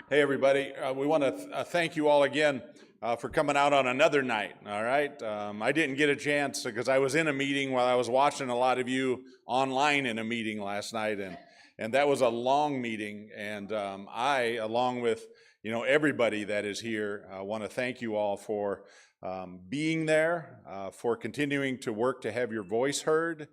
Hey, everybody. We want to thank you all again for coming out on another night, all right? I didn't get a chance because I was in a meeting while I was watching a lot of you online in a meeting last night, and that was a long meeting, and I, along with everybody that is here, want to thank you all for being there, for continuing to work to have your voice heard,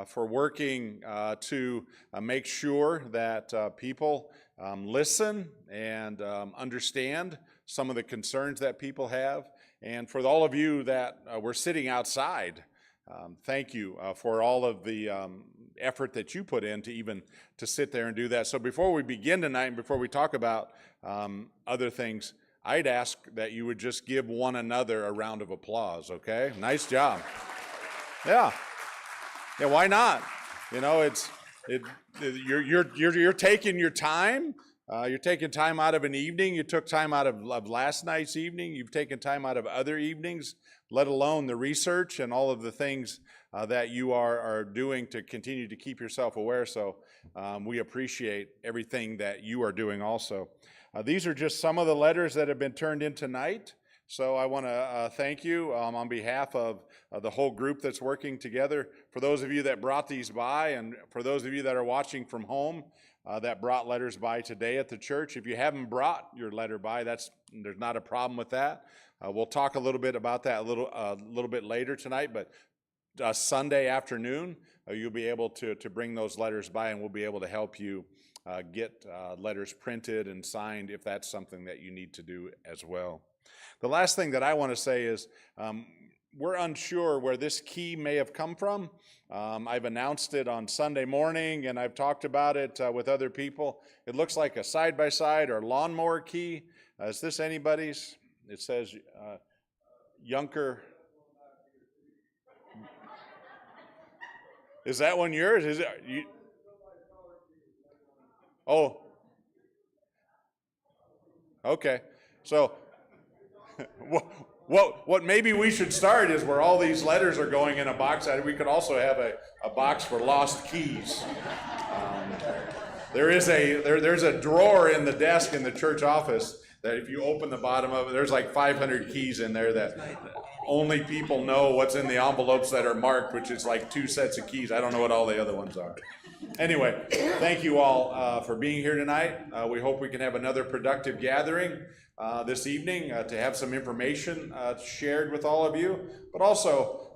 for working to make sure that people listen and understand some of the concerns that people have. And for all of you that were sitting outside, thank you for all of the effort that you put in to even to sit there and do that. So before we begin tonight and before we talk about other things, I'd ask that you would just give one another a round of applause, okay? Nice job. Yeah. Yeah, why not? You're taking your time. You're taking time out of an evening. You took time out of last night's evening. You've taken time out of other evenings, let alone the research and all of the things that you are doing to continue to keep yourself aware. So we appreciate everything that you are doing also. These are just some of the letters that have been turned in tonight. So I want to thank you on behalf of the whole group that's working together. For those of you that brought these by, and for those of you that are watching from home that brought letters by today at the church, if you haven't brought your letter by, there's not a problem with that. We'll talk a little bit about that a little bit later tonight, but Sunday afternoon, you'll be able to bring those letters by, and we'll be able to help you get letters printed and signed if that's something that you need to do as well. The last thing that I want to say is we're unsure where this key may have come from. I've announced it on Sunday morning, and I've talked about it with other people. It looks like a side-by-side or lawnmower key. Is this anybody's? It says Junker. Is that one yours? Is it? Oh. Okay. So what maybe we should start is where all these letters are going in a box. We could also have a box for lost keys. There's a drawer in the desk in the church office that if you open the bottom of it, there's like 500 keys in there that only people know what's in the envelopes that are marked, which is like 2 sets of keys. I don't know what all the other ones are. Anyway, thank you all for being here tonight. We hope we can have another productive gathering this evening to have some information shared with all of you, but also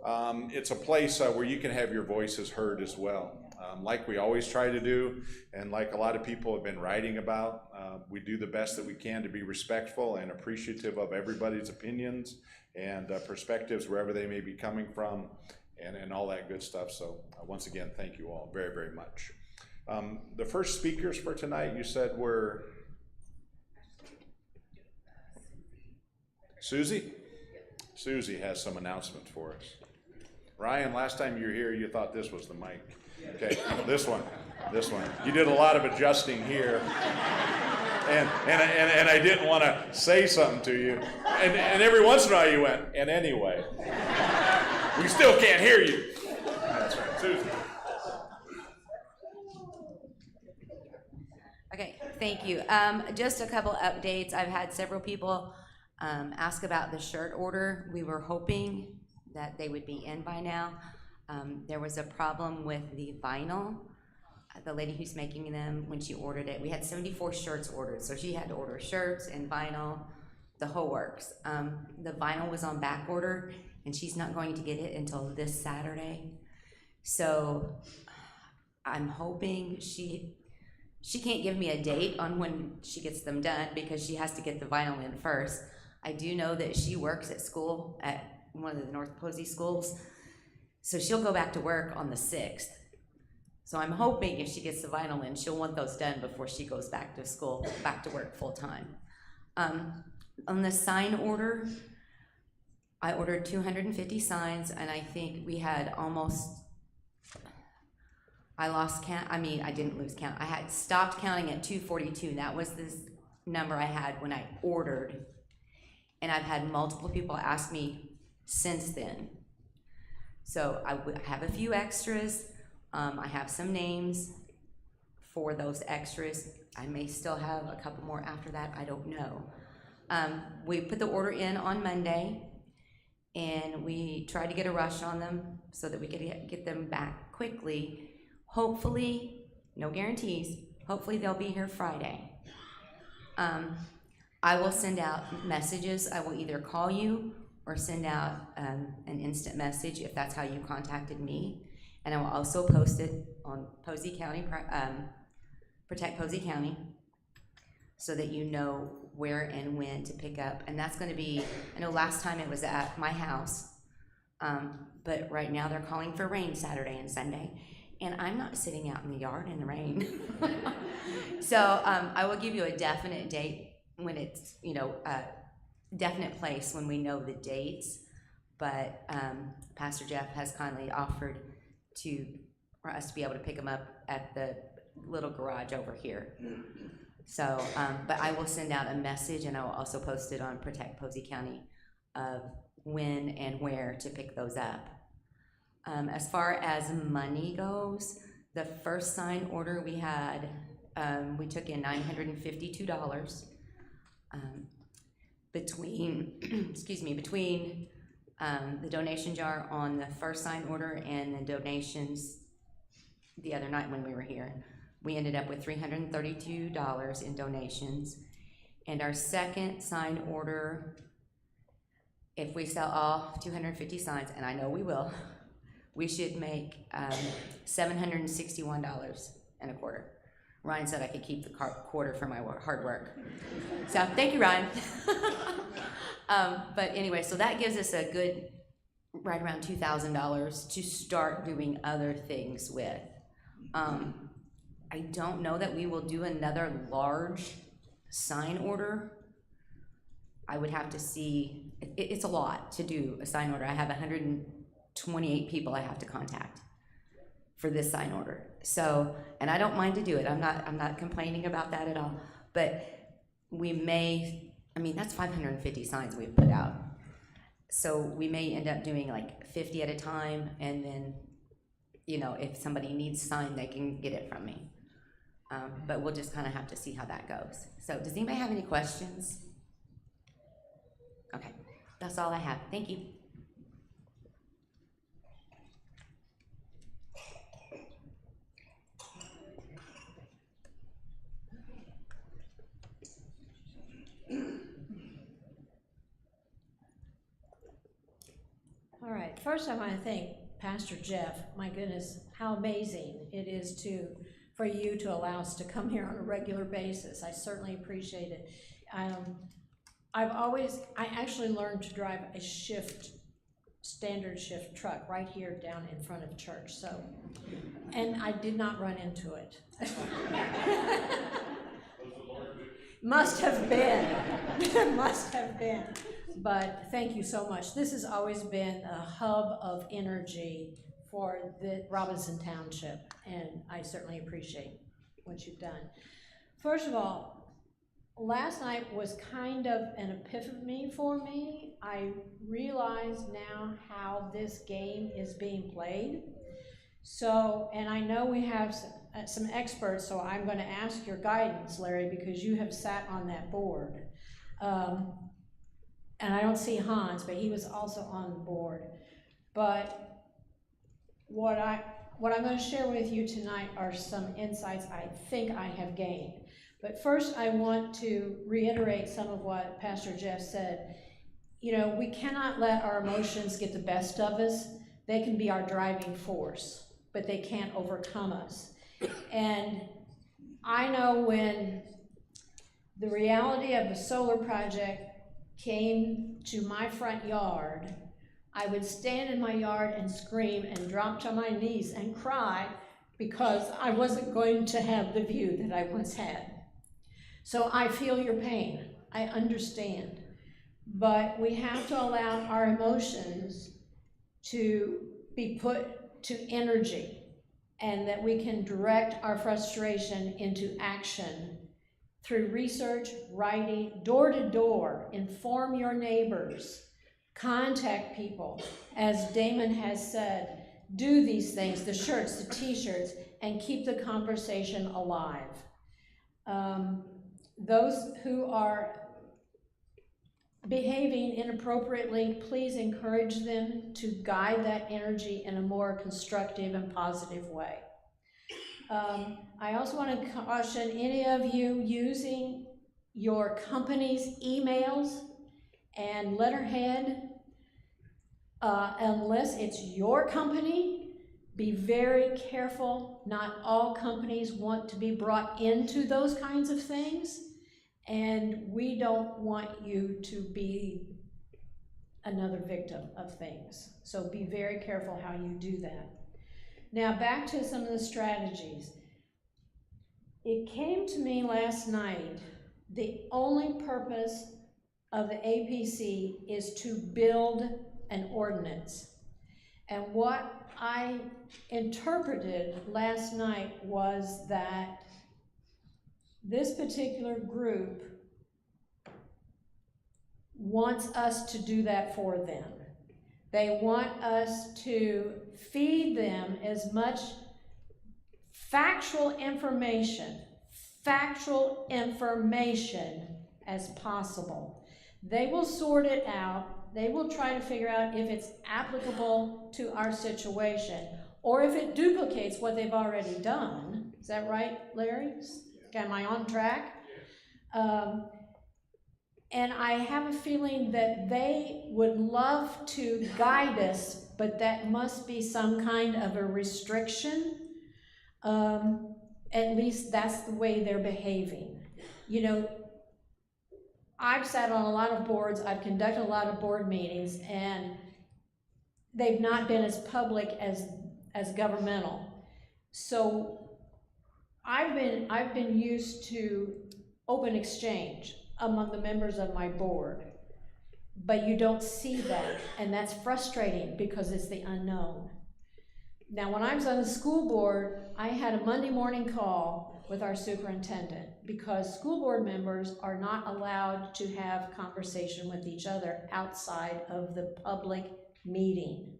it's a place where you can have your voices heard as well. Like we always try to do, and like a lot of people have been writing about, we do the best that we can to be respectful and appreciative of everybody's opinions and perspectives wherever they may be coming from, and all that good stuff. So once again, thank you all very, very much. The first speakers for tonight, you said were Susie? Susie has some announcements for us. Ryan, last time you were here, you thought this was the mic. Okay, this one. You did a lot of adjusting here. And I didn't want to say something to you. And every once in a while you went, and anyway. We still can't hear you. That's right, Susie. Okay, thank you. Just a couple updates. I've had several people ask about the shirt order. We were hoping that they would be in by now. There was a problem with the vinyl. The lady who's making them, when she ordered it, we had 74 shirts ordered, so she had to order shirts and vinyl, the whole works. The vinyl was on back order, and she's not going to get it until this Saturday. So I'm hoping she can't give me a date on when she gets them done because she has to get the vinyl in first. I do know that she works at school at one of the North Posey schools, so she'll go back to work on the 6th. So I'm hoping if she gets the vinyl in, she'll want those done before she goes back to school, back to work full time. On the sign order, I ordered 250 signs, and I think we had almost, I lost count, I didn't lose count. I had stopped counting at 242, and that was the number I had when I ordered. And I've had multiple people ask me since then. So I have a few extras. I have some names for those extras. I may still have a couple more after that, I don't know. We put the order in on Monday, and we tried to get a rush on them so that we could get them back quickly. Hopefully, no guarantees, hopefully they'll be here Friday. I will send out messages. I will either call you or send out an instant message if that's how you contacted me. And I will also post it on Posey County, Protect Posey County, so that you know where and when to pick up. And that's gonna be, I know last time it was at my house, but right now they're calling for rain Saturday and Sunday. And I'm not sitting out in the yard in the rain. So I will give you a definite date when it's, a definite place when we know the dates. But Pastor Jeff has kindly offered for us to be able to pick them up at the little garage over here. So, but I will send out a message, and I will also post it on Protect Posey County of when and where to pick those up. As far as money goes, the first sign order we had, we took in $952 between, between the donation jar on the first sign order and the donations the other night when we were here. We ended up with $332 in donations. And our second sign order, if we sell all 250 signs, and I know we will, we should make $761.25. Ryan said I could keep the quarter for my hard work. So thank you, Ryan. But anyway, so that gives us a good, right around $2,000 to start doing other things with. I don't know that we will do another large sign order. I would have to see, it's a lot to do a sign order. I have 128 people I have to contact for this sign order. So, and I don't mind to do it. I'm not complaining about that at all. But we may, that's 550 signs we've put out. So we may end up doing like 50 at a time, and then, if somebody needs a sign, they can get it from me. But we'll just kind of have to see how that goes. So does anybody have any questions? Okay, that's all I have. Thank you. All right, first I want to thank Pastor Jeff. My goodness, how amazing it is for you to allow us to come here on a regular basis. I certainly appreciate it. I actually learned to drive a standard shift truck right here down in front of church, and I did not run into it. Must have been, must have been. But thank you so much. This has always been a hub of energy for the Robinson Township, and I certainly appreciate what you've done. First of all, last night was kind of an epiphany for me. I realize now how this game is being played. So, and I know we have some experts, so I'm going to ask your guidance, Larry, because you have sat on that board. And I don't see Hans, but he was also on the board. But what I'm going to share with you tonight are some insights I think I have gained. But first, I want to reiterate some of what Pastor Jeff said. We cannot let our emotions get the best of us. They can be our driving force, but they can't overcome us. And I know when the reality of the solar project came to my front yard, I would stand in my yard and scream and drop to my knees and cry because I wasn't going to have the view that I once had. So I feel your pain, I understand, but we have to allow our emotions to be put to energy, and that we can direct our frustration into action through research, writing, door to door, inform your neighbors, contact people. As Damon has said, do these things, the shirts, the t-shirts, and keep the conversation alive. Those who are behaving inappropriately, please encourage them to guide that energy in a more constructive and positive way. I also want to caution any of you using your company's emails and letterhead, unless it's your company, be very careful. Not all companies want to be brought into those kinds of things, and we don't want you to be another victim of things. So be very careful how you do that. Now back to some of the strategies. It came to me last night, the only purpose of the APC is to build an ordinance. And what I interpreted last night was that this particular group wants us to do that for them. They want us to feed them as much factual information as possible. They will sort it out. They will try to figure out if it's applicable to our situation or if it duplicates what they've already done. Is that right, Larry? Am I on track? And I have a feeling that they would love to guide us, but that must be some kind of a restriction. At least that's the way they're behaving. You know, I've sat on a lot of boards, I've conducted a lot of board meetings, and they've not been as public as governmental. So I've been used to open exchange among the members of my board, but you don't see that, and that's frustrating because it's the unknown. Now, when I was on the school board, I had a Monday morning call with our superintendent because school board members are not allowed to have conversation with each other outside of the public meeting.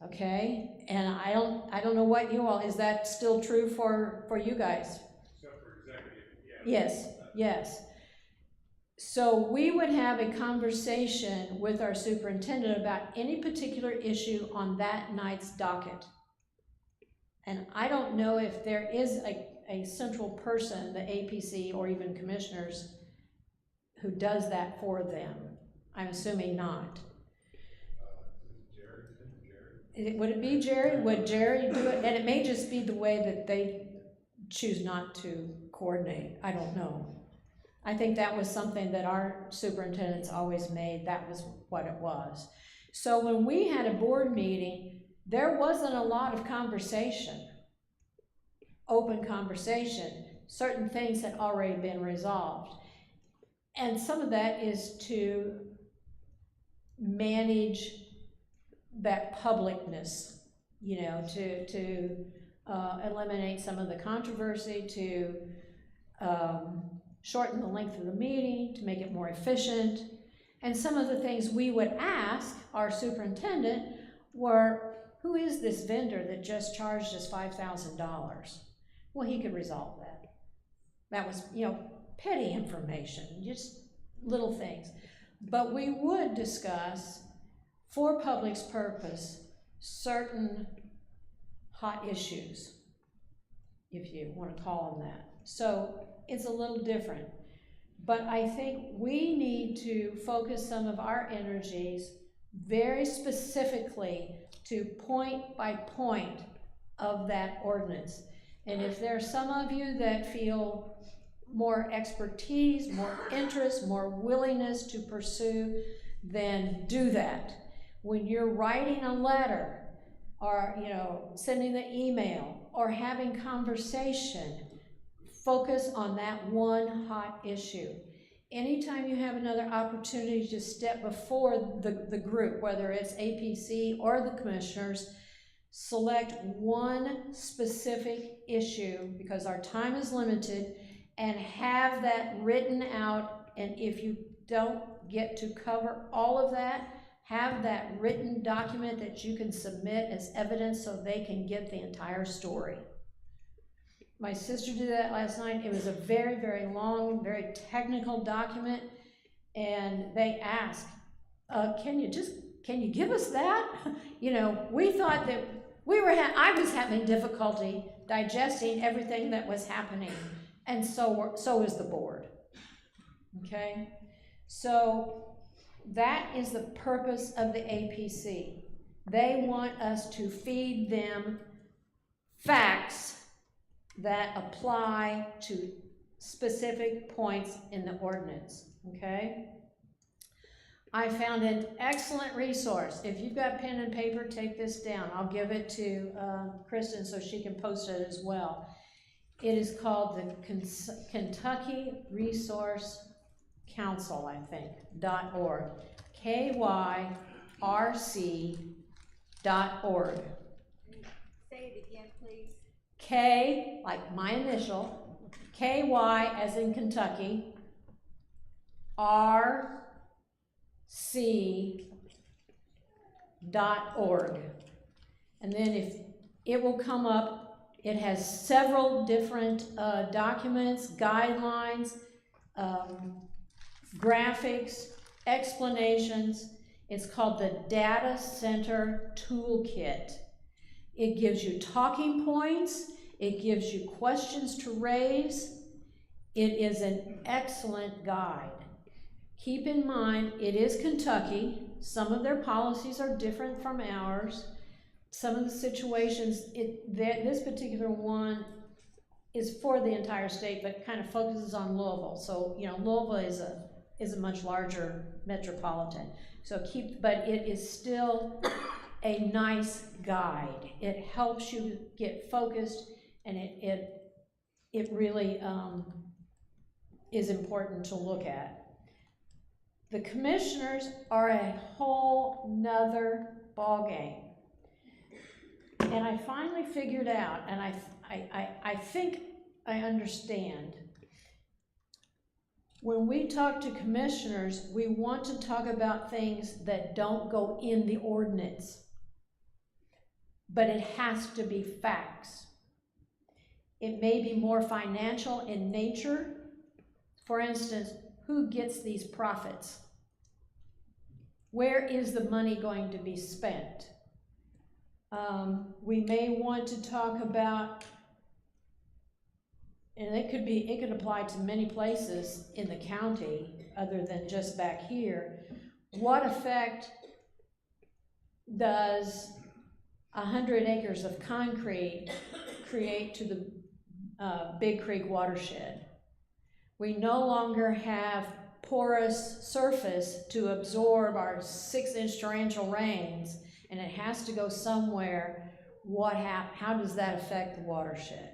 Okay, and I don't know what you all, is that still true for you guys? Except for executive, yeah. Yes. So we would have a conversation with our superintendent about any particular issue on that night's docket. And I don't know if there is a central person, the APC or even commissioners, who does that for them. I'm assuming not. Would it be Jerry? Would Jerry do it? And it may just be the way that they choose not to coordinate. I don't know. I think that was something that our superintendents always made. That was what it was. So when we had a board meeting, there wasn't a lot of conversation, open conversation. Certain things had already been resolved. And some of that is to manage that publicness, you know, to eliminate some of the controversy, to shorten the length of the meeting, to make it more efficient. And some of the things we would ask our superintendent were, who is this vendor that just charged us $5,000? Well, he could resolve that. That was, you know, petty information, just little things. But we would discuss, for public's purpose, certain hot issues, if you want to call them that. So it's a little different. But I think we need to focus some of our energies very specifically to point by point of that ordinance. And if there are some of you that feel more expertise, more interest, more willingness to pursue, then do that. When you're writing a letter or, you know, sending the email or having conversation, focus on that one hot issue. Anytime you have another opportunity to step before the group, whether it's APC or the commissioners, select one specific issue because our time is limited and have that written out. And if you don't get to cover all of that, have that written document that you can submit as evidence so they can get the entire story. My sister did that last night. It was a very, very long, very technical document, and they asked, can you give us that? You know, we thought that I was having difficulty digesting everything that was happening, and so is the board. Okay, so that is the purpose of the APC. They want us to feed them facts that apply to specific points in the ordinance, okay? I found an excellent resource. If you've got pen and paper, take this down. I'll give it to Kristen so she can post it as well. It is called the Kentucky Resource Council, I think, .org, KYRC.org. Say it again, please. K, like my initial, KY as in Kentucky, RC.org. And then if it will come up, it has several different documents, guidelines, graphics, explanations. It's called the Data Center Toolkit. It gives you talking points. It gives you questions to raise. It is an excellent guide. Keep in mind, it is Kentucky. Some of their policies are different from ours. Some of the situations, this particular one is for the entire state, but kind of focuses on Louisville. So, you know, Louisville is a much larger metropolitan. So but it is still a nice guide. It helps you get focused, and it really is important to look at. The commissioners are a whole nother ballgame. And I finally figured out, and I think I understand. When we talk to commissioners, we want to talk about things that don't go in the ordinance. But it has to be facts. It may be more financial in nature. For instance, who gets these profits? Where is the money going to be spent? We may want to talk about, and it could apply to many places in the county other than just back here. What effect does 100 acres of concrete create to the Big Creek watershed? We no longer have porous surface to absorb our 6-inch torrential rains, and it has to go somewhere. How does that affect the watershed?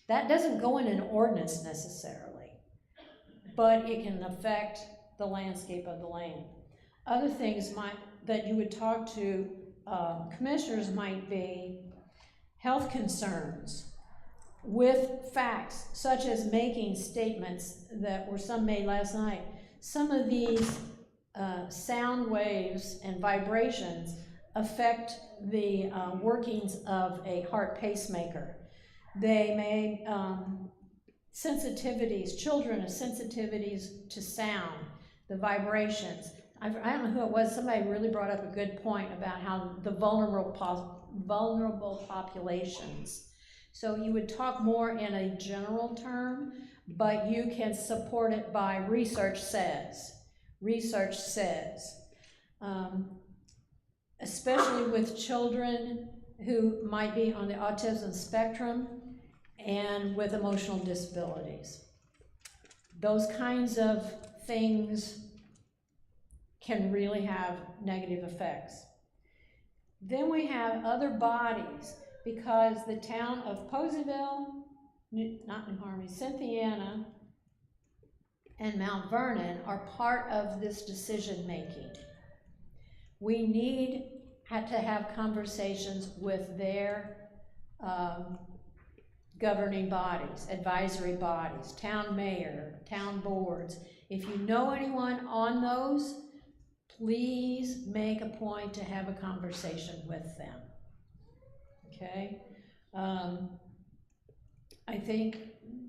That doesn't go in an ordinance necessarily, but it can affect the landscape of the land. Other things that you would talk to commissioners might be health concerns with facts, such as making statements that were some made last night. Some of these sound waves and vibrations affect the workings of a heart pacemaker. They may, sensitivities, children have sensitivities to sound, the vibrations. I don't know who it was, somebody really brought up a good point about how the vulnerable populations. So you would talk more in a general term, but you can support it by research says. Research says. Especially with children who might be on the autism spectrum and with emotional disabilities. Those kinds of things can really have negative effects. Then we have other bodies, because the town of Poseyville, not New Harmony, Cynthiana, and Mount Vernon are part of this decision making. We need to have conversations with their governing bodies, advisory bodies, town mayor, town boards. If you know anyone on those, please make a point to have a conversation with them. Okay? I think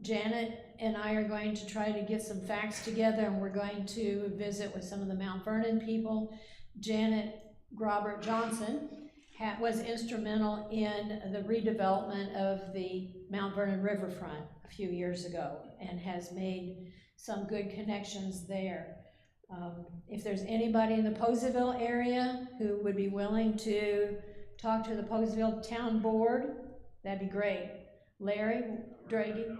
Janet and I are going to try to get some facts together, and we're going to visit with some of the Mount Vernon people. Janet Robert Johnson was instrumental in the redevelopment of the Mount Vernon riverfront a few years ago and has made some good connections there. If there's anybody in the Poseville area who would be willing to talk to the Poseville Town Board, that'd be great. Larry Draghi,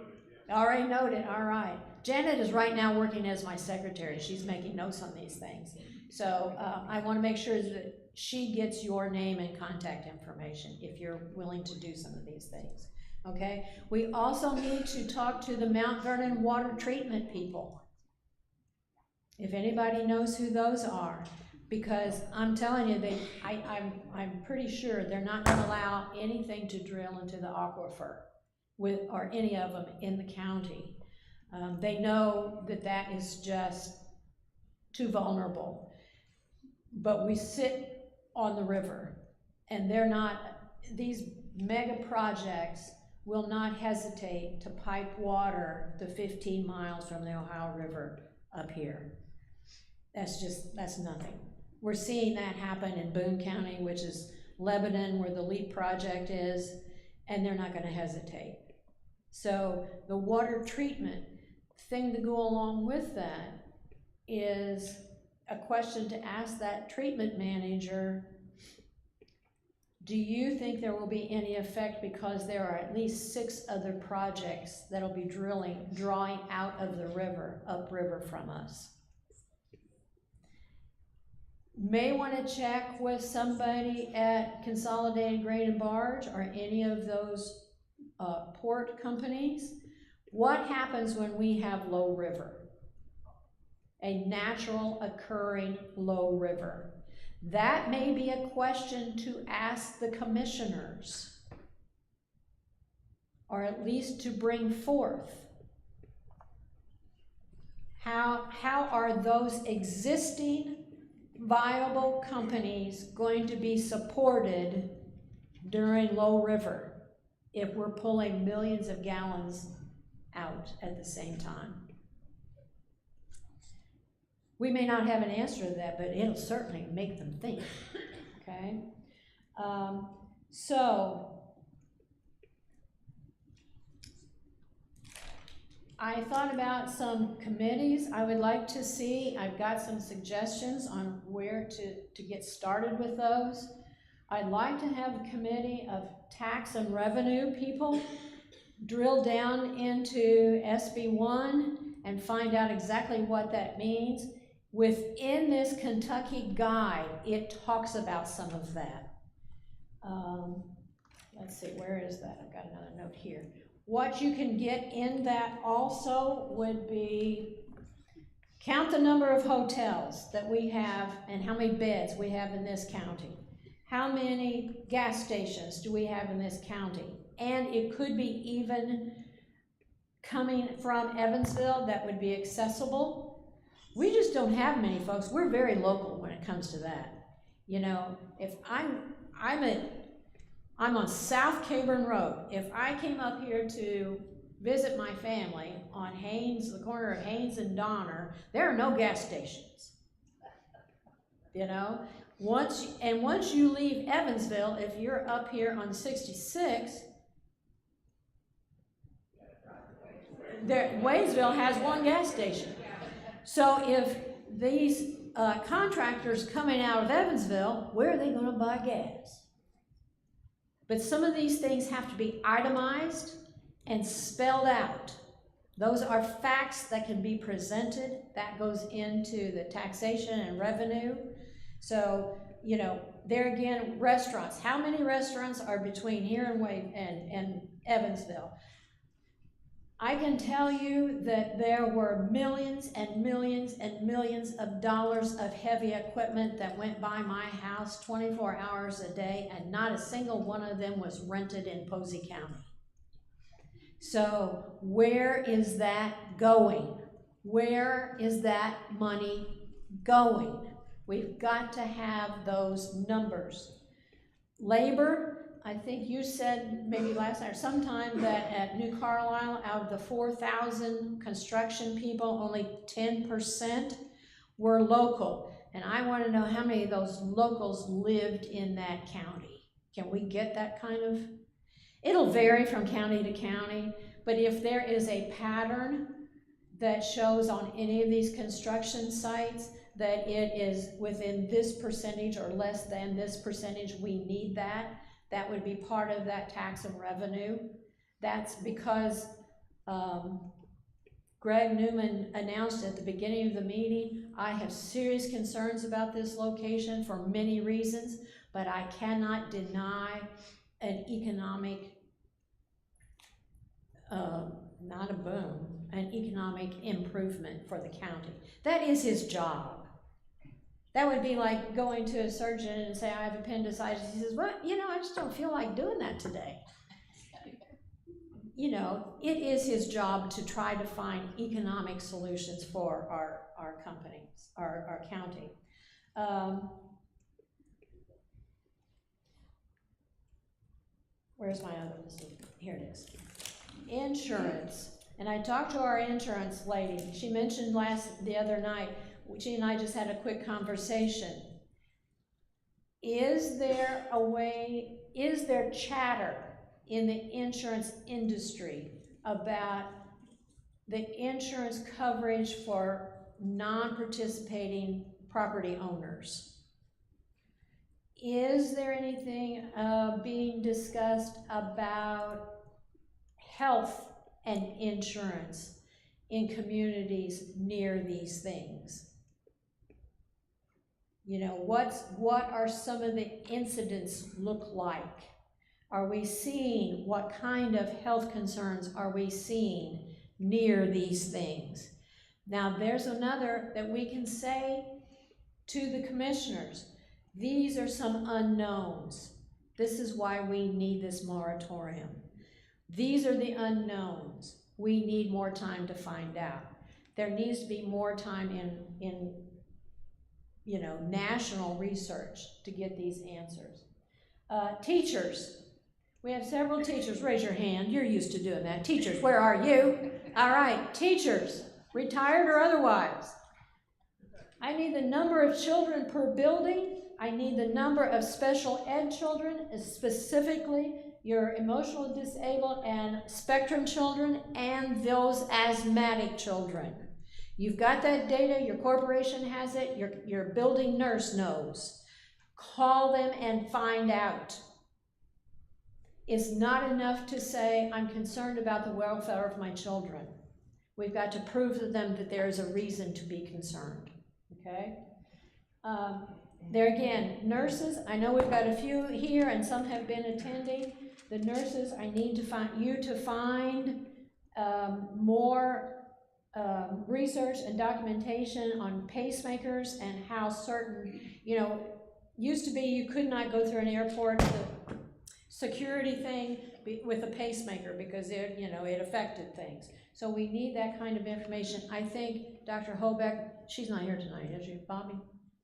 already noted, all right. Janet is right now working as my secretary. She's making notes on these things. So I want to make sure that she gets your name and contact information if you're willing to do some of these things, okay? We also need to talk to the Mount Vernon water treatment people. If anybody knows who those are, because I'm telling you, I'm pretty sure they're not gonna allow anything to drill into the aquifer or any of them in the county. They know that that is just too vulnerable. But we sit on the river, and these mega projects will not hesitate to pipe water the 15 miles from the Ohio River up here. That's nothing. We're seeing that happen in Boone County, which is Lebanon, where the LEAP project is, and they're not gonna hesitate. So the water treatment thing to go along with that is a question to ask that treatment manager, do you think there will be any effect because there are at least 6 other projects that'll be drawing out of the river, upriver from us? May want to check with somebody at Consolidated Grain and Barge or any of those port companies. What happens when we have low river? A natural occurring low river. That may be a question to ask the commissioners, or at least to bring forth. How are those existing viable companies going to be supported during low river if we're pulling millions of gallons out at the same time? We may not have an answer to that, but it'll certainly make them think, okay? So I thought about some committees I would like to see. I've got some suggestions on where to get started with those. I'd like to have a committee of tax and revenue people drill down into SB1 and find out exactly what that means. Within this Kentucky guide, it talks about some of that. Let's see, where is that? I've got another note here. What you can get in that also would be count the number of hotels that we have and how many beds we have in this county. How many gas stations do we have in this county? And it could be even coming from Evansville that would be accessible. We just don't have many, folks. We're very local when it comes to that. You know, if I'm on South Caburn Road. If I came up here to visit my family on Haynes, the corner of Haynes and Donner, there are no gas stations. You know, once you leave Evansville, if you're up here on 66, Wadesville has one gas station. So if these contractors coming out of Evansville, where are they going to buy gas? But some of these things have to be itemized and spelled out. Those are facts that can be presented. That goes into the taxation and revenue. So, you know, there again, restaurants. How many restaurants are between here and Evansville? I can tell you that there were millions and millions and millions of dollars of heavy equipment that went by my house 24 hours a day, and not a single one of them was rented in Posey County. So where is that going? Where is that money going? We've got to have those numbers. Labor, I think you said maybe last night or sometime that at New Carlisle, out of the 4,000 construction people, only 10% were local. And I want to know how many of those locals lived in that county. Can we get that kind of? It'll vary from county to county, but if there is a pattern that shows on any of these construction sites that it is within this percentage or less than this percentage, we need that. That would be part of that tax and revenue. That's because Greg Newman announced at the beginning of the meeting, I have serious concerns about this location for many reasons, but I cannot deny an economic, not a boom, an economic improvement for the county. That is his job. That would be like going to a surgeon and say, I have appendicitis. He says, well, you know, I just don't feel like doing that today. You know, it is his job to try to find economic solutions for our companies, our county. Where's my other list? Here it is. Insurance. And I talked to our insurance lady. She mentioned the other night, she and I just had a quick conversation. Is there a way, is there chatter in the insurance industry about the insurance coverage for non-participating property owners? Is there anything being discussed about health and insurance in communities near these things? You know, what are some of the incidents look like? Are we seeing, what kind of health concerns are we seeing near these things? Now, there's another that we can say to the commissioners. These are some unknowns. This is why we need this moratorium. These are the unknowns. We need more time to find out. There needs to be more time in you know, national research to get these answers. Teachers. We have several teachers. Raise your hand. You're used to doing that. Teachers, where are you? All right, teachers, retired or otherwise. I need the number of children per building. I need the number of special ed children, specifically your emotionally disabled and spectrum children and those asthmatic children. You've got that data, your corporation has it, your building nurse knows. Call them and find out. It's not enough to say, I'm concerned about the welfare of my children. We've got to prove to them that there is a reason to be concerned, okay? There again, nurses, I know we've got a few here and some have been attending. The nurses, I need to find more research and documentation on pacemakers and how certain, you know, used to be you could not go through an airport, the security thing with a pacemaker because it, you know, it affected things. So we need that kind of information. I think Dr. Hobeck, she's not here tonight, is she, Bobby?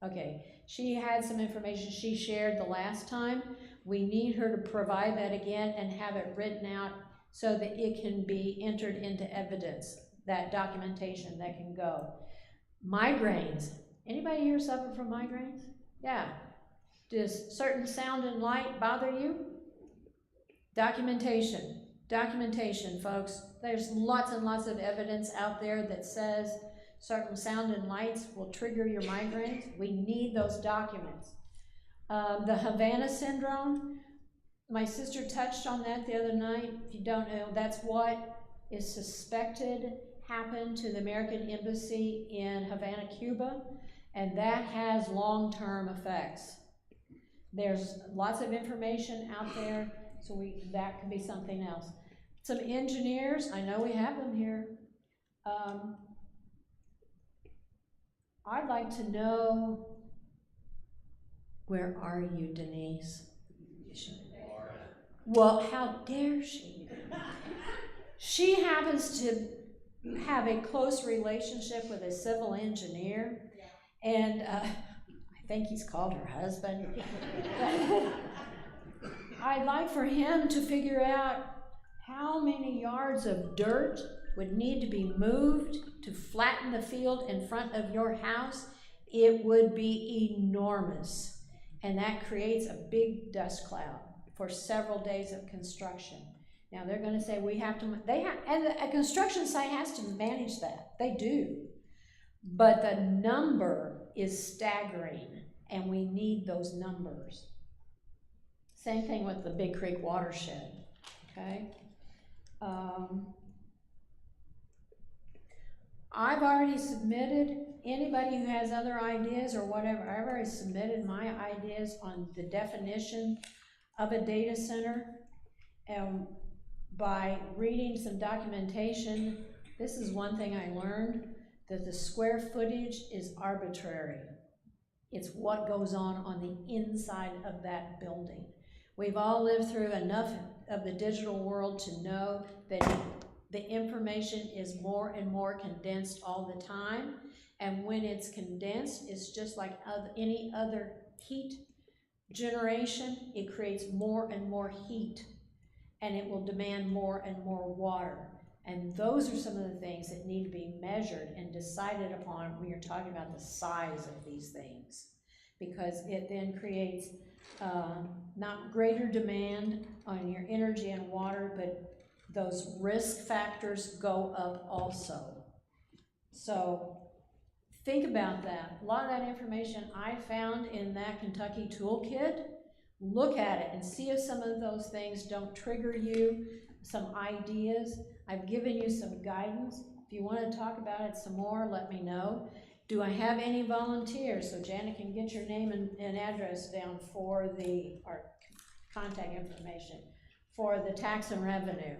Okay, she had some information she shared the last time. We need her to provide that again and have it written out so that it can be entered into evidence, that documentation that can go. Migraines. Anybody here suffer from migraines? Yeah. Does certain sound and light bother you? Documentation. Documentation, folks. There's lots and lots of evidence out there that says certain sound and lights will trigger your migraines. We need those documents. The Havana syndrome, my sister touched on that the other night. If you don't know, that's what is suspected happened to the American Embassy in Havana, Cuba, and that has long-term effects. There's lots of information out there, so that could be something else. Some engineers, I know we have them here. I'd like to know, where are you, Denise? Well, how dare she? She happens to have a close relationship with a civil engineer, and I think he's called her husband. I'd like for him to figure out how many yards of dirt would need to be moved to flatten the field in front of your house. It would be enormous. And that creates a big dust cloud for several days of construction. Now they're gonna say and a construction site has to manage that. They do. But the number is staggering, and we need those numbers. Same thing with the Big Creek watershed, okay? I've already submitted, anybody who has other ideas or whatever, I've already submitted my ideas on the definition of a data center. And by reading some documentation, this is one thing I learned, that the square footage is arbitrary. It's what goes on the inside of that building. We've all lived through enough of the digital world to know that the information is more and more condensed all the time. And when it's condensed, it's just like any other heat generation. It creates more and more heat, and it will demand more and more water. And those are some of the things that need to be measured and decided upon when you're talking about the size of these things, because it then creates not greater demand on your energy and water, but those risk factors go up also. So think about that. A lot of that information I found in that Kentucky toolkit. Look at it and see if some of those things don't trigger you, some ideas. I've given you some guidance. If you want to talk about it some more, let me know. Do I have any volunteers? So Janet can get your name and address down for or contact information for the tax and revenue.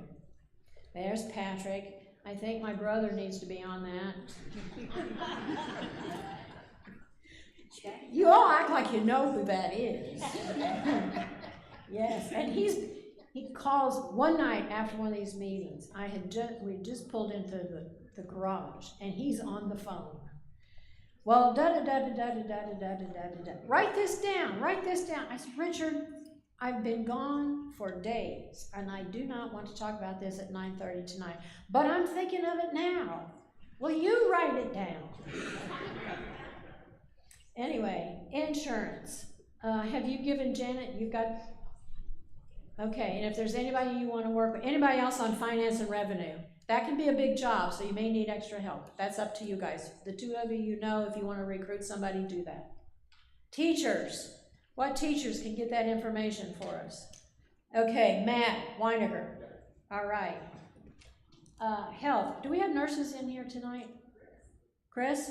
There's Patrick. I think my brother needs to be on that. You all act like you know who that is. Yes, and he calls one night after one of these meetings. We just pulled into the garage, and he's on the phone. Well, da-da-da-da-da-da-da-da-da-da-da. Write this down, write this down. I said, Richard, I've been gone for days, and I do not want to talk about this at 9:30 tonight, but I'm thinking of it now. Will you write it down? Anyway, insurance. Have you given Janet, you've got, okay, and if there's anybody you want to work with, anybody else on finance and revenue, that can be a big job, so you may need extra help. That's up to you guys. The two of you know, if you want to recruit somebody, do that. Teachers. What teachers can get that information for us? Okay, Matt Weiniger. All right. Health. Do we have nurses in here tonight? Chris?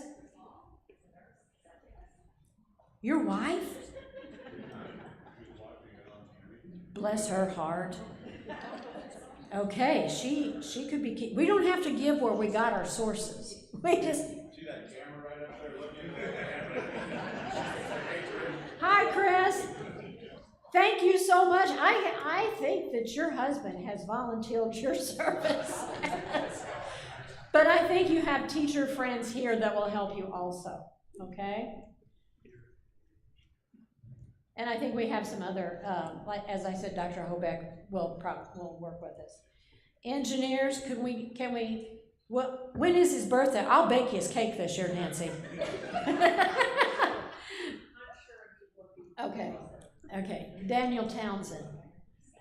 Your wife? Bless her heart. Okay, she could be. We don't have to give where we got our sources. We just. See that camera right up there looking? Hi, Chris. Thank you so much. I think that your husband has volunteered your service. But I think you have teacher friends here that will help you also, okay? And I think we have some other, like as I said, Dr. Hobeck will work with us. Engineers, when is his birthday? I'll bake his cake this year, Nancy. Okay, Daniel Townsend.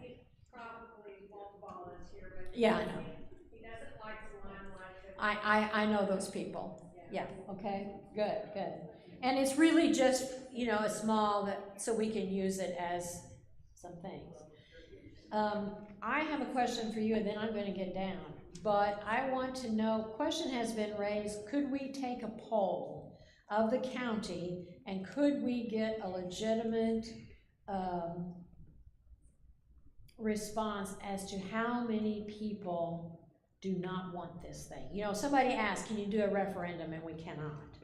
He probably won't volunteer, but Yeah, I know. he doesn't like the limelight. I know those people. Yeah, okay, good. And it's really just, a small, so we can use it as some things. I have a question for you, and then I'm going to get down. But I want to know, question has been raised, could we take a poll of the county, and could we get a legitimate response as to how many people do not want this thing? Somebody asked, can you do a referendum, and we cannot.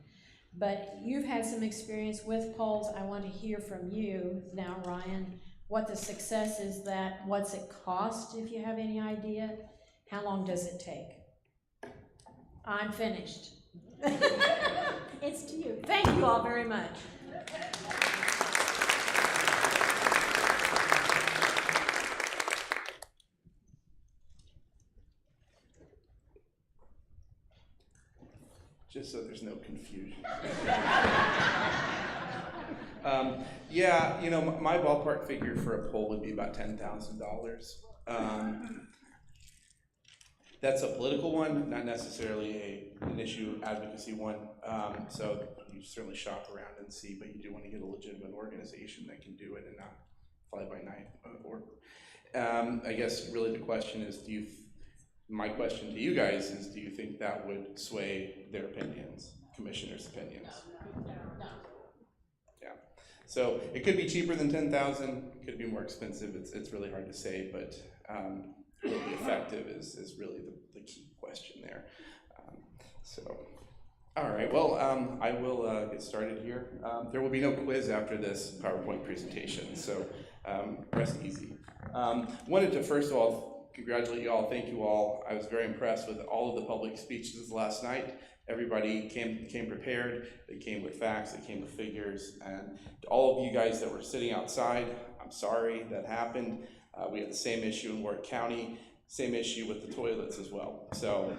But you've had some experience with polls. I want to hear from you now, Ryan, what the success is, what's it cost, if you have any idea? How long does it take? I'm finished. It's to you. Thank you all very much. Just so there's no confusion. Yeah, you know, my ballpark figure for a poll would be about $10,000. That's a political one, not necessarily an issue advocacy one. So you certainly shop around and see, but you do want to get a legitimate organization that can do it and not fly by night. I guess really the question is, my question to you guys is, do you think that would sway their opinions, commissioners' opinions? No. Yeah. So it could be cheaper than 10,000. It could be more expensive. It's really hard to say, but will it be effective is really the key question there. All right. Well, I will get started here. There will be no quiz after this PowerPoint presentation, so rest easy. Wanted to first of all congratulate you all, thank you all. I was very impressed with all of the public speeches last night. Everybody came prepared, they came with facts, they came with figures, and to all of you guys that were sitting outside, I'm sorry that happened. We had the same issue in Warwick County, same issue with the toilets as well. So,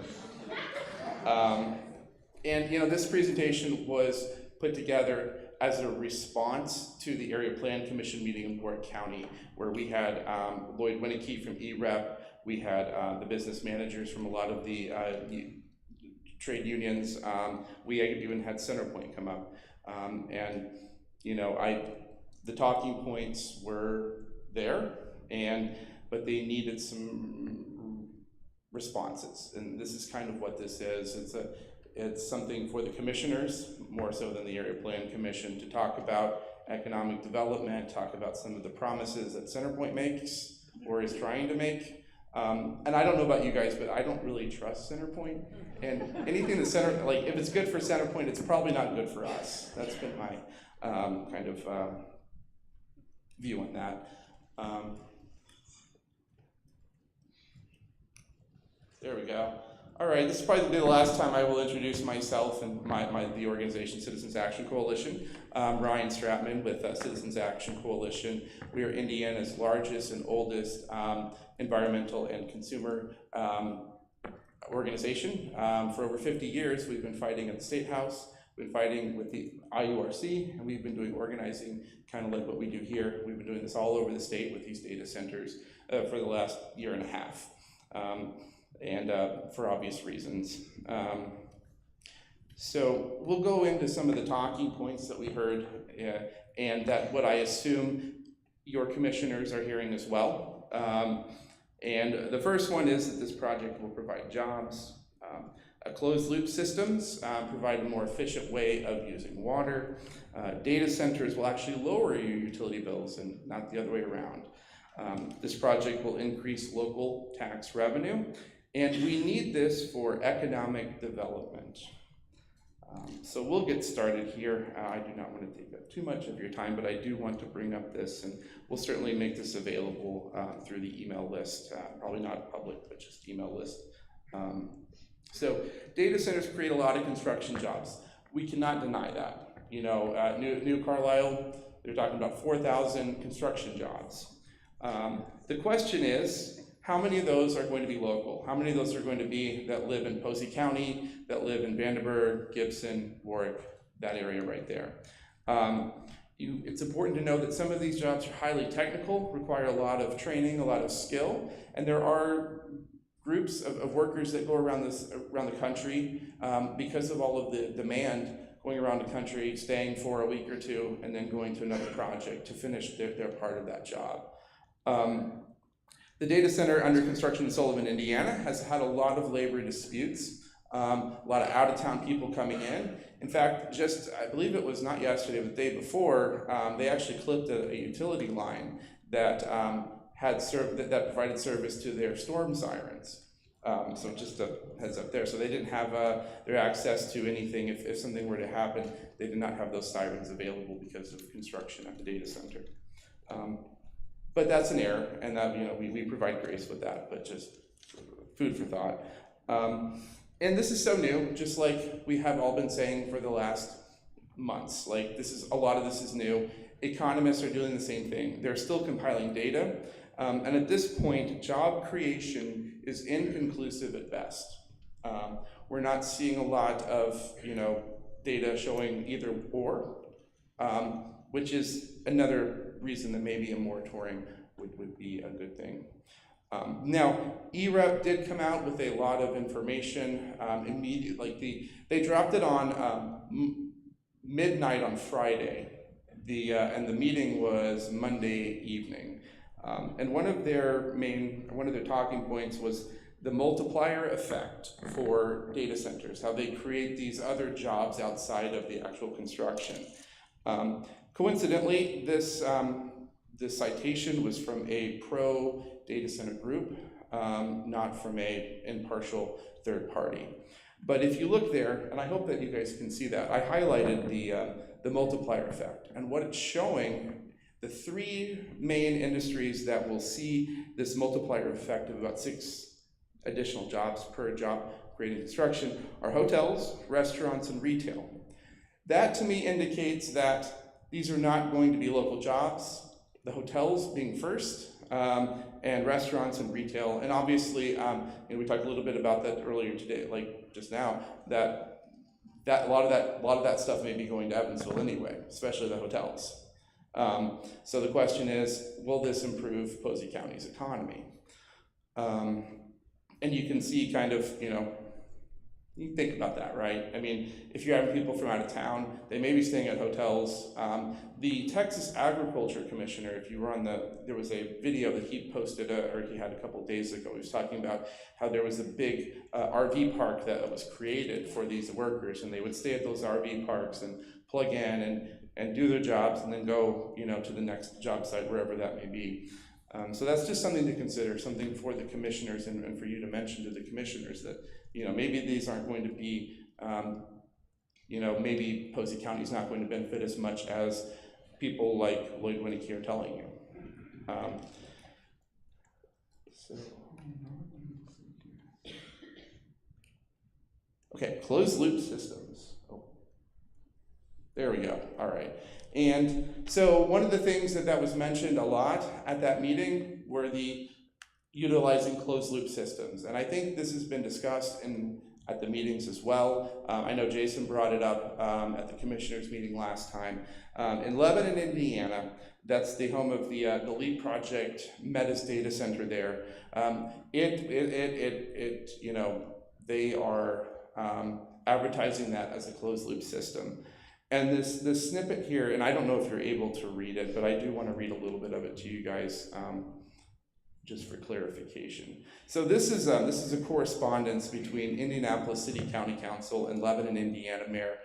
and you know, this presentation was put together as a response to the Area Plan Commission meeting in Warwick County, where we had Lloyd Winnicky from EREP, we had the business managers from a lot of the trade unions. We even had Centerpoint come up, and you know, the talking points were there, but they needed some responses, and this is kind of what this is. It's something for the commissioners, more so than the Area Plan Commission, to talk about economic development, talk about some of the promises that Centerpoint makes or is trying to make. And I don't know about you guys, but I don't really trust Centerpoint. And anything that like if it's good for Centerpoint, it's probably not good for us. That's been my kind of view on that. There we go. All right, this is probably the last time I will introduce myself and the organization Citizens Action Coalition. Ryan Stratman with Citizens Action Coalition. We are Indiana's largest and oldest environmental and consumer organization. For over 50 years, we've been fighting at the State House, we've been fighting with the IURC, and we've been doing organizing kind of like what we do here. We've been doing this all over the state with these data centers for the last year and a half. And for obvious reasons. So we'll go into some of the talking points that we heard and that what I assume your commissioners are hearing as well. And the first one is that this project will provide jobs. Closed loop systems provide a more efficient way of using water. Data centers will actually lower your utility bills and not the other way around. This project will increase local tax revenue. And we need this for economic development. So we'll get started here. I do not want to take up too much of your time, but I do want to bring up this, and we'll certainly make this available through the email list. Probably not public, but just email list. So data centers create a lot of construction jobs. We cannot deny that. You know, New Carlisle, they're talking about 4,000 construction jobs. The question is, how many of those are going to be local? How many of those are going to be that live in Posey County, that live in Vandenberg, Gibson, Warwick, that area right there? It's important to know that some of these jobs are highly technical, require a lot of training, a lot of skill, and there are groups of workers that go around the country because of all of the demand, going around the country, staying for a week or two, and then going to another project to finish their part of that job. The data center under construction in Sullivan, Indiana has had a lot of labor disputes, a lot of out-of-town people coming in. In fact, I believe it was not yesterday, but the day before, they actually clipped a utility line that that provided service to their storm sirens. So just a heads up there. So they didn't have their access to anything. If something were to happen, they did not have those sirens available because of construction at the data center. But that's an error, and that, you know, we provide grace with that, but just food for thought. And this is so new, just like we have all been saying for the last months. Like a lot of this is new. Economists are doing the same thing. They're still compiling data. And at this point, job creation is inconclusive at best. We're not seeing a lot of, data showing either or, which is another reason that maybe a moratorium would be a good thing. Now, EREP did come out with a lot of information immediately. They dropped it on midnight on Friday, and the meeting was Monday evening. And one of their talking points was the multiplier effect for data centers, how they create these other jobs outside of the actual construction. Coincidentally, this citation was from a pro data center group, not from a impartial third party. But if you look there, and I hope that you guys can see that, I highlighted the multiplier effect, and what it's showing, the three main industries that will see this multiplier effect of about 6 additional jobs per job creating construction are hotels, restaurants, and retail. That to me indicates that these are not going to be local jobs, the hotels being first, and restaurants and retail. And obviously, we talked a little bit about that earlier today, like just now, that a lot of that stuff may be going to Evansville anyway, especially the hotels. So the question is, will this improve Posey County's economy? And you can see kind of, you think about that, right? I mean, if you're having people from out of town, they may be staying at hotels. The Texas Agriculture Commissioner, if you were on there was a video that he posted, or he had a couple of days ago. He was talking about how there was a big RV park that was created for these workers, and they would stay at those RV parks and plug in and do their jobs, and then go, to the next job site, wherever that may be. So that's just something to consider, something for the commissioners and for you to mention to the commissioners that, maybe these aren't going to be, maybe Posey County is not going to benefit as much as people like Lloyd Winnicky are telling you. Okay, closed loop systems. Oh, there we go. All right. And so one of the things that was mentioned a lot at that meeting were the utilizing closed loop systems. And I think this has been discussed at the meetings as well. I know Jason brought it up at the commissioners meeting last time. In Lebanon, Indiana, that's the home of the LEAP project Metis data center there. They are advertising that as a closed loop system. And this snippet here, and I don't know if you're able to read it, but I do want to read a little bit of it to you guys, just for clarification. So this is a correspondence between Indianapolis City County Council and Lebanon, Indiana Mayor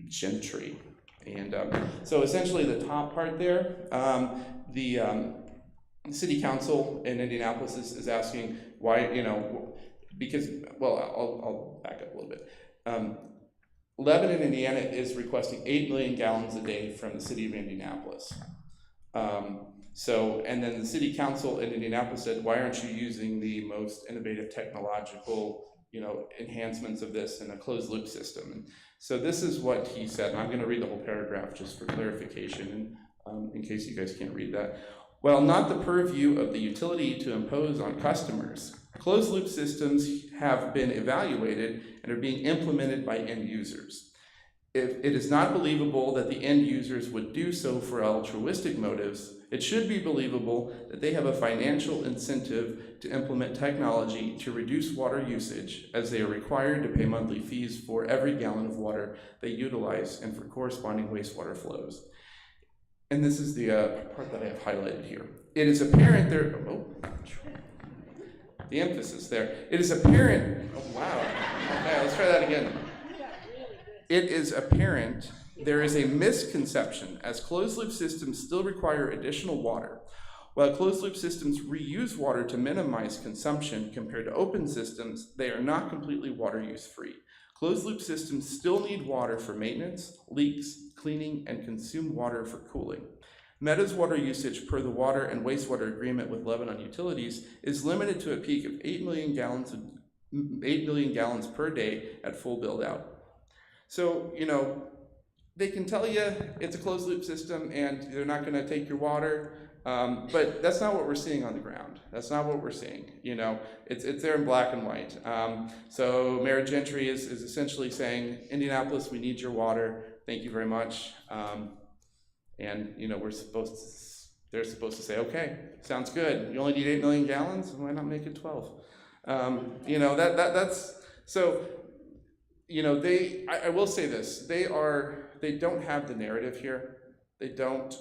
Gentry. And so essentially the top part there, the City Council in Indianapolis is asking why, because, well, I'll back up a little bit. Lebanon, Indiana is requesting 8 million gallons a day from the city of Indianapolis. And then the city council in Indianapolis said, why aren't you using the most innovative technological, enhancements of this in a closed loop system? And so this is what he said, and I'm going to read the whole paragraph just for clarification, and in case you guys can't read that. While not the purview of the utility to impose on customers, closed loop systems have been evaluated and are being implemented by end users. If it is not believable that the end users would do so for altruistic motives, it should be believable that they have a financial incentive to implement technology to reduce water usage, as they are required to pay monthly fees for every gallon of water they utilize and for corresponding wastewater flows. And this is the part that I have highlighted here. It is apparent there, the emphasis there. It is apparent, oh wow, okay, let's try that again. It is apparent there is a misconception as closed loop systems still require additional water. While closed loop systems reuse water to minimize consumption compared to open systems, they are not completely water use free. Closed loop systems still need water for maintenance, leaks, cleaning, and consume water for cooling. Meta's water usage per the water and wastewater agreement with Lebanon Utilities is limited to a peak of 8 million gallons per day at full build out. So, you know, they can tell you it's a closed loop system and they're not gonna take your water, but that's not what we're seeing on the ground. That's not what we're seeing, you know, it's there in black and white. So Mayor Gentry is essentially saying, Indianapolis, we need your water, thank you very much. And, you know, they're supposed to say, okay, sounds good. You only need 8 million gallons, why not make it 12? You know, that's, so, you know, I will say this, they don't have the narrative here. They don't,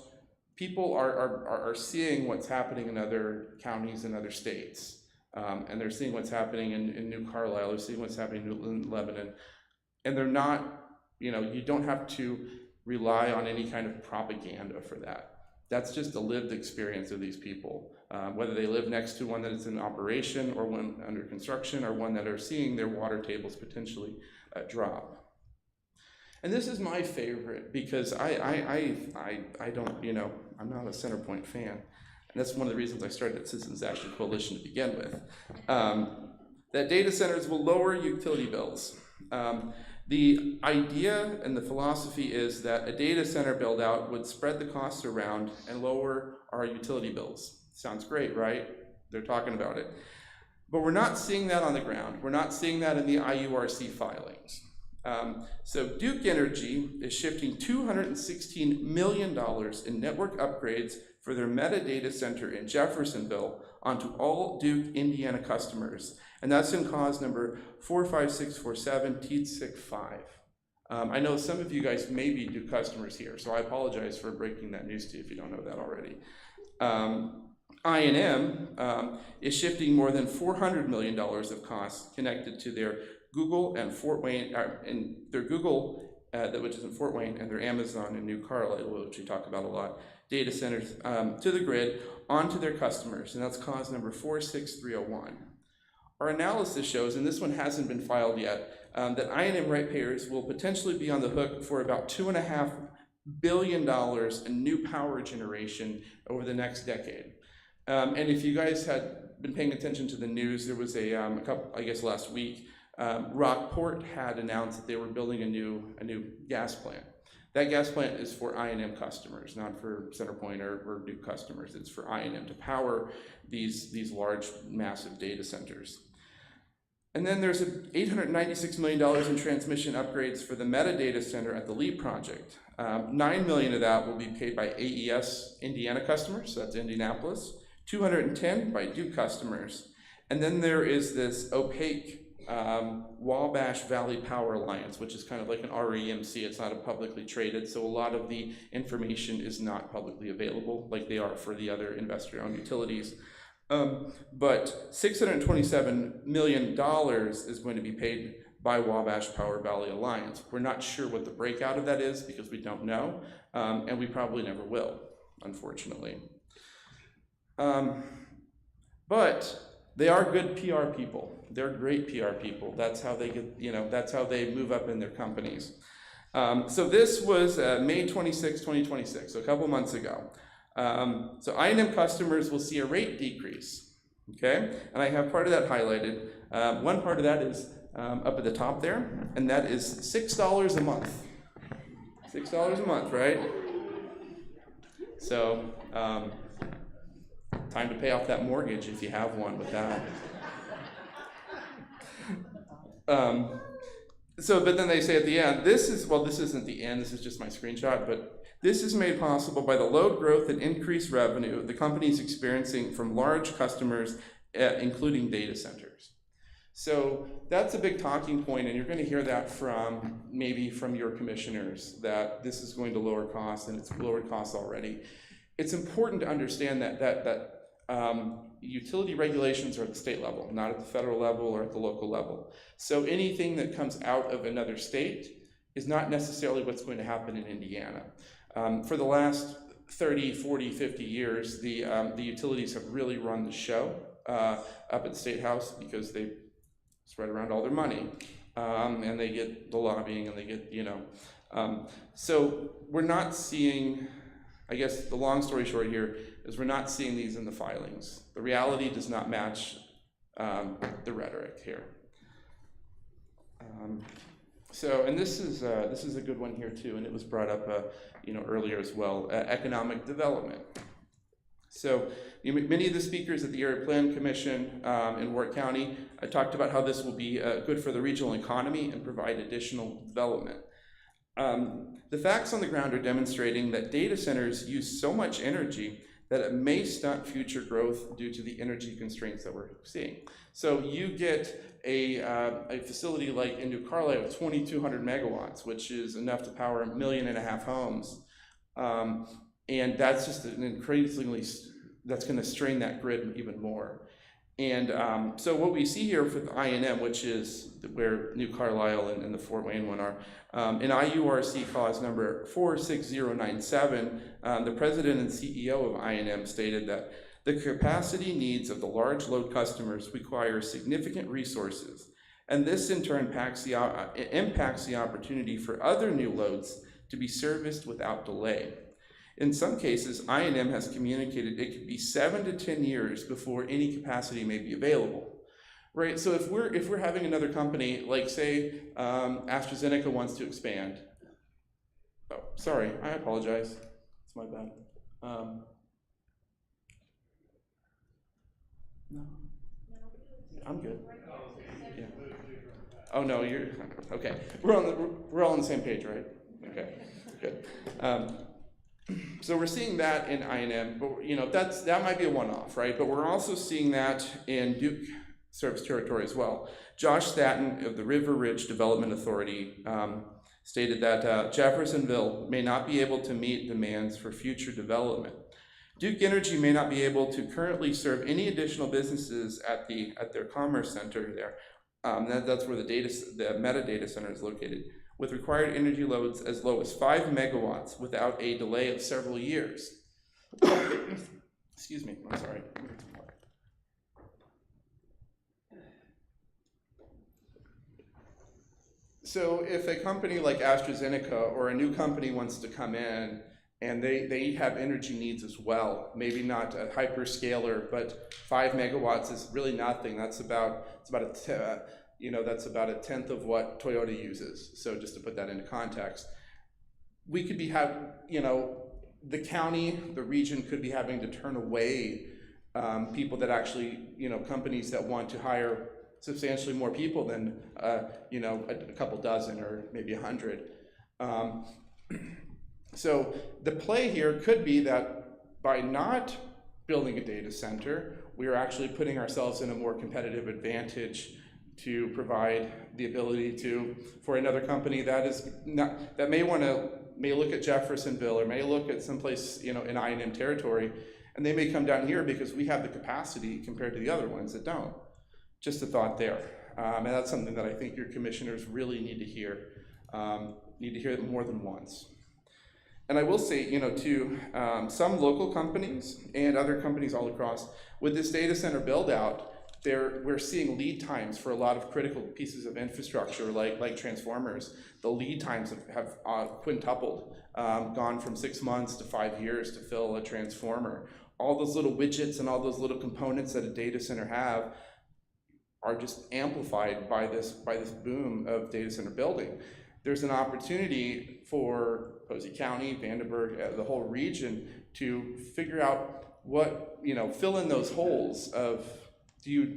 people are seeing what's happening in other counties and other states. And they're seeing what's happening in New Carlisle, they're seeing what's happening in Lebanon. And they're not, you know, you don't have to rely on any kind of propaganda for that. That's just a lived experience of these people, whether they live next to one that is in operation or one under construction or one that are seeing their water tables potentially drop. And this is my favorite because I don't, you know, I'm not a Centerpoint fan. And that's one of the reasons I started the Citizens Action Coalition to begin with. That data centers will lower utility bills. The idea and the philosophy is that a data center build out would spread the costs around and lower our utility bills. Sounds great, right? They're talking about it. But we're not seeing that on the ground. We're not seeing that in the IURC filings. So Duke Energy is shifting $216 million in network upgrades for their metadata center in Jeffersonville onto all Duke Indiana customers. And that's in cause number 45647 TEED65. I know some of you guys may be Duke customers here, so I apologize for breaking that news to you if you don't know that already. I&M is shifting more than $400 million of costs connected to their Google and Fort Wayne, and their Google, which is in Fort Wayne, and their Amazon in New Carlisle, which we talk about a lot, data centers to the grid onto their customers, and that's cause number 46301. Our analysis shows, and this one hasn't been filed yet, that I&M ratepayers will potentially be on the hook for about $2.5 billion in new power generation over the next decade. And if you guys had been paying attention to the news, there was a couple, I guess last week, Rockport had announced that they were building a new gas plant. That gas plant is for I&M customers, not for Centerpoint or Duke customers. It's for I&M to power these large, massive data centers. And then there's $896 million in transmission upgrades for the metadata center at the LEAP project. $9 million of that will be paid by AES Indiana customers, so that's Indianapolis, $210 by Duke customers. And then there is this opaque Wabash Valley Power Alliance, which is kind of like an REMC. It's not a publicly traded, so a lot of the information is not publicly available like they are for the other investor-owned utilities. But $627 million is going to be paid by Wabash Power Valley Alliance. We're not sure what the breakout of that is because we don't know, and we probably never will, unfortunately. But they are good PR people. They're great PR people. That's how they get, you know, that's how they move up in their companies. So this was May 26, 2026, so a couple months ago. So I&M customers will see a rate decrease, okay? And I have part of that highlighted. One part of that is up at the top there, and that is $6 a month. $6 a month, right? So, time to pay off that mortgage if you have one with that. But then they say at the end, this isn't the end, this is just my screenshot, but this is made possible by the load growth and increased revenue the company is experiencing from large customers, including data centers. So that's a big talking point, and you're going to hear that from your commissioners, that this is going to lower costs, and it's lowered costs already. It's important to understand that utility regulations are at the state level, not at the federal level or at the local level. So anything that comes out of another state is not necessarily what's going to happen in Indiana. For the last 30, 40, 50 years, the utilities have really run the show up at the State House because they spread around all their money, and they get the lobbying, and they get, you know. So we're not seeing, I guess the long story short here is we're not seeing these in the filings. The reality does not match the rhetoric here. So, and this is a good one here too, and it was brought up, earlier as well. Economic development. So, many of the speakers at the Area Plan Commission in Warwick County talked about how this will be good for the regional economy and provide additional development. The facts on the ground are demonstrating that data centers use so much energy that it may stunt future growth due to the energy constraints that we're seeing. So you get a facility like in New Carlisle with 2,200 megawatts, which is enough to power 1.5 million homes. And that's just an increasingly, that's gonna strain that grid even more. And so what we see here for the INM, which is where New Carlisle and the Fort Wayne one are, in IURC clause number 46097, the president and CEO of INM stated that the capacity needs of the large load customers require significant resources, and this in turn impacts the opportunity for other new loads to be serviced without delay. In some cases, INM has communicated it could be 7 to 10 years before any capacity may be available. Right, so if we're having another company, like say AstraZeneca wants to expand. Oh, sorry, I apologize. It's my bad. No, I'm good. Yeah. Oh no, you're okay. We're all on the same page, right? Okay, good. So we're seeing that in INM, but that might be a one-off, right? But we're also seeing that in Duke Service Territory as well. Josh Staton of the River Ridge Development Authority stated that Jeffersonville may not be able to meet demands for future development. Duke Energy may not be able to currently serve any additional businesses at their commerce center there. That's where the metadata center is located, with required energy loads as low as 5 megawatts without a delay of several years. Excuse me, I'm sorry. So if a company like AstraZeneca or a new company wants to come in and they have energy needs as well, maybe not a hyperscaler, but 5 megawatts is really nothing. That's about a tenth of what Toyota uses. So just to put that into context, we could be the county, the region could be having to turn away people that actually, companies that want to hire substantially more people than, a couple dozen or maybe 100. So the play here could be that by not building a data center, we are actually putting ourselves in a more competitive advantage to provide the ability for another company that may look at Jeffersonville or may look at someplace, in INM territory, and they may come down here because we have the capacity compared to the other ones that don't. Just a thought there. And that's something that I think your commissioners really need to hear it more than once. And I will say, to some local companies and other companies all across, with this data center build out, we're seeing lead times for a lot of critical pieces of infrastructure like transformers. The lead times have quintupled, gone from 6 months to 5 years to fill a transformer. All those little widgets and all those little components that a data center have are just amplified by this boom of data center building. There's an opportunity for Posey County, Vandenberg, the whole region to figure out fill in those holes of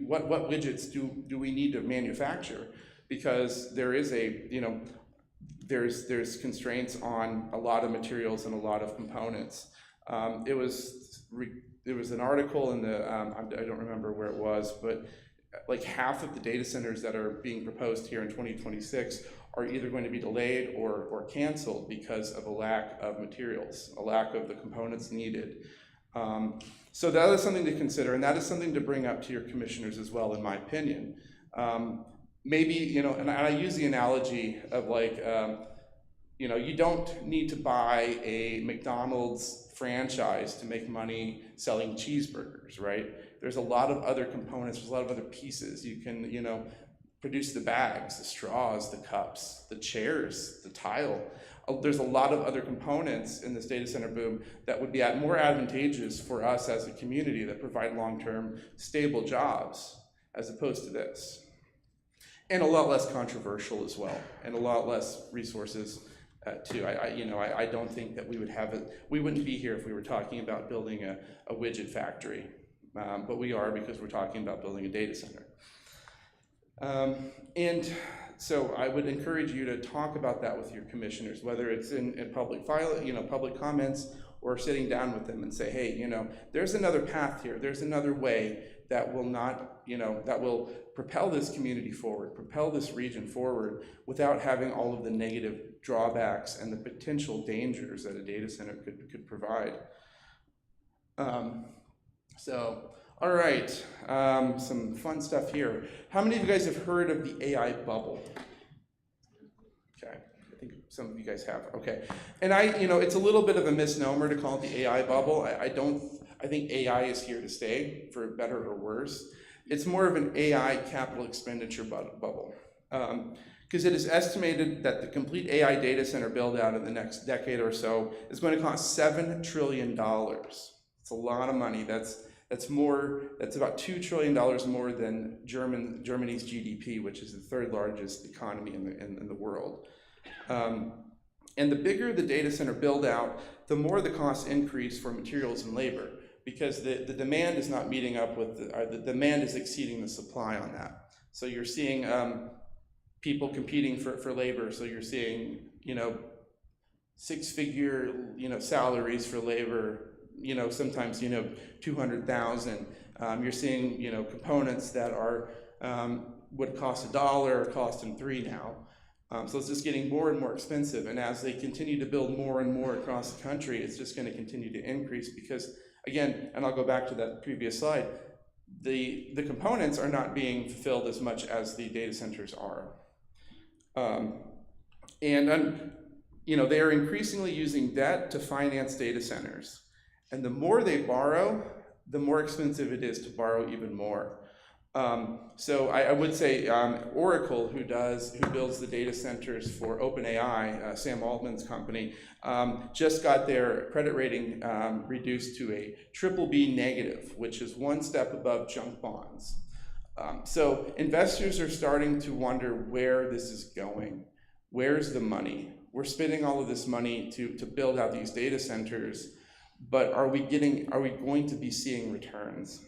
what widgets do we need to manufacture, because there is there's constraints on a lot of materials and a lot of components. There was an article in the I don't remember where it was, but like half of the data centers that are being proposed here in 2026 are either going to be delayed or canceled because of a lack of materials, a lack of the components needed. So that is something to consider, and that is something to bring up to your commissioners as well, in my opinion. Maybe, and I use the analogy of you don't need to buy a McDonald's franchise to make money selling cheeseburgers, right? There's a lot of other components, there's a lot of other pieces. You can, produce the bags, the straws, the cups, the chairs, the tile. There's a lot of other components in this data center boom that would be more advantageous for us as a community that provide long-term stable jobs as opposed to this. and a lot less controversial as well, and a lot less resources too. I don't think that we would have it. We wouldn't be here if we were talking about building a widget factory, but we are because we're talking about building a data center. And so I would encourage you to talk about that with your commissioners, whether it's in public public comments, or sitting down with them and say, hey, there's another path here. There's another way that will not, that will propel this community forward, propel this region forward without having all of the negative drawbacks and the potential dangers that a data center could provide. All right, some fun stuff here. How many of you guys have heard of the AI bubble? Okay, I think some of you guys have, okay. And it's a little bit of a misnomer to call it the AI bubble. I think AI is here to stay, for better or worse. It's more of an AI capital expenditure bubble. Because it is estimated that the complete AI data center build out in the next decade or so is going to cost $7 trillion. It's a lot of money. That's about $2 trillion more than Germany's GDP, which is the third largest economy in the world. And the bigger the data center build out, the more the costs increase for materials and labor, because the demand is not meeting up with the demand is exceeding the supply on that. So you're seeing people competing for labor. So you're seeing six-figure salaries for labor. Sometimes 200,000. You're seeing components that are would cost $1 cost them $3 now. So it's just getting more and more expensive. And as they continue to build more and more across the country, it's just going to continue to increase because, again, and I'll go back to that previous slide, the components are not being fulfilled as much as the data centers are. They are increasingly using debt to finance data centers. And the more they borrow, the more expensive it is to borrow even more. So I would say Oracle, who builds the data centers for OpenAI, Sam Altman's company, just got their credit rating reduced to a BBB negative, which is one step above junk bonds. So investors are starting to wonder where this is going. Where's the money? We're spending all of this money to build out these data centers, but are we going to be seeing returns?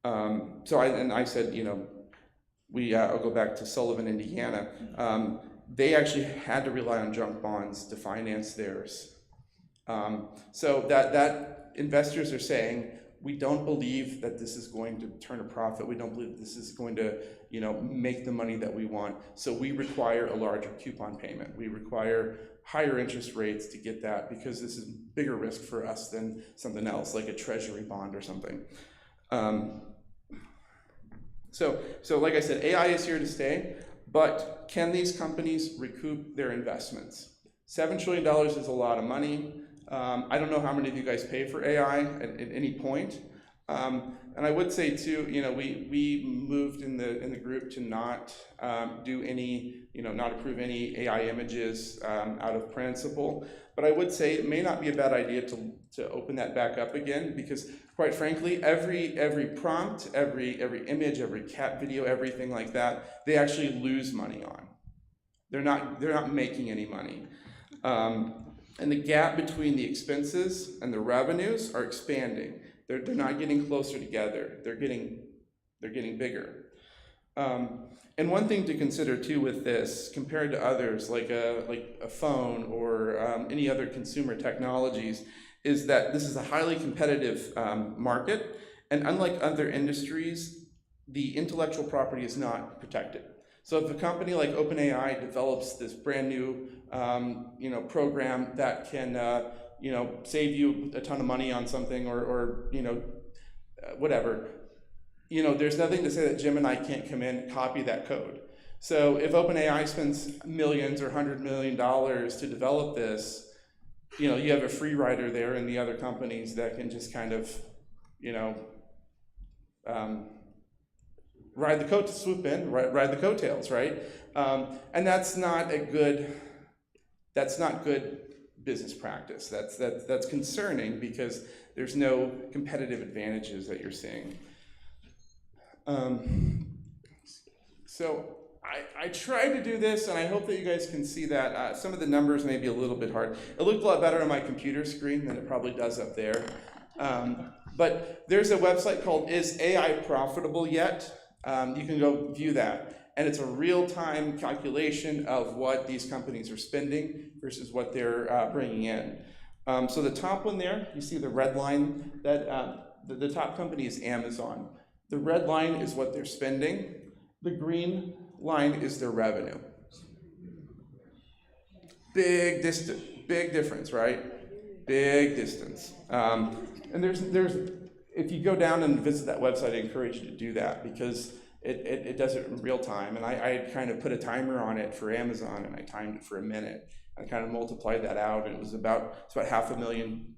I said, I'll go back to Sullivan, Indiana. They actually had to rely on junk bonds to finance theirs. So that investors are saying, we don't believe that this is going to turn a profit. We don't believe this is going to, make the money that we want. So we require a larger coupon payment. We require higher interest rates to get that because this is bigger risk for us than something else, like a treasury bond or something. So like I said, AI is here to stay, but can these companies recoup their investments? $7 trillion is a lot of money. I don't know how many of you guys pay for AI at any point. And I would say too, we moved in the group to not do any, not approve any AI images out of principle. But I would say it may not be a bad idea to open that back up again, because quite frankly, every prompt, every image, every cat video, everything like that, they actually lose money on. They're not making any money. And the gap between the expenses and the revenues are expanding. They're not getting closer together. They're getting bigger. And one thing to consider too with this, compared to others like a phone or any other consumer technologies, is that this is a highly competitive market, and unlike other industries, the intellectual property is not protected. So if a company like OpenAI develops this brand new program that can save you a ton of money on something or whatever, there's nothing to say that Gemini can't come in and copy that code. So if OpenAI spends millions or $100 million to develop this, you have a free rider there and the other companies that can just kind of, ride the coattails, right? And that's not good business practice. That's concerning because there's no competitive advantages that you're seeing. So I tried to do this, and I hope that you guys can see that. Some of the numbers may be a little bit hard. It looked a lot better on my computer screen than it probably does up there. But there's a website called Is AI Profitable Yet? You can go view that. And it's a real-time calculation of what these companies are spending versus what they're bringing in. So the top one there, you see the red line, that the top company is Amazon. The red line is what they're spending. The green line is their revenue. Big difference, right? Big distance. And there's if you go down and visit that website, I encourage you to do that because it does it in real time. And I kind of put a timer on it for Amazon, and I timed it for a minute. I kind of multiplied that out, and it's about $500 million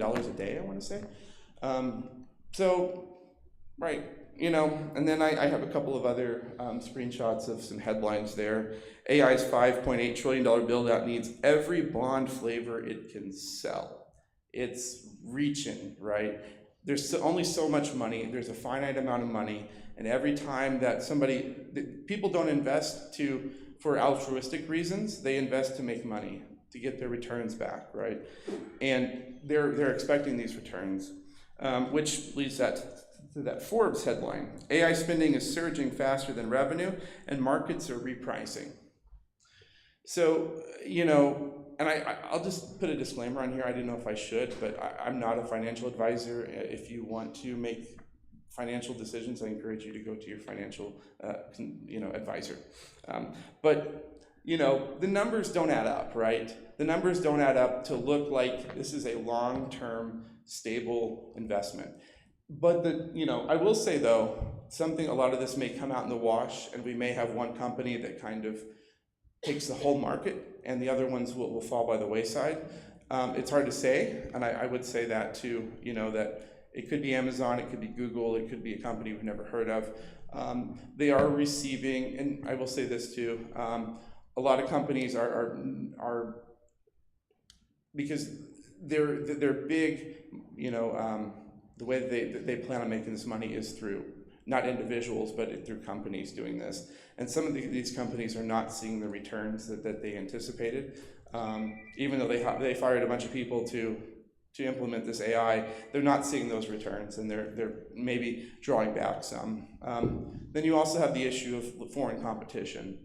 a day, I want to say. So, right, you know, and then I have a couple of other screenshots of some headlines there. AI's $5.8 trillion build-out needs every bond flavor it can sell. It's reaching, right? There's only so much money. There's a finite amount of money, and every time that people don't invest for altruistic reasons, they invest to make money, to get their returns back, right? And they're expecting these returns, which leads to that Forbes headline. AI spending is surging faster than revenue, and markets are repricing. So, you know, and I'll just put a disclaimer on here. I didn't know if I should, but I'm not a financial advisor. If you want to make financial decisions, I encourage you to go to your financial, advisor. But you know, the numbers don't add up, right? The numbers don't add up to look like this is a long-term, stable investment. But I will say though, a lot of this may come out in the wash, and we may have one company that kind of takes the whole market, and the other ones will fall by the wayside. It's hard to say, and I would say that too, that it could be Amazon, it could be Google, it could be a company we've never heard of. They are receiving, and I will say this too, a lot of companies are because they're big, the way that they plan on making this money is through not individuals, but through companies doing this. And some of these companies are not seeing the returns that they anticipated. Even though they fired a bunch of people to implement this AI, they're not seeing those returns, and they're maybe drawing back some. Then you also have the issue of foreign competition.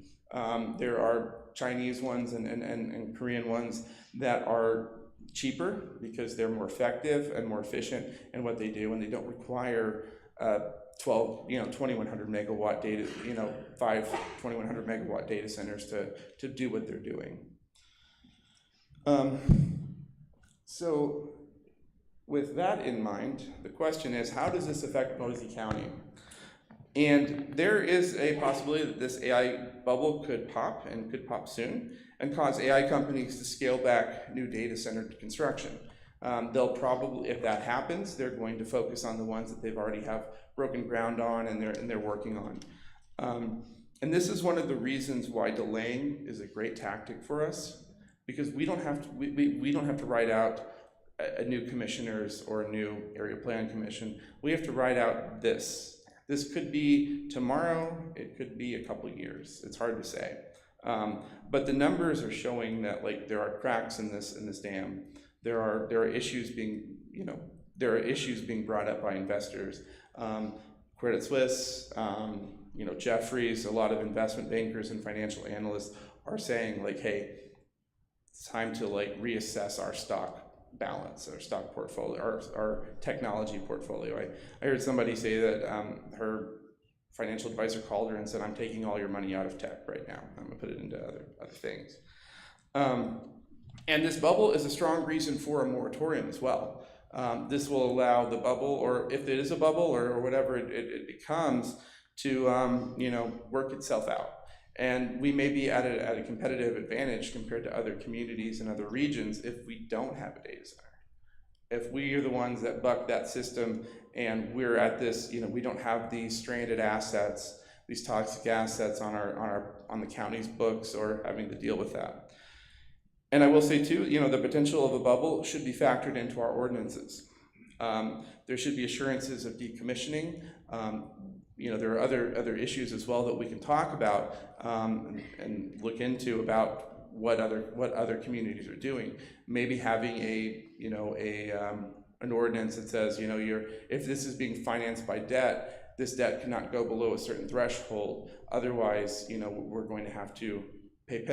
There are Chinese ones and Korean ones that are cheaper because they're more effective and more efficient in what they do, and they don't require 2100 megawatt data, 2100 megawatt data centers to do what they're doing. So with that in mind, the question is, how does this affect Boise County? And there is a possibility that this AI bubble could pop, and could pop soon, and cause AI companies to scale back new data center construction. They'll probably, if that happens, they're going to focus on the ones that they've already have broken ground on and they're working on. And this is one of the reasons why delaying is a great tactic for us, because we don't have to write out a new commissioners or a new area plan commission. We have to write out this. This could be tomorrow, it could be a couple years. It's hard to say. But the numbers are showing that there are cracks in this dam. There are issues being brought up by investors. Credit Suisse, Jefferies, a lot of investment bankers and financial analysts are saying hey, it's time to reassess our stock balance, our stock portfolio, our technology portfolio. I heard somebody say that her financial advisor called her and said, I'm taking all your money out of tech right now. I'm gonna put it into other things. And this bubble is a strong reason for a moratorium as well. This will allow the bubble, or if it is a bubble or whatever it becomes, to work itself out. And we may be at a competitive advantage compared to other communities and other regions if we don't have a data center. If we are the ones that buck that system, and we're at this, we don't have these stranded assets, these toxic assets on the county's books, or having to deal with that. And I will say too, the potential of a bubble should be factored into our ordinances. There should be assurances of decommissioning. there are other issues as well that we can talk about and look into about what other communities are doing. Maybe having an ordinance that says, if this is being financed by debt, this debt cannot go below a certain threshold. Otherwise, we're going to have to pay,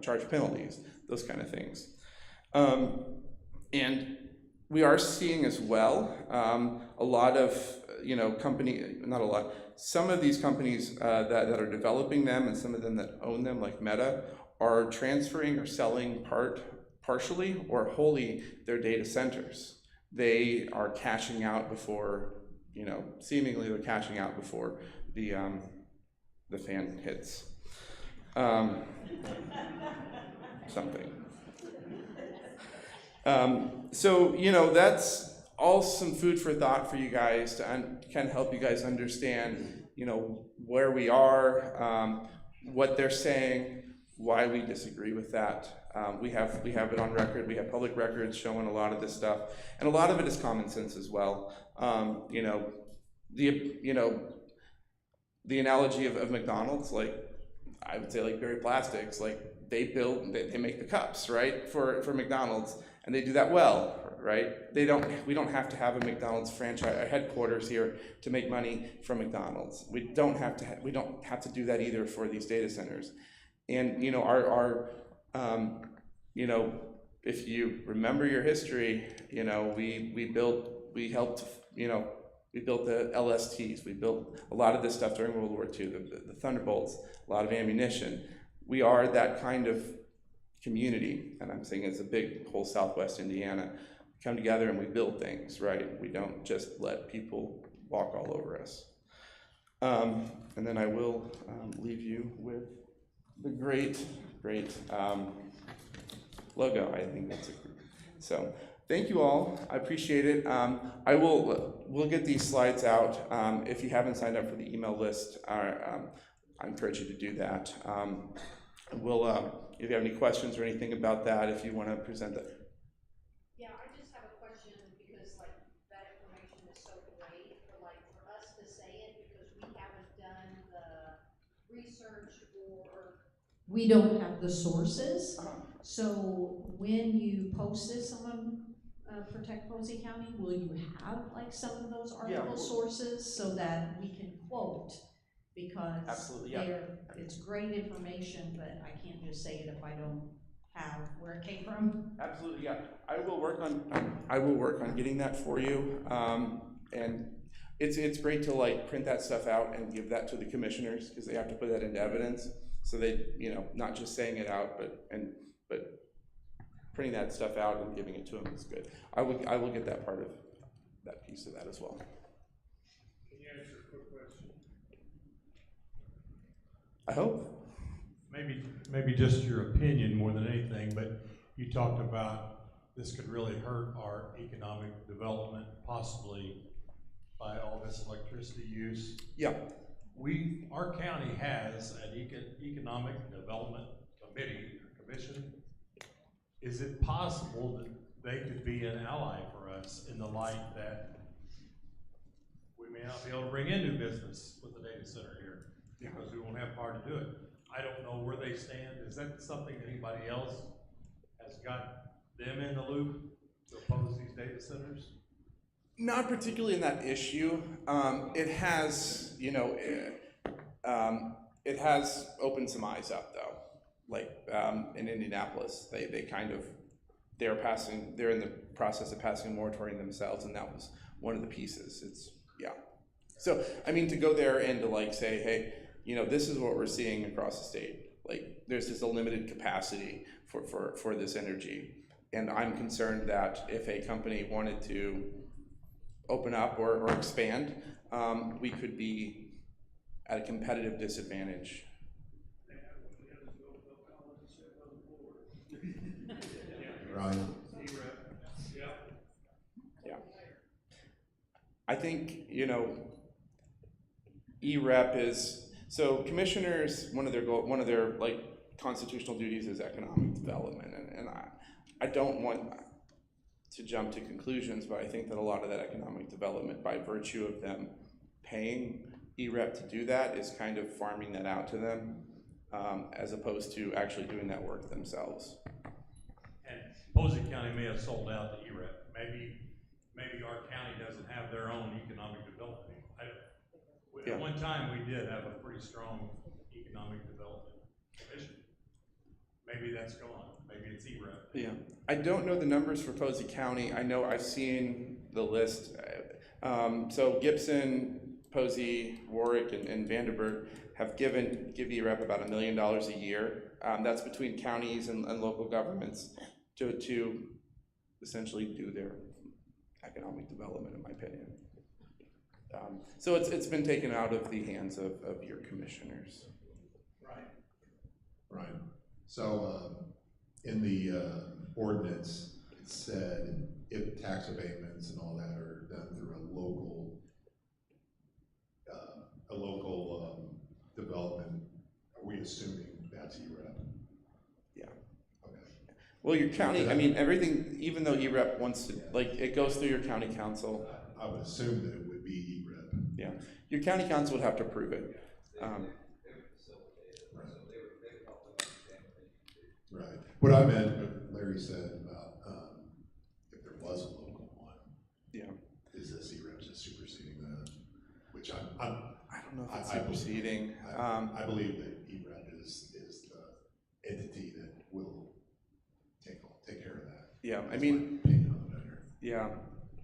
charge penalties, those kind of things. And we are seeing as well a lot of, not a lot, some of these companies that are developing them and some of them that own them, like Meta, are transferring or selling partially or wholly their data centers. They are cashing out before, seemingly they're cashing out before the fan hits. Something. So, that's all some food for thought for you guys to kind of help you guys understand, where we are, what they're saying, why we disagree with that. We have it on record. We have public records showing a lot of this stuff, and a lot of it is common sense as well. The analogy of McDonald's, like I would say, like Berry Plastics, like they make the cups, right, for McDonald's, and they do that well, right? We don't have to have a McDonald's franchise headquarters here to make money from McDonald's. We don't have to do that either for these data centers. And if you remember your history, we built the LSTs. We built a lot of this stuff during World War II, the Thunderbolts, a lot of ammunition. We are that kind of community, and I'm saying it's a big whole Southwest Indiana. We come together and we build things, right? We don't just let people walk all over us. And then I will leave you with the great logo. I think that's so. Thank you all. I appreciate it. We'll get these slides out. If you haven't signed up for the email list, I encourage you to do that. If you have any questions or anything about that, if you want to present that. Yeah, I just have a question because that information is so great, but for us to say it because we haven't done the research or. We don't have the sources, so when you post this on Protect Posey County, will you have some of those article sources so that we can quote? Because absolutely, yeah. It's great information, but I can't just say it if I don't have where it came from. Absolutely, yeah. I will work on getting that for you, and it's great to print that stuff out and give that to the commissioners because they have to put that into evidence. So they, not just saying it out, but printing that stuff out and giving it to them is good. I will get that part of that piece of that as well. Can you answer a quick question? I hope. Maybe just your opinion more than anything, but you talked about this could really hurt our economic development, possibly by all this electricity use. Yeah. Our county has an economic development committee or commission. Is it possible that they could be an ally for us in the light that we may not be able to bring in new business with the data center here because we won't have power to do it? I don't know where they stand. Is that something anybody else has got them in the loop to oppose these data centers? Not particularly in that issue. It has, it has opened some eyes up though. In Indianapolis, they're in the process of passing a moratorium themselves, and that was one of the pieces. So, to go there and to say, hey, this is what we're seeing across the state. There's just a limited capacity for this energy. And I'm concerned that if a company wanted to open up or expand, we could be at a competitive disadvantage. Right. Yeah. I think, EREP is, so commissioners, one of their constitutional duties is economic development, and I don't want to jump to conclusions, but I think that a lot of that economic development, by virtue of them paying EREP to do that is kind of farming that out to them, as opposed to actually doing that work themselves. And Posey County may have sold out to EREP. Maybe our county doesn't have their own economic development. Yeah. At one time, we did have a pretty strong economic development commission. Maybe that's gone. Maybe it's EREP. Yeah, I don't know the numbers for Posey County. I know I've seen the list. So Gibson, Posey, Warwick, and Vanderburgh have give EREP about $1 million a year. That's between counties and local governments to essentially do their economic development, in my opinion. So it's been taken out of the hands of your commissioners. Right. So, in the ordinance, it said if tax abatements and all that are done through a local development, are we assuming that's EREP? Yeah. Okay. Well, your county, I mean, everything, even though EREP wants to, like, it goes through your county council. I would assume that it would be EREP. Yeah, your county council would have to approve it. Right. What I meant, what Larry said about if there was a local one, Yeah. is this EREP just superseding that? Which I don't know if it's I believe- superseding. I believe that EREP is the entity that will take care of that. Yeah, I That's mean, my opinion on the matter. yeah,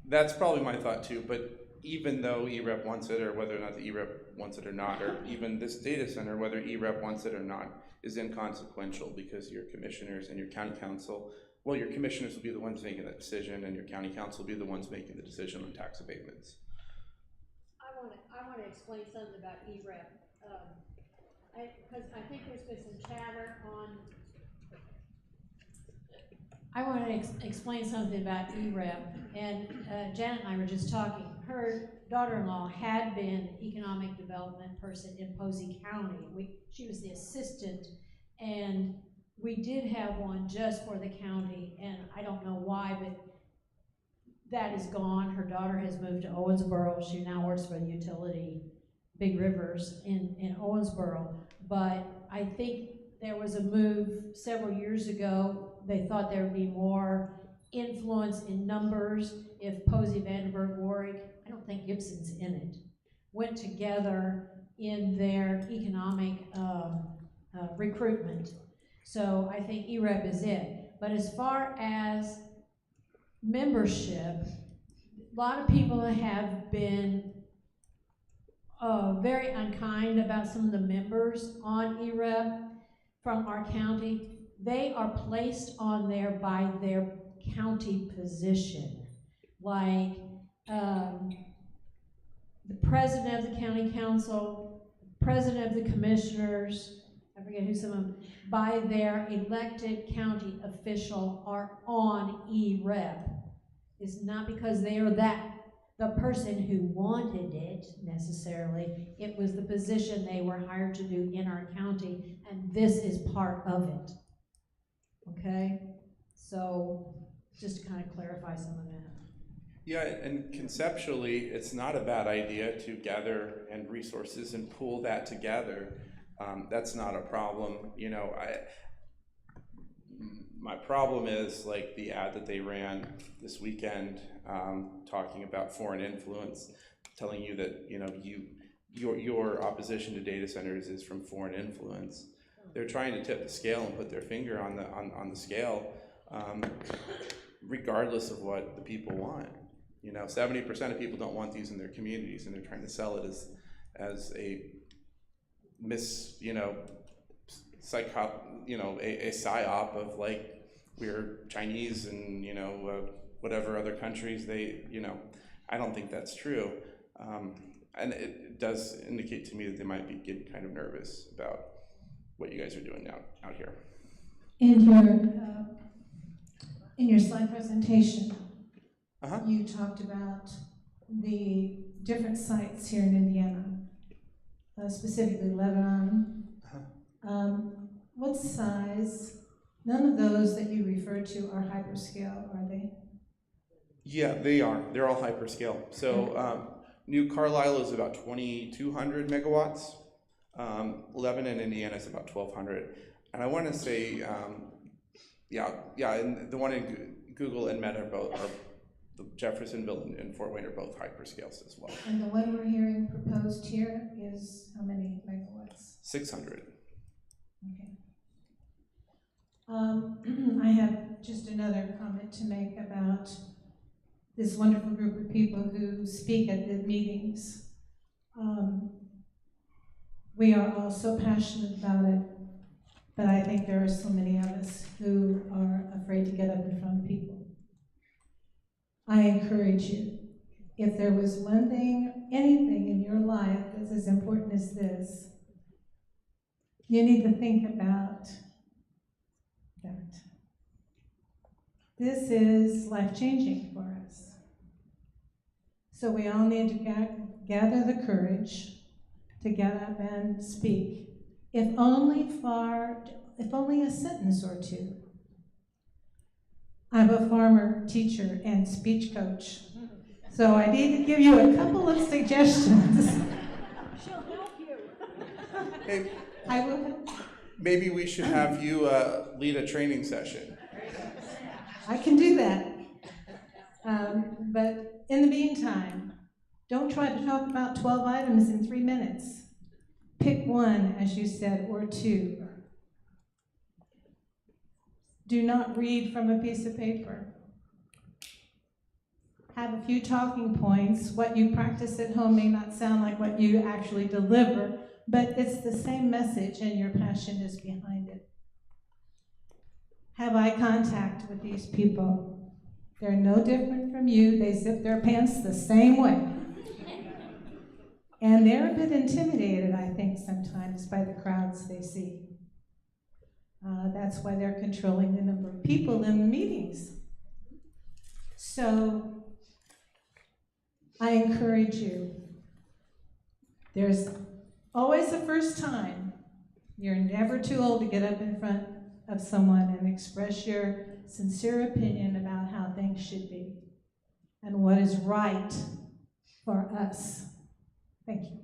that's probably my thought too, but even though EREP wants it, or whether or not the EREP wants it or not, or even this data center, whether EREP wants it or not, is inconsequential, because your commissioners and your county council, well, your commissioners will be the ones making that decision, and your county council will be the ones making the decision on tax abatements. I wanna explain something about EREP, because I think there's been some chatter on. I want to explain something about EREP, and Janet and I were just talking. Her daughter-in-law had been economic development person in Posey County. She was the assistant, and we did have one just for the county, and I don't know why, but that is gone. Her daughter has moved to Owensboro. She now works for the utility, Big Rivers in Owensboro. But I think there was a move several years ago. They thought there would be more influence in numbers if Posey, Vanderburgh, Warwick, I don't think Gibson's in it, went together in their economic recruitment. So I think EREP is it. But as far as membership, a lot of people have been very unkind about some of the members on EREP from our county. They are placed on there by their county position. Like the president of the county council, president of the commissioners, I forget who some of them, by their elected county official are on EREP. It's not because they are the person who wanted it necessarily. It was the position they were hired to do in our county, and this is part of it. Okay? So just to kind of clarify some of that. Yeah, and conceptually, it's not a bad idea to gather and resources and pool that together. That's not a problem. You know, my problem is like the ad that they ran this weekend, talking about foreign influence, telling you that, you know, your opposition to data centers is from foreign influence. They're trying to tip the scale and put their finger on the scale, regardless of what the people want. You know, 70% of people don't want these in their communities, and they're trying to sell it as a a psyop of like, we're Chinese and, you know, whatever other countries I don't think that's true. And it does indicate to me that they might be getting kind of nervous about what you guys are doing out here. In your slide presentation, Uh-huh. you talked about the different sites here in Indiana, specifically Lebanon. Uh-huh. What size? None of those that you referred to are hyperscale, are they? Yeah, they are. They're all hyperscale. So New Carlisle is about 2,200 megawatts. Lebanon, Indiana is about 1,200. And I want to say, and the one in Google and Meta are Jeffersonville and Fort Wayne are both hyperscales as well. And the one we're hearing proposed here is how many megawatts? 600. Okay. I have just another comment to make about this wonderful group of people who speak at the meetings. We are all so passionate about it, but I think there are so many of us who are afraid to get up in front of people. I encourage you, if there was one thing, anything in your life that's as important as this, you need to think about that. This is life-changing for us. So we all need to gather the courage to get up and speak, if only a sentence or two. I'm a former teacher and speech coach, so I need to give you a couple of suggestions. She'll help you. Hey, I will. maybe we should have you lead a training session. I can do that. But in the meantime, don't try to talk about 12 items in 3 minutes. Pick one, as you said, or two. Do not read from a piece of paper. Have a few talking points. What you practice at home may not sound like what you actually deliver, but it's the same message and your passion is behind it. Have eye contact with these people. They're no different from you. They zip their pants the same way. And they're a bit intimidated, I think, sometimes by the crowds they see. That's why they're controlling the number of people in the meetings. So I encourage you. There's always a first time. You're never too old to get up in front of someone and express your sincere opinion about how things should be and what is right for us. Thank you.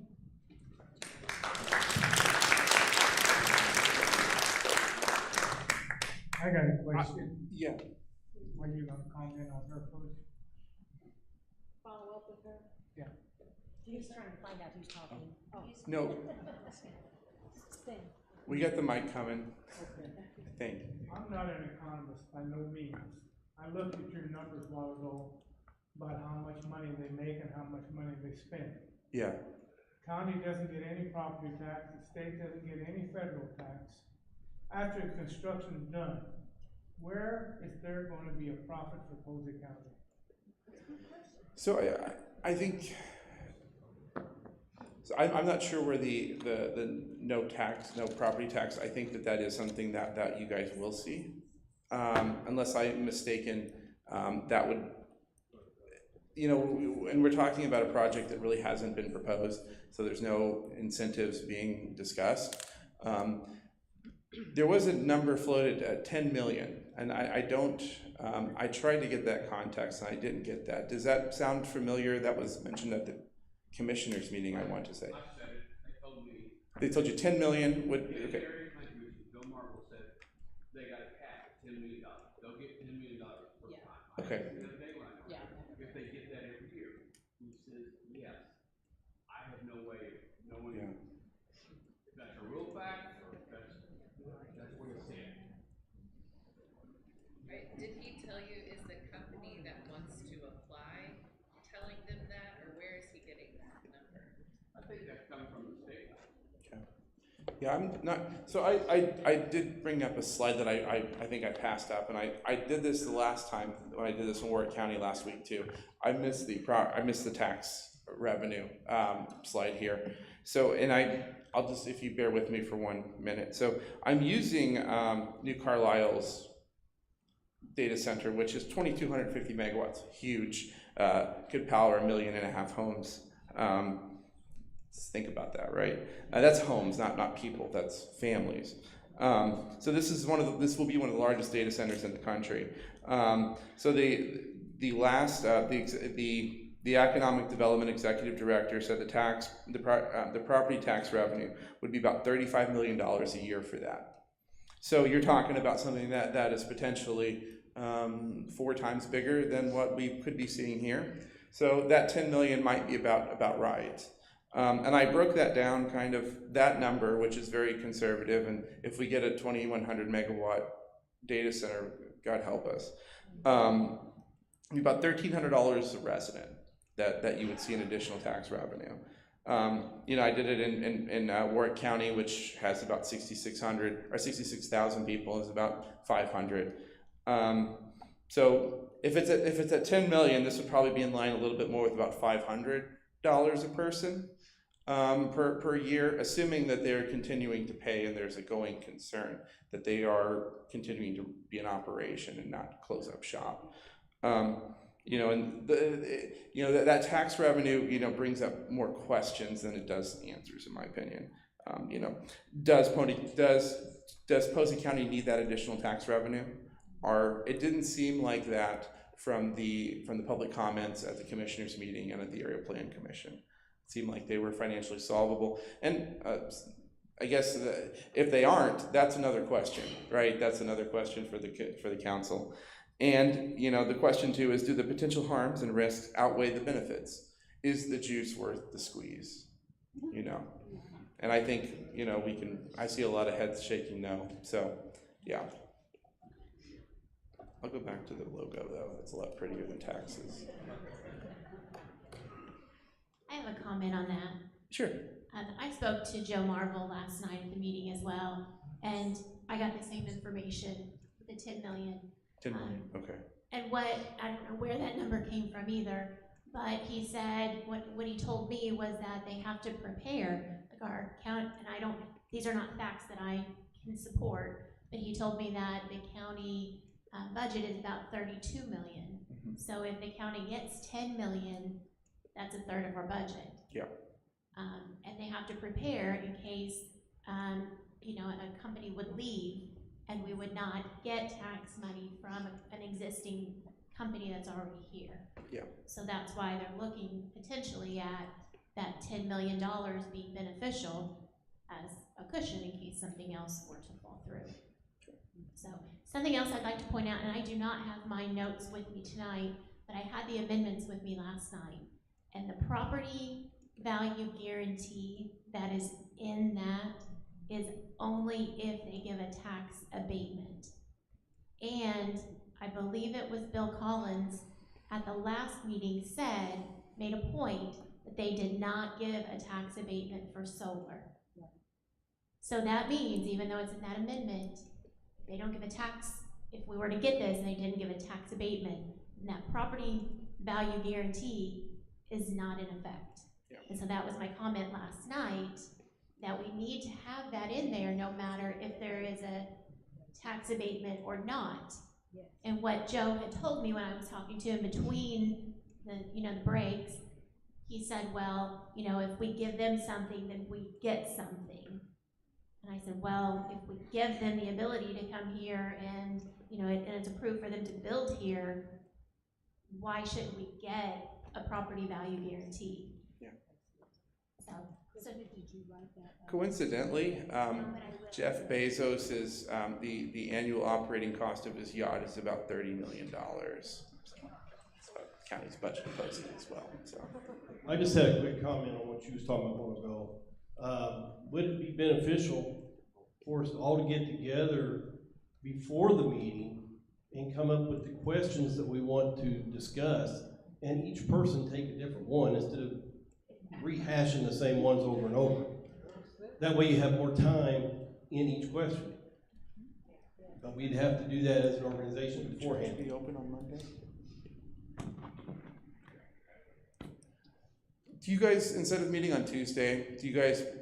I got a question. Yeah. When you gonna comment on her first? Follow up with her? Yeah. He's trying to find out who's talking. Oh. No, we got the mic coming, I think. I'm not an economist by no means. I looked at your numbers a while ago about how much money they make and how much money they spend. Yeah. County doesn't get any property tax, the state doesn't get any federal tax. After construction's done, where is there going to be a profit for Posey County? So I think, so I'm not sure where the no tax, no property tax, I think that is something that you guys will see. Unless I'm mistaken, that would, and we're talking about a project that really hasn't been proposed, so there's no incentives being discussed. There was a number floated at 10 million, and I tried to get that context, and I didn't get that. Does that sound familiar? That was mentioned at the commissioners meeting, I want to say. I said it, they told me. They told you 10 million would, okay. Bill Marvel said they got a cap at $10 million. They'll get $10 million per time. Okay. Yeah. If they get that every year, he says, yes. I have no way of knowing if that's a real fact or if that's what it said. Right, did he tell you, is the company that wants to apply telling them that, or where is he getting that number? I think that's coming from the state. Yeah, I'm not, so I did bring up a slide that I think I passed up, and I did this the last time when I did this in Warwick County last week too. I missed the tax revenue slide here. So, and I'll just, if you bear with me for 1 minute. So I'm using New Carlisle's data center, which is 2,250 megawatts, huge, could power 1.5 million homes. Just think about that, right? That's homes, not people. That's families. So this is this will be one of the largest data centers in the country. So the the Economic Development Executive Director said the property tax revenue would be about $35 million a year for that. So you're talking about something that is potentially 4 times bigger than what we could be seeing here. So that 10 million might be about right. And I broke that down, kind of that number, which is very conservative. And if we get a 2,100 megawatt data center, God help us, about $1,300 a resident that you would see in additional tax revenue. You know, I did it in Warwick County, which has about 6,600 or 66,000 people, is about 500. So if it's at 10 million, this would probably be in line a little bit more with about $500 a person per year, assuming that they're continuing to pay and there's a going concern that they are continuing to be in operation and not close up shop. You know, and that tax revenue, you know, brings up more questions than it does answers, in my opinion. You know, does Posey County need that additional tax revenue? It didn't seem like that from the public comments at the commissioners meeting and at the area plan commission. It seemed like they were financially solvable, and I guess if they aren't, that's another question, right? That's another question for the council. And, you know, the question too is, do the potential harms and risks outweigh the benefits? Is the juice worth the squeeze? You know, and I think, you know, I see a lot of heads shaking no. So, yeah. I'll go back to the logo though. It's a lot prettier than taxes. I have a comment on that. Sure. I spoke to Joe Marvel last night at the meeting as well, and I got the same information, the 10 million. 10 million, okay. And I don't know where that number came from either, but he said, what he told me was that they have to prepare, like our county, and these are not facts that I can support, but he told me that the county budget is about 32 million. Mm-hmm. So if the county gets 10 million, that's a third of our budget. Yeah. And they have to prepare in case, you know, a company would leave and we would not get tax money from an existing company that's already here. Yeah. So that's why they're looking potentially at that $10 million being beneficial as a cushion in case something else were to fall through. So something else I'd like to point out, and I do not have my notes with me tonight, but I had the amendments with me last night. And the property value guarantee that is in that is only if they give a tax abatement. And I believe it was Bill Collins at the last meeting made a point that they did not give a tax abatement for solar. So that means, even though it's in that amendment, they don't give a tax, if we were to get this and they didn't give a tax abatement, and that property value guarantee is not in effect. Yeah. And so that was my comment last night, that we need to have that in there no matter if there is a tax abatement or not. Yes. And what Joe had told me when I was talking to him between the breaks, he said, well, you know, if we give them something, then we get something. And I said, well, if we give them the ability to come here and, you know, and it's approved for them to build here, why shouldn't we get a property value guarantee? Yeah. So did you write that? Coincidentally, Jeff Bezos is the annual operating cost of his yacht is about $30 million. So county's budget posted as well. So I just had a quick comment on what you was talking about a while ago. Would it be beneficial for us all to get together before the meeting and come up with the questions that we want to discuss, and each person take a different one instead of rehashing the same ones over and over? That way you have more time in each question. But we'd have to do that as an organization beforehand. Be open on Monday? Do you guys, instead of meeting on Tuesday,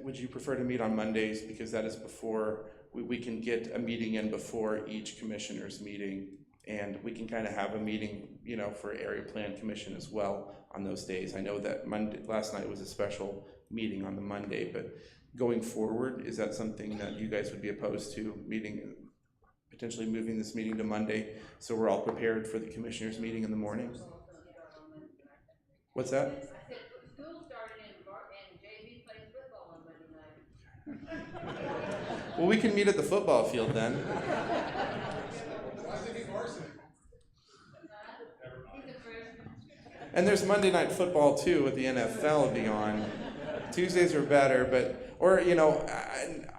would you prefer to meet on Mondays, because that is before we can get a meeting in before each commissioner's meeting, and we can kind of have a meeting, you know, for area plan commission as well on those days. I know that last night was a special meeting on the Monday, but going forward, is that something that you guys would be opposed to, potentially moving this meeting to Monday so we're all prepared for the commissioners meeting in the morning? What's that? I said, school started and JV plays football on Monday night. Well, we can meet at the football field then. Why is it need varsity? He's a freshman. And there's Monday Night Football too with the NFL be on. Tuesdays are better, but, or, you know,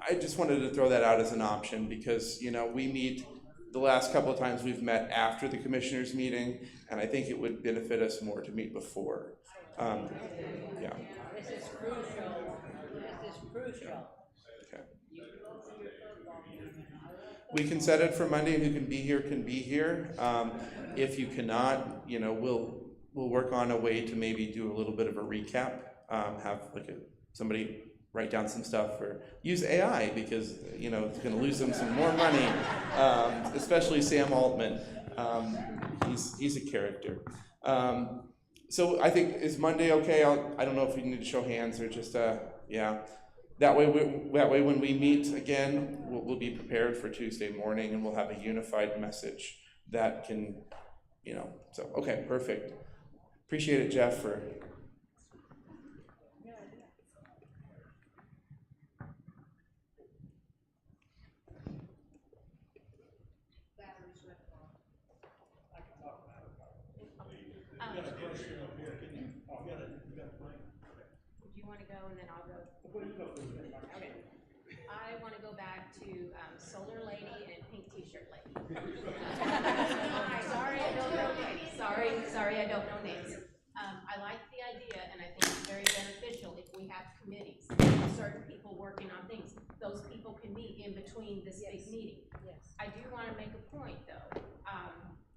I just wanted to throw that out as an option because, you know, we meet, the last couple of times we've met after the commissioners meeting, and I think it would benefit us more to meet before. Yeah. This is crucial. This is crucial. Okay. We can set it for Monday, and who can be here. If you cannot, you know, we'll work on a way to maybe do a little bit of a recap. Have like somebody write down some stuff, or use AI because, you know, it's going to lose them some more money. Especially Sam Altman. He's a character. So I think, is Monday okay? I don't know if we need to show hands or just yeah. That way when we meet again, we'll be prepared for Tuesday morning, and we'll have a unified message that can, you know. So okay, perfect. Appreciate it, Jeff, for. Do you want to go and then I'll go? Okay. I want to go back to Solar Lady and Pink T-shirt Lady. Sorry, I don't know names. Sorry, I don't know names. I like the idea, and I think it's very beneficial if we have committees, certain people working on things. Those people can meet in between this big meeting. Yes. I do want to make a point, though.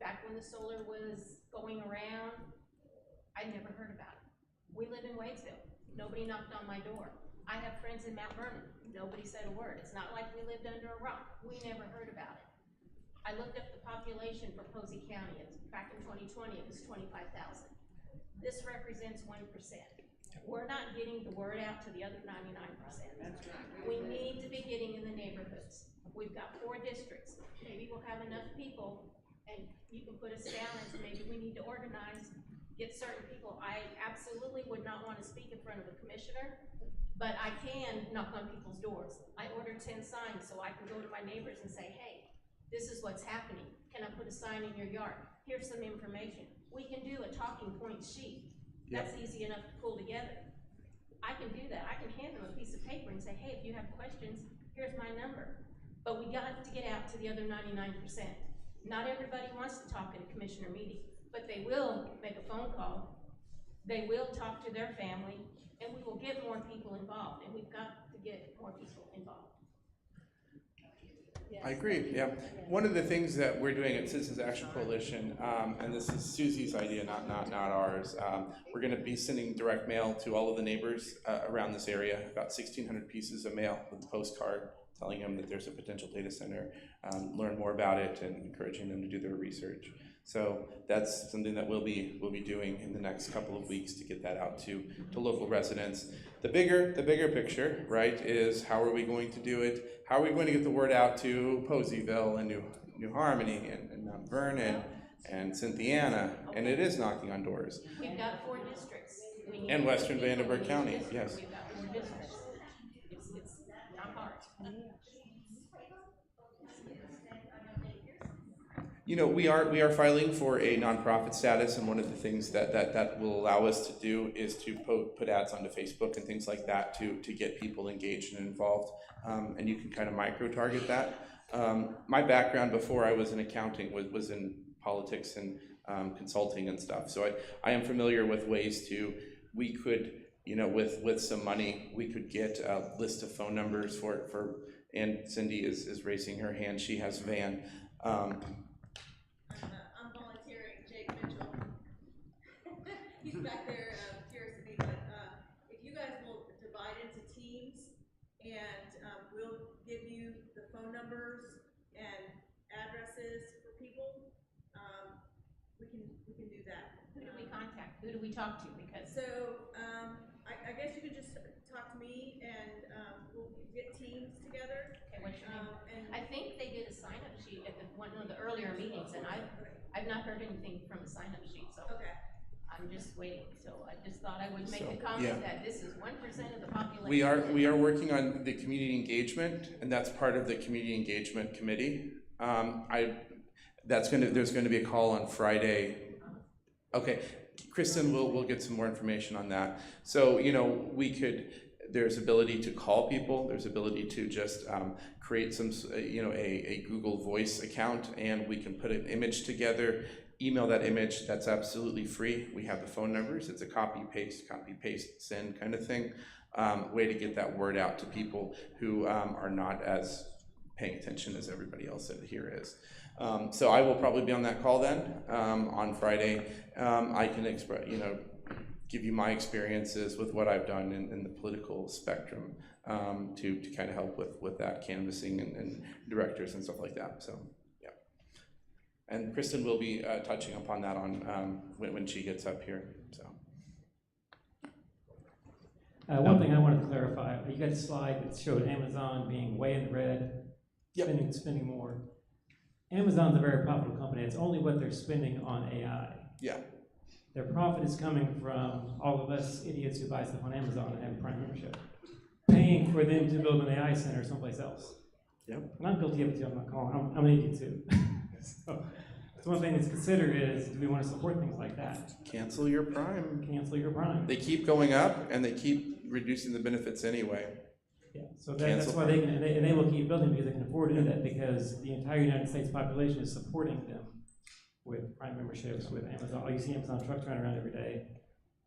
Back when the solar was going around, I never heard about it. We live in Wadesville. Nobody knocked on my door. I have friends in Mount Vernon. Nobody said a word. It's not like we lived under a rock. We never heard about it. I looked up the population for Posey County. Back in 2020, it was 25,000. This represents 1%. We're not getting the word out to the other 99%. We need to be getting in the neighborhoods. We've got 4 districts. Maybe we'll have enough people, and you can put us down as maybe we need to organize, get certain people. I absolutely would not want to speak in front of a commissioner, but I can knock on people's doors. I ordered 10 signs so I can go to my neighbors and say, hey, this is what's happening. Can I put a sign in your yard? Here's some information. We can do a talking point sheet. That's easy enough to pull together. I can do that. I can hand them a piece of paper and say, hey, if you have questions, here's my number. But we got to get out to the other 99%. Not everybody wants to talk at a commissioner meeting, but they will make a phone call. They will talk to their family, and we will get more people involved, and we've got to get more people involved. I agree, yeah. One of the things that we're doing at Citizens Action Coalition, and this is Susie's idea, not ours, we're gonna be sending direct mail to all of the neighbors around this area, about 1,600 pieces of mail with a postcard telling them that there's a potential data center, learn more about it, and encouraging them to do their research. So that's something that we'll be doing in the next couple of weeks to get that out to local residents. The bigger picture, right, is how are we going to do it? How are we going to get the word out to Poseyville and New Harmony and Mount Vernon and Cynthiana? And it is knocking on doors. We've got 4 districts. We need And Western people in Vanderburgh each County, district. yes. We've got 4 districts. It's not hard. You know, we are filing for a nonprofit status, and one of the things that will allow us to do is to put ads onto Facebook and things like that to get people engaged and involved, and you can kind of micro-target that. My background before I was in accounting was in politics and consulting and stuff, so I am familiar with ways we could, you know, with some money, we could get a list of phone numbers for and Cindy is raising her hand, she has Van. I'm volunteering, Jake Mitchell. He's back there curious to me, but if you guys will divide into teams, and we'll give you the phone numbers and addresses for people, we can do that. Who do we contact? Who do we talk to? Because So I guess you could just talk to me, and we'll get teams together. okay, what's your name? And I think they did a sign-up sheet at one of the earlier meetings, and I've not heard anything from the sign-up sheet. So okay. I'm just waiting, so I just thought I would make So, the yeah. comment that this is 1% of the population. We are working on the community engagement, and that's part of the community engagement committee. There's gonna be a call on Friday. Okay, Kristen, we'll get some more information on that. So, there's ability to call people, there's ability to just create some, a Google Voice account, and we can put an image together, email that image. That's absolutely free. We have the phone numbers. It's a copy, paste, send kind of thing. Way to get that word out to people who are not as paying attention as everybody else here is. So I will probably be on that call then on Friday. I can give you my experiences with what I've done in the political spectrum to kind of help with that canvassing and directors and stuff like that. So yeah, and Kristen will be touching upon that on when she gets up here. So one thing I wanted to clarify: you got a slide that showed Amazon being way in the red, spending more. Amazon's a very profitable company. It's only what they're spending on AI. Yeah. Their profit is coming from all of us idiots who buy stuff on Amazon and have a Prime membership, paying for them to build an AI center someplace else. Yep. And I'm guilty of it too. I'm not calling. I'm an idiot too. So one thing to consider is, do we want to support things like that? Cancel your Prime. Cancel your Prime. They keep going up, and they keep reducing the benefits anyway. Yeah, so that's why they can, and they will keep building because they can afford to do that, because the entire United States population is supporting them with Prime memberships, with Amazon. You see Amazon trucks running around every day.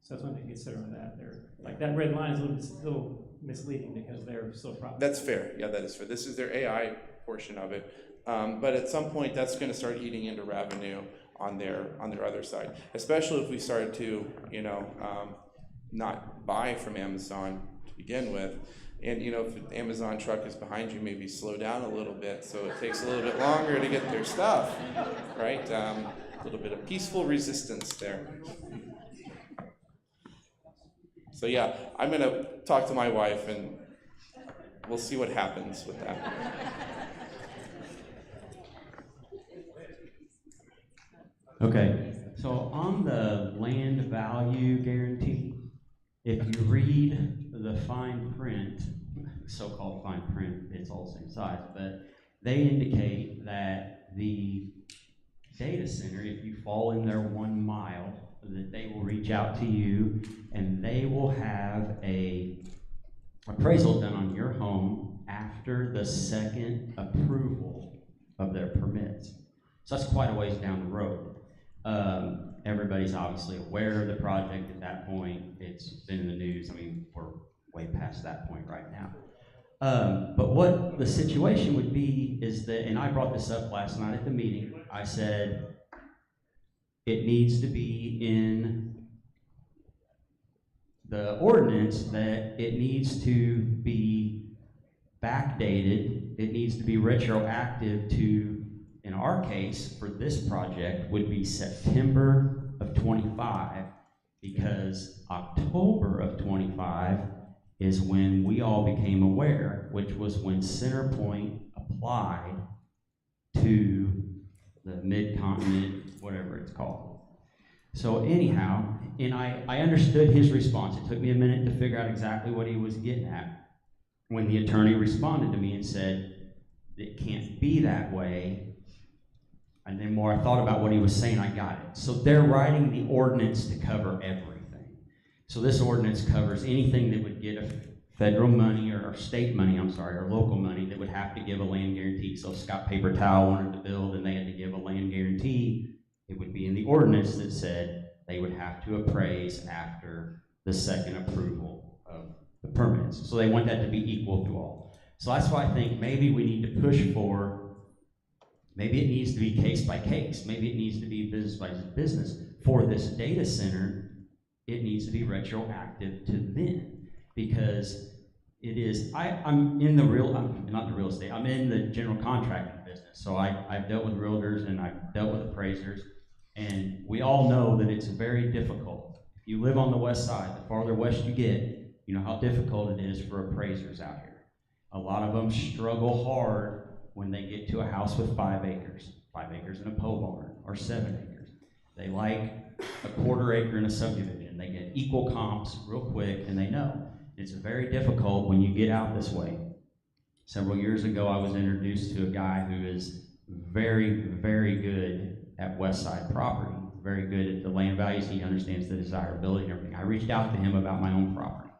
So that's one thing to consider on that. They're like, that red line is a little misleading because they're so profitable. That's fair. Yeah, that is fair. This is their AI portion of it. But at some point, that's going to start eating into revenue on their other side, especially if we start to, not buy from Amazon to begin with. And if the Amazon truck is behind you, maybe slow down a little bit so it takes a little bit longer to get their stuff, right? A little bit of peaceful resistance there. So yeah, I'm gonna talk to my wife and we'll see what happens with that. Okay, so on the land value guarantee, if you read the fine print, so-called fine print, it's all the same size, but they indicate that the data center, if you fall in their 1 mile, that they will reach out to you and they will have a appraisal done on your home after the second approval of their permits. So that's quite a ways down the road. Everybody's obviously aware of the project at that point. It's been in the news. I mean, we're way past that point right now. But what the situation would be is that, and I brought this up last night at the meeting, I said it needs to be in the ordinance that it needs to be backdated, it needs to be retroactive to, in our case, for this project, would be September of 25, because October of 25 is when we all became aware, which was when CenterPoint applied to the Mid-Continent, whatever it's called. So anyhow, and I understood his response. It took me a minute to figure out exactly what he was getting at when the attorney responded to me and said, it can't be that way. And then more I thought about what he was saying, I got it. So they're writing the ordinance to cover everything. So this ordinance covers anything that would get a federal money or state money, or local money that would have to give a land guarantee. So if Scott Paper Towel wanted to build and they had to give a land guarantee, it would be in the ordinance that said they would have to appraise after the second approval of the permits. So they want that to be equal to all. So that's why I think maybe we need to push for, maybe it needs to be case by case. Maybe it needs to be business by business. For this data center, it needs to be retroactive to then, because it is, I'm in the not the real estate, I'm in the general contracting business. So I've dealt with realtors and I've dealt with appraisers, and we all know that it's very difficult. If you live on the west side, the farther west you get, you know how difficult it is for appraisers out here. A lot of them struggle hard when they get to a house with 5 acres and a pole barn, or 7 acres. They like a quarter acre in a subdivision. They get equal comps real quick, and they know. It's very difficult when you get out this way. Several years ago, I was introduced to a guy who is very, very good at West Side property, very good at the land values. He understands the desirability and everything. I reached out to him about my own property,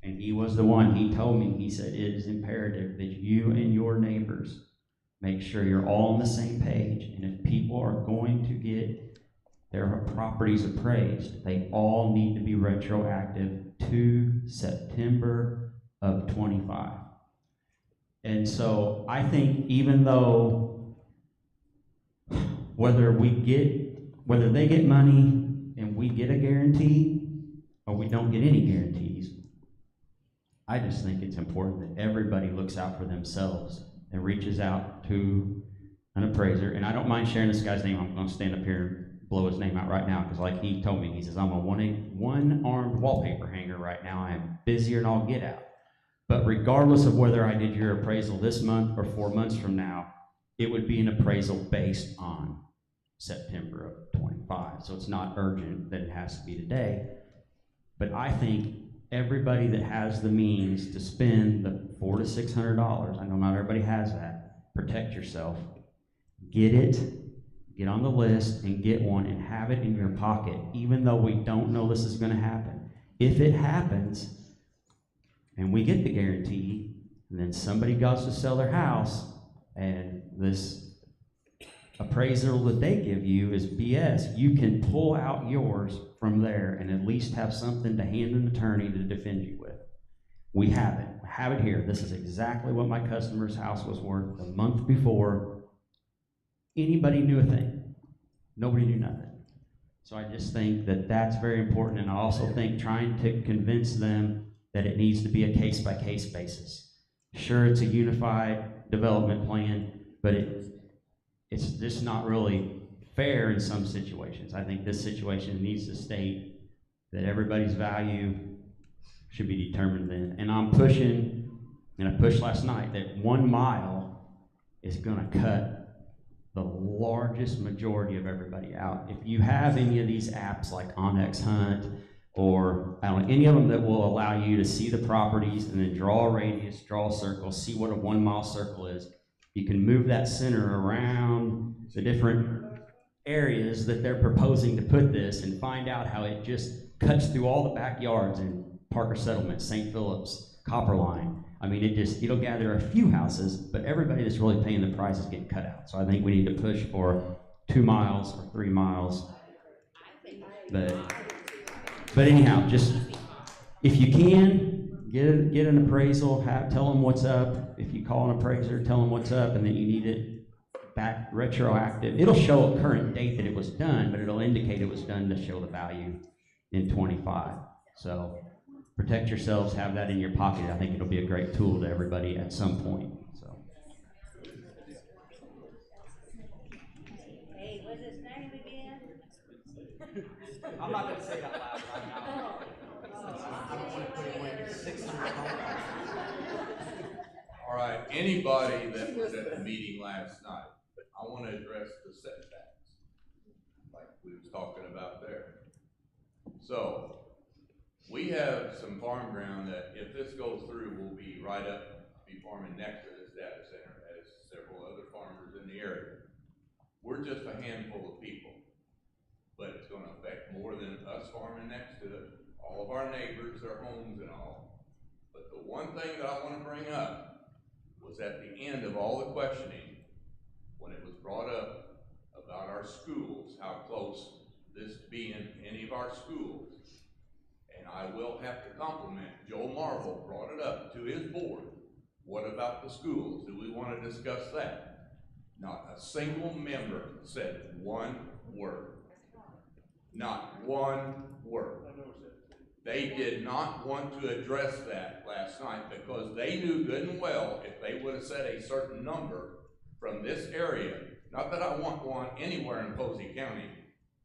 and he was the one. He told me, he said, it is imperative that you and your neighbors make sure you're all on the same page, and if people are going to get their properties appraised, they all need to be retroactive to September of 25. And so I think even though whether they get money and we get a guarantee or we don't get any guarantees, I just think it's important that everybody looks out for themselves and reaches out to an appraiser. And I don't mind sharing this guy's name. I'm going to stand up here and blow his name out right now, because like he told me, he says, I'm a one-armed wallpaper hanger right now. I am busier than I'll get out. But regardless of whether I did your appraisal this month or 4 months from now, it would be an appraisal based on September of 25. So it's not urgent that it has to be today. But I think everybody that has the means to spend the $400 to $600, I know not everybody has that, protect yourself, get it, get on the list and get one and have it in your pocket, even though we don't know this is going to happen. If it happens and we get the guarantee, and then somebody goes to sell their house and this appraisal that they give you is BS, you can pull out yours from there and at least have something to hand an attorney to defend you with. We have it. I have it here. This is exactly what my customer's house was worth the month before anybody knew a thing. Nobody knew nothing. So I just think that that's very important, and I also think trying to convince them that it needs to be a case-by-case basis. Sure, it's a unified development plan, but it's just not really fair in some situations. I think this situation needs to state that everybody's value should be determined then. And I'm pushing, and I pushed last night, that 1 mile is gonna cut the largest majority of everybody out. If you have any of these apps like Onyx Hunt, or I don't know, any of them that will allow you to see the properties and then draw a radius, draw a circle, see what a 1 mile circle is, you can move that center around the different areas that they're proposing to put this and find out how it just cuts through all the backyards in Parker Settlement, St. Phillips, Copperline. I mean, it'll gather a few houses, but everybody that's really paying the price is getting cut out. So I think we need to push for 2 miles or 3 miles. But anyhow, just if you can, get an appraisal, tell them what's up. If you call an appraiser, tell them what's up, and then you need it back retroactive. It'll show a current date that it was done, but it'll indicate it was done to show the value in 25. So protect yourselves, have that in your pocket. I think it'll be a great tool to everybody at some point. So. Hey, what's his name again? I'm not gonna say it out loud right now. I don't want to put it away 600 All right, anybody that was at the meeting last night, I want to address the setbacks, like we was talking about there. So, we have some farm ground that if this goes through, will be right up, be farming next to this data center, as several other farmers in the area. We're just a handful of people, but it's gonna affect more than us farming next to it, all of our neighbors, their homes and all. But the one thing that I wanna bring up was at the end of all the questioning, when it was brought up about our schools, how close this being any of our schools. And I will have to compliment, Joe Marvel brought it up to his board. What about the schools? Do we want to discuss that? Not a single member said one word. Not one word. They did not want to address that last night because they knew good and well if they would have said a certain number from this area, not that I want one anywhere in Posey County,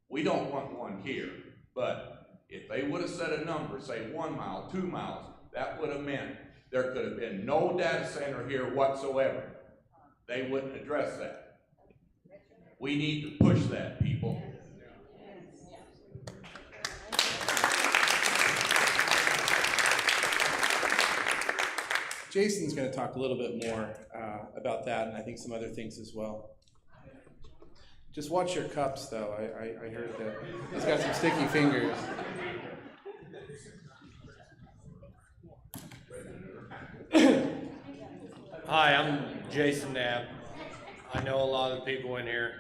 we don't want one here, but if they would have said a number, say 1 mile, 2 miles, that would have meant there could have been no data center here whatsoever. They wouldn't address that. We need to push that, people. Jason's gonna talk a little bit more about that, and I think some other things as well. Just watch your cups, though. I heard that he's got some sticky fingers. Hi, I'm Jason Knapp. I know a lot of the people in here,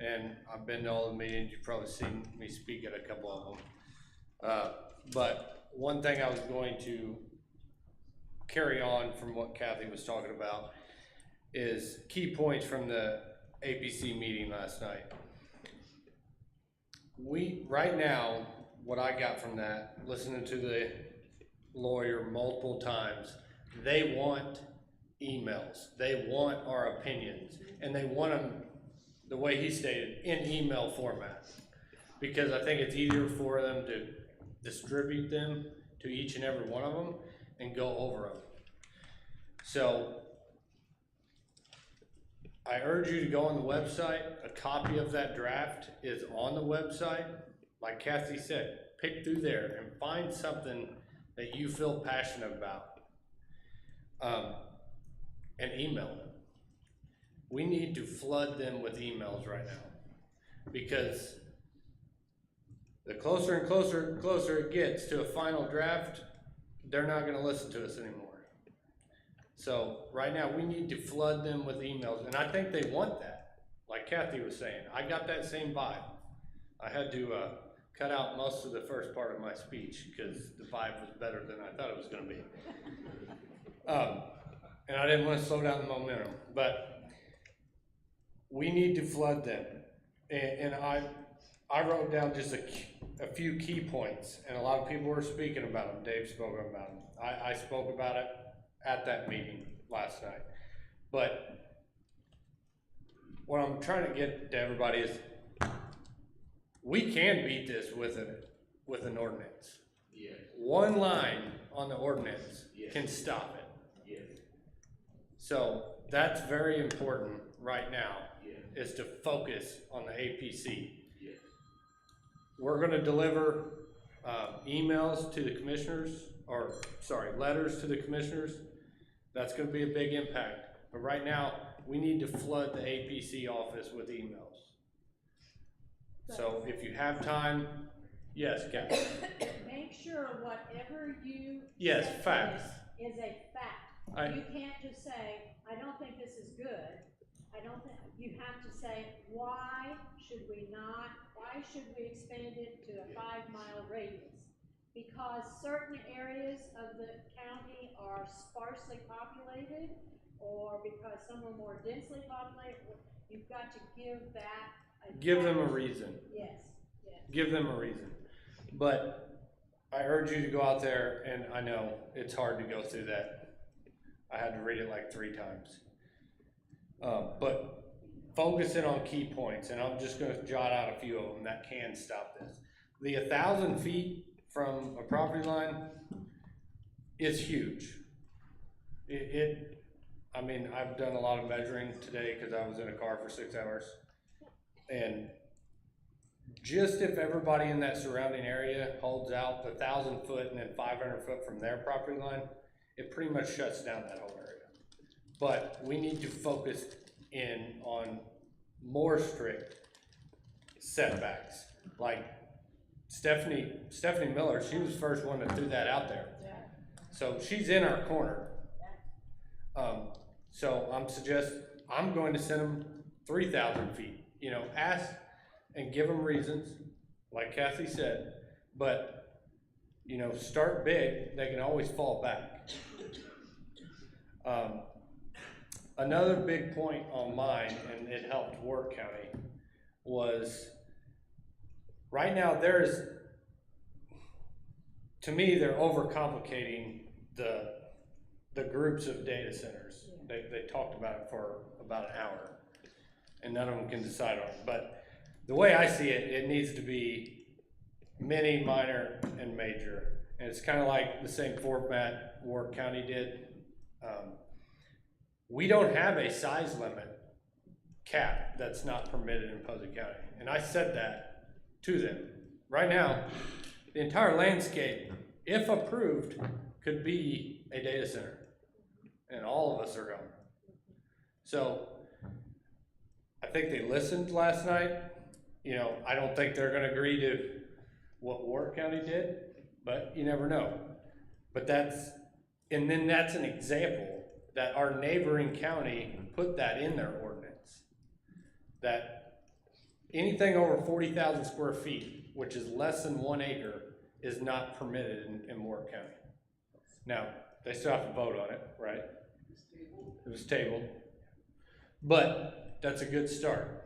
and I've been to all the meetings. You've probably seen me speak at a couple of them. But one thing I was going to carry on from what Kathy was talking about is key points from the APC meeting last night. Right now, what I got from that, listening to the lawyer multiple times, they want emails. They want our opinions, and they want them, the way he stated, in email format. Because I think it's easier for them to distribute them to each and every one of them and go over them. So I urge you to go on the website. A copy of that draft is on the website. Like Kathy said, pick through there and find something that you feel passionate about. And email them. We need to flood them with emails right now, because the closer and closer it gets to a final draft, they're not gonna listen to us anymore. So right now we need to flood them with emails, and I think they want that. Like Kathy was saying, I got that same vibe. I had to cut out most of the first part of my speech because the vibe was better than I thought it was gonna be. And I didn't want to slow down the momentum, but we need to flood them. And I wrote down just a few key points, and a lot of people were speaking about them. Dave spoke about them. I spoke about it at that meeting last night. But what I'm trying to get to everybody is, we can beat this with an ordinance. Yes. One line on the ordinance Yes. can stop it. Yes. So that's very important right now, Yes. is to focus on the APC. Yes. We're gonna deliver emails to the commissioners, letters to the commissioners. That's gonna be a big impact. But right now, we need to flood the APC office with emails. So if you have time, yes, Captain. Make sure whatever you. Yes, say facts. Is a fact. You can't just say, I don't think this is good. You have to say, why should we expand it to a 5-mile radius? Because certain areas of the county are sparsely populated, or because some are more densely populated. You've got to give that. Give them a reason. Yes, yes. Give them a reason. But I urge you to go out there, and I know it's hard to go through that. I had to read it like 3 times. But focus in on key points, and I'm just gonna jot out a few of them that can stop this. The 1,000 feet from a property line is huge. I mean, I've done a lot of measuring today because I was in a car for 6 hours. And just if everybody in that surrounding area holds out the 1,000 foot and then 500 foot from their property line, it pretty much shuts down that whole area. But we need to focus in on more strict setbacks. Like Stephanie Miller, she was the first one that threw that out there. So she's in our corner. So I'm going to send them 3,000 feet. You know, ask and give them reasons, like Kathy said, but, you know, start big, they can always fall back. Another big point on mine, and it helped Ward County, was right now to me, they're overcomplicating the groups of data centers. They talked about it for about an hour, and none of them can decide on it. But the way I see it, it needs to be mini, minor, and major. And it's kind of like the same format Ward County did. We don't have a size limit cap that's not permitted in Posey County. And I said that to them. Right now, the entire landscape, if approved, could be a data center. and all of us are gone. So, I think they listened last night. You know, I don't think they're gonna agree to what Warwick County did, but you never know. But that's an example that our neighboring county put that in their ordinance. That anything over 40,000 square feet, which is less than 1 acre, is not permitted in Warwick County. Now, they still have to vote on it, right? It was tabled. But that's a good start.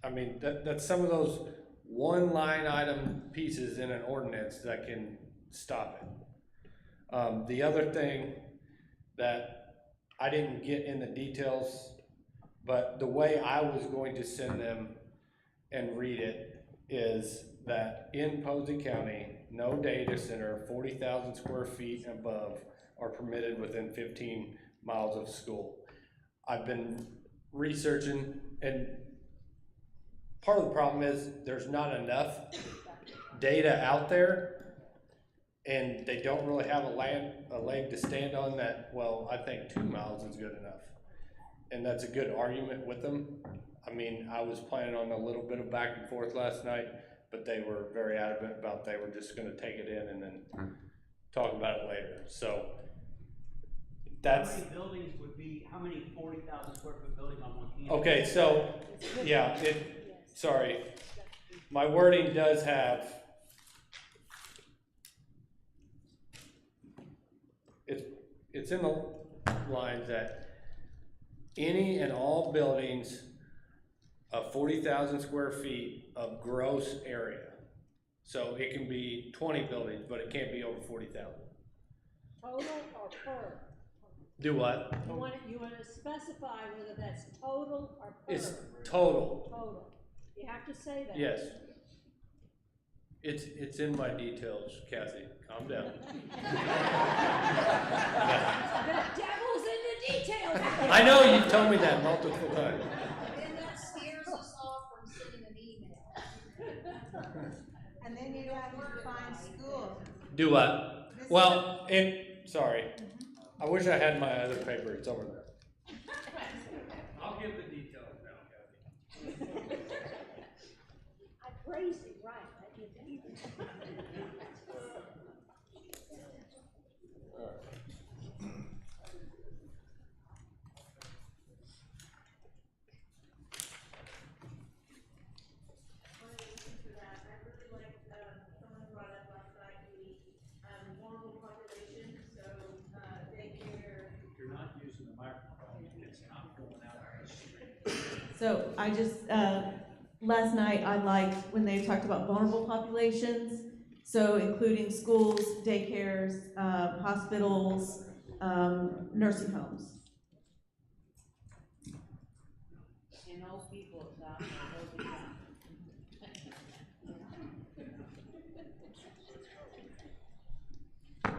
I mean, that's some of those one line item pieces in an ordinance that can stop it. The other thing that I didn't get in the details, but the way I was going to send them and read it is that in Posey County, no data center 40,000 square feet and above are permitted within 15 miles of school. I've been researching, and part of the problem is there's not enough data out there, and they don't really have a leg to stand on that, well, I think 2 miles is good enough. And that's a good argument with them. I mean, I was planning on a little bit of back and forth last night, but they were very adamant about they were just gonna take it in and then talk about it later. So that's. How many buildings would be, how many 40,000 square foot buildings on one campus? Okay, so, yeah, sorry. My wording does have, it's in the lines that any and all buildings of 40,000 square feet of gross area. So it can be 20 buildings, but it can't be over 40,000. Total or per? Do what? You want to specify whether that's total or per? It's total. Total. You have to say that. Yes. It's in my details, Kathy. Calm down. The devil's in the details. I know you've told me that multiple times. And that scares us all from sending an email. And then you have to define school. Do what? Well, sorry. I wish I had my other paper. It's over there. I'll give the details now, Kathy. I'm crazy, right? I give you. You're not using the microphone, it's not going out on the street. So I just, last night I liked when they talked about vulnerable populations, so including schools, daycares, hospitals, nursing homes. And those people,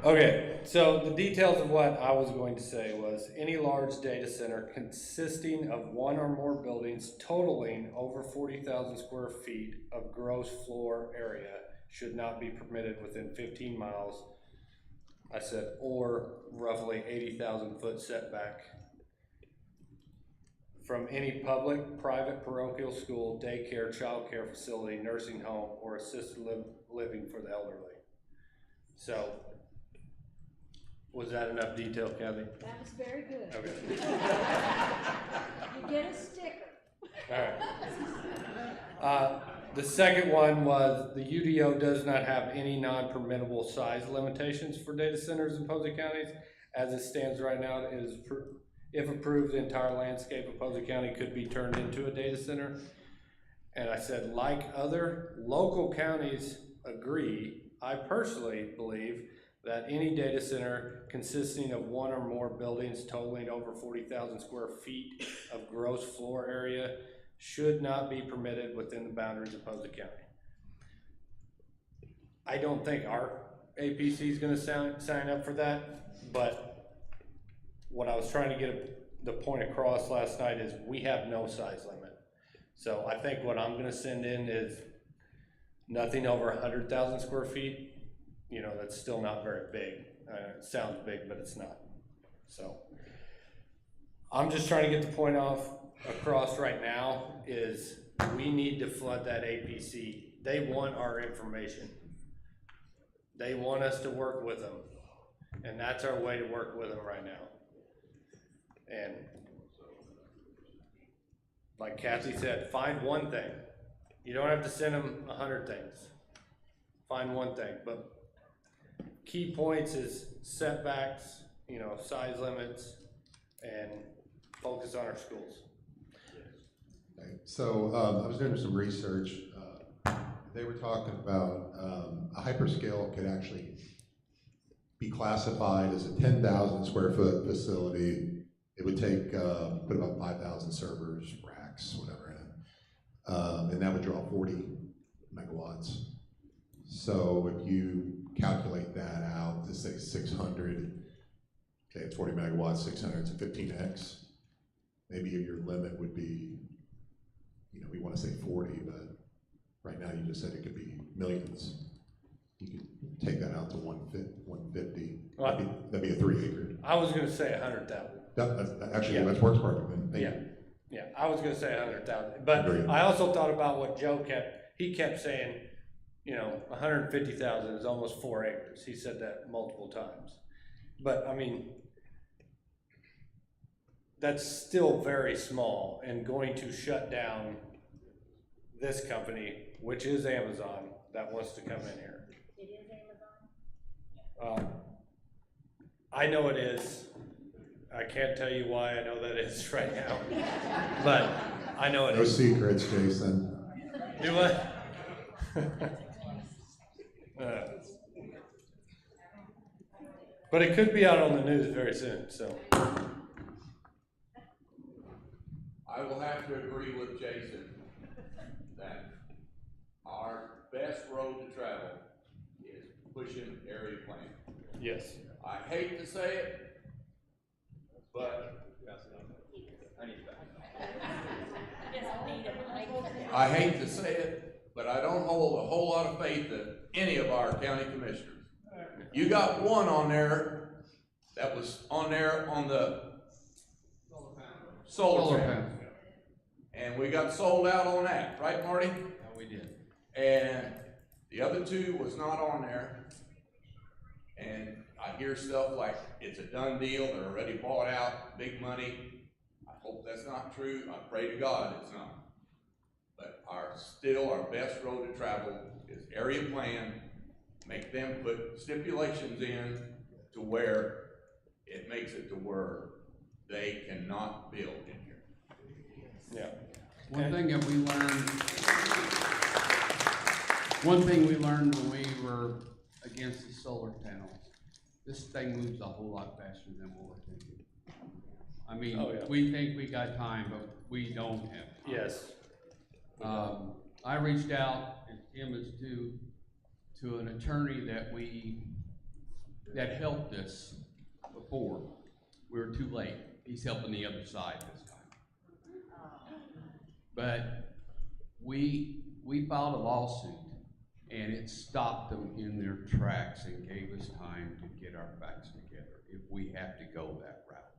Okay, so the details of what I was going to say was any large data center consisting of one or more buildings totaling over 40,000 square feet of gross floor area should not be permitted within 15 miles. I said, or roughly 80,000 foot setback from any public, private, parochial school, daycare, childcare facility, nursing home, or assisted living for the elderly. So, was that enough detail, Kathy? that was very good. Okay. You get a sticker. All right. The second one was the UDO does not have any non-permittable size limitations for data centers in Posey counties. As it stands right now, it is if approved, the entire landscape of Posey County could be turned into a data center. And I said, like other local counties agree, I personally believe that any data center consisting of one or more buildings totaling over 40,000 square feet of gross floor area should not be permitted within the boundaries of Posey County. I don't think our APC is gonna sign up for that, but what I was trying to get the point across last night is we have no size limit. So I think what I'm gonna send in is nothing over 100,000 square feet. You know, that's still not very big. It sounds big, but it's not. So I'm just trying to get the point across right now is we need to flood that APC. They want our information. They want us to work with them. And that's our way to work with them right now. And like Kathy said, find one thing. You don't have to send them 100 things. Find one thing. But key points is setbacks, you know, size limits, and focus on our schools. Okay. So I was doing some research. They were talking about a hyperscale could actually be classified as a 10,000 square foot facility. It would take, put about 5,000 servers, racks, whatever in it. And that would draw 40 megawatts. So if you calculate that out to say 600, okay, it's 40 megawatts, 600 is a 15x. Maybe your limit would be, you know, we want to say 40, but right now you just said it could be millions. You could take that out to 150. That'd be a 3 acre. I was gonna say 100,000. Actually, Yeah. that works perfectly. Yeah, I was gonna say 100,000, but Agreed. I also thought about what Joe kept saying, you know, 150,000 is almost 4 acres. He said that multiple times. But I mean, that's still very small and going to shut down this company, which is Amazon, that wants to come in here. It is Amazon? I know it is. I can't tell you why I know that is right now, but I know it No is. secrets, Jason. Do what? But it could be out on the news very soon, so. I will have to agree with Jason that our best road to travel is pushing area plan. Yes. I hate to say it, but I hate to say it, but I don't hold a whole lot of faith in any of our county commissioners. You got one on there that was on there on the solar panel. And we got sold out on that, right, Marty? Yeah, we did. And the other two was not on there. And I hear stuff like it's a done deal, they're already bought out, big money. I hope that's not true. I pray to God it's not. But our best road to travel is area plan. Make them put stipulations in to where it makes it to where they cannot build in here. Yeah. One thing we learned when we were against the solar panels, this thing moves a whole lot faster than what we're thinking. I mean, Oh, yeah. we think we got time, but we don't have time. Yes. I reached out, and Tim is to an attorney that helped us before. We were too late. He's helping the other side this time. But we filed a lawsuit, and it stopped them in their tracks and gave us time to get our facts together if we have to go that route.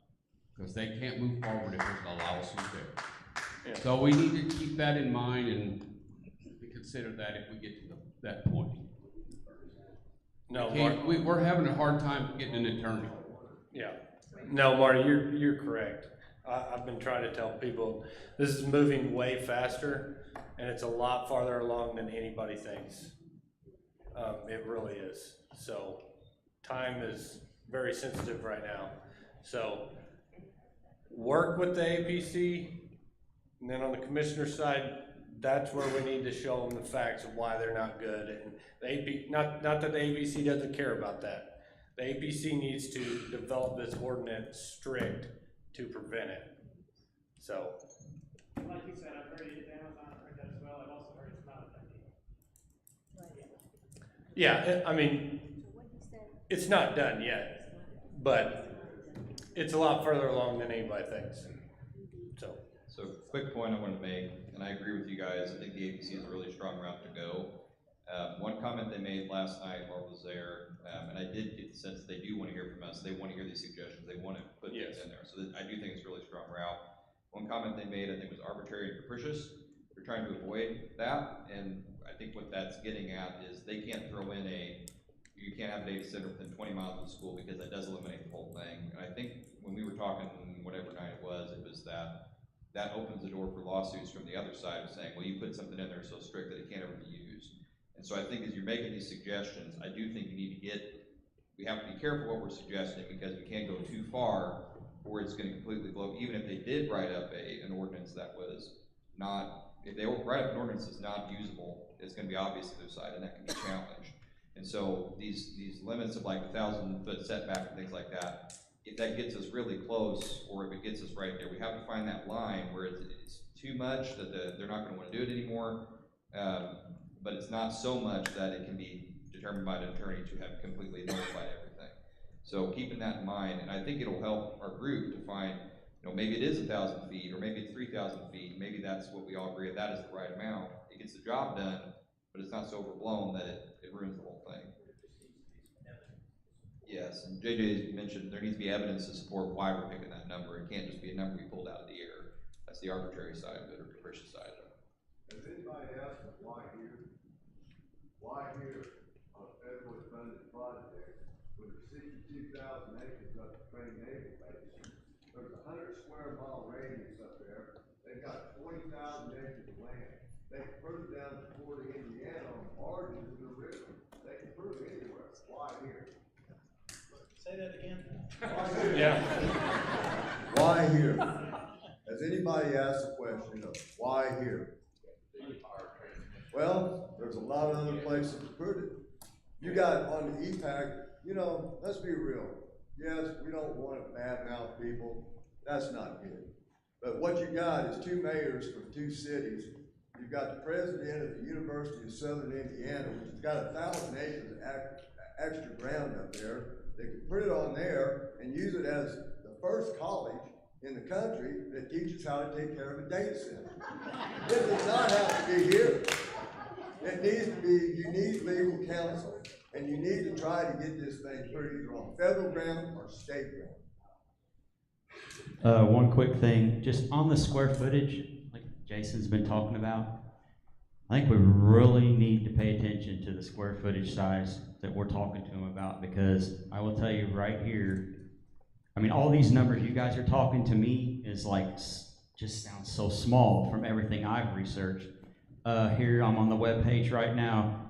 Because they can't move forward if there's a lawsuit there. Yeah. So we need to keep that in mind and consider that if we get to that point. No, we're having a hard time getting an attorney. Yeah. No, Marty, you're correct. I've been trying to tell people this is moving way faster, and it's a lot farther along than anybody thinks. It really is. So time is very sensitive right now. So work with the APC, and then on the commissioner's side, that's where we need to show them the facts of why they're not good. And the not that the APC doesn't care about that. The APC needs to develop this ordinance strict to prevent it. So. Like you said, I've heard it's Amazon, I've heard that as well. I've also heard it's not a done deal. Yeah, I mean, it's not done yet, but it's a lot further along than anybody thinks. So, quick point I want to make, and I agree with you guys, I think the APC is a really strong route to go. One comment they made last night while I was there, and I did get the sense that they do want to hear from us. They want to hear these suggestions. They want to put things in there. So I do think it's a really strong route. One comment they made, I think, was arbitrary and capricious. They're trying to avoid that, and I think what that's getting at is they can't throw in you can't have a data center within 20 miles of the school because that does eliminate the whole thing. And I think when we were talking, whatever night it was that opens the door for lawsuits from the other side of saying, well, you put something in there so strict that it can't ever be used. And so I think as you're making these suggestions, I do think we have to be careful what we're suggesting because we can't go too far where it's going to completely blow. Even if they did write up an ordinance that was not, if they write up an ordinance that's not usable, it's going to be obvious to their side and that can be challenged. And so these limits of like the 1,000-foot setback and things like that, if that gets us really close, or if it gets us right there, we have to find that line where it's too much that they're not going to want to do it anymore, but it's not so much that it can be determined by an attorney to have completely nullified everything. So keeping that in mind, and I think it'll help our group to find, maybe it is 1,000 feet, or maybe it's 3,000 feet, maybe that's what we all agree that is the right amount. It gets the job done, but it's not so overblown that it ruins the whole thing. Yes, and JJ mentioned there needs to be evidence to support why we're picking that number. It can't just be a number we pulled out of the air. That's the arbitrary side of it, or capricious side of it. Has anybody asked why here? Why here on a federally funded project with 62,000 acres up at Crane Naval Base? There's a 100 square mile radius up there. They've got 20,000 acres of land. They can put it down to Florida, Indiana on barges in the river. They can put it anywhere. Why here? Say that again. Yeah. Why here? Has anybody asked the question of why here? Well, there's a lot of other places to put it. You got on the EPAC, let's be real. Yes, we don't want to badmouth people. That's not good. But what you got is two mayors from two cities. You've got the president of the University of Southern Indiana, which has got 1,000 acres of extra ground up there. They could put it on there and use it as the first college in the country that teaches how to take care of a data center. It does not have to be here. It needs to be, you need legal counsel, and you need to try to get this thing put either on federal ground or state ground. One quick thing, just on the square footage, like Jason's been talking about, I think we really need to pay attention to the square footage size that we're talking to them about, because I will tell you right here, all these numbers you guys are talking to me is just sounds so small from everything I've researched. Here I'm on the webpage right now,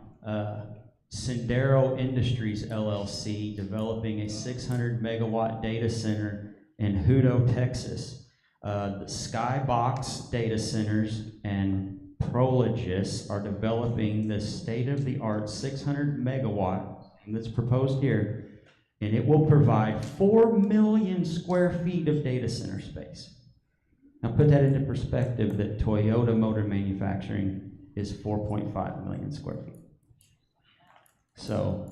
Sendero Industries LLC developing a 600 megawatt data center in Hutto, Texas. The Skybox Data Centers and Prologis are developing this state-of-the-art 600 megawatt that's proposed here, and it will provide 4 million square feet of data center space. Now put that into perspective that Toyota Motor Manufacturing is 4.5 million square feet. So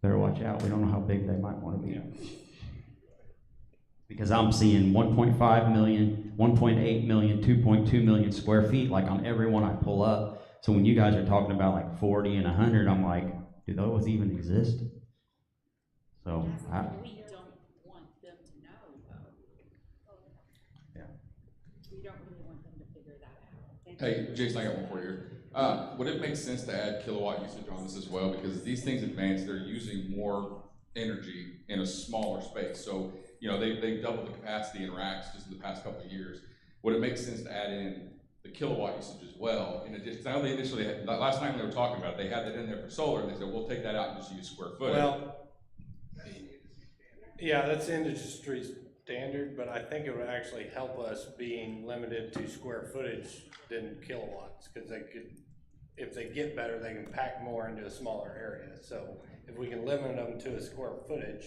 better watch out. We don't know how big they might want to be. Because I'm seeing 1.5 million, 1.8 million, 2.2 million square feet like on every one I pull up. So when you guys are talking about like 40 and 100, I'm like, do those even exist? So We don't want them to know, though. Yeah. We don't really want them to figure that out. Hey, Jason, I got one for you. Would it make sense to add kilowatt usage on this as well? Because as these things advance, they're using more energy in a smaller space. So, they've doubled the capacity in racks just in the past couple of years. Would it make sense to add in the kilowatt usage as well? In addition, I know they initially had, last night when they were talking about it, they had that in there for solar, and they said, we'll take that out and just use square footage. Well, yeah, that's industry standard, but I think it would actually help us being limited to square footage than kilowatts, because if they get better, they can pack more into a smaller area. So if we can limit them to a square footage,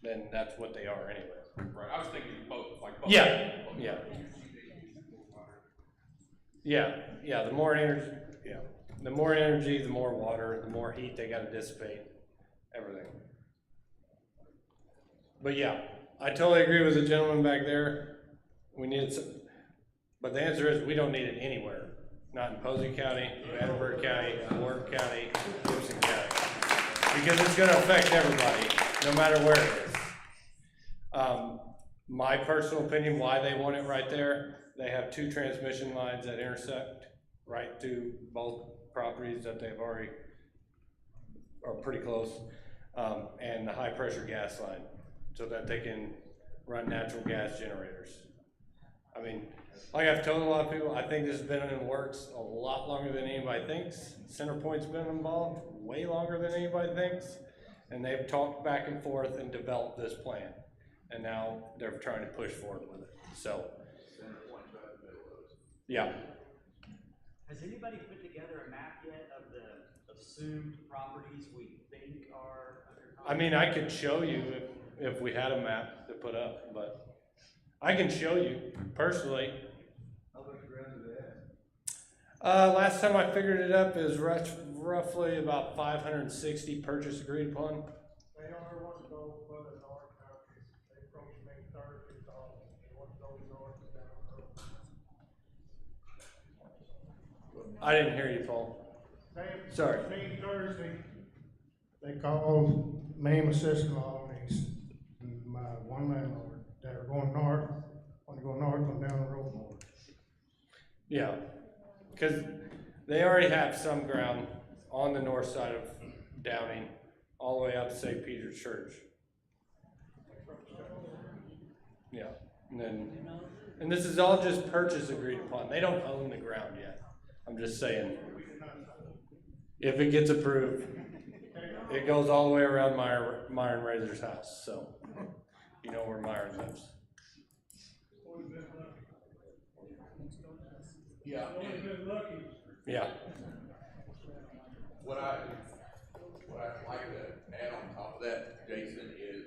then that's what they are anyway. Right, I was thinking both, like both. Yeah, the more energy, the more water, the more heat they gotta dissipate, everything. But yeah, I totally agree with the gentleman back there. We need some, but the answer is we don't need it anywhere. not in Posey County, Vanderburgh County, Warren County, Gibson County. Because it's gonna affect everybody, no matter where it is. My personal opinion, why they want it right there, they have 2 transmission lines that intersect right through both properties that they've already, are pretty close, and the high pressure gas line, so that they can run natural gas generators. I mean, like I've told a lot of people, I think this has been in the works a lot longer than anybody thinks. CenterPoint's been involved way longer than anybody thinks, and they've talked back and forth and developed this plan. And now they're trying to push forward with it, so. Yeah. Has anybody put together a map yet of the assumed properties we think are under contract? I mean, I could show you if we had a map to put up, but I can show you personally. How much ground do they have? Last time I figured it up is roughly about 560 purchase agreed upon. They don't want to go further north now, they approached me Thursday, so they want to go north and down the road. I didn't hear you, Paul. Sorry. Me Thursday, they called me and my sister-in-law and my one landlord, that are going north, want to go north and down the road more. Yeah, because they already have some ground on the north side of Downing, all the way out to St. Peter's Church. Yeah, and this is all just purchase agreed upon. They don't own the ground yet. I'm just saying, if it gets approved, it goes all the way around Myron Razor's house, so you know where Myron lives. Yeah. Yeah. What I'd like to add on top of that, Jason, is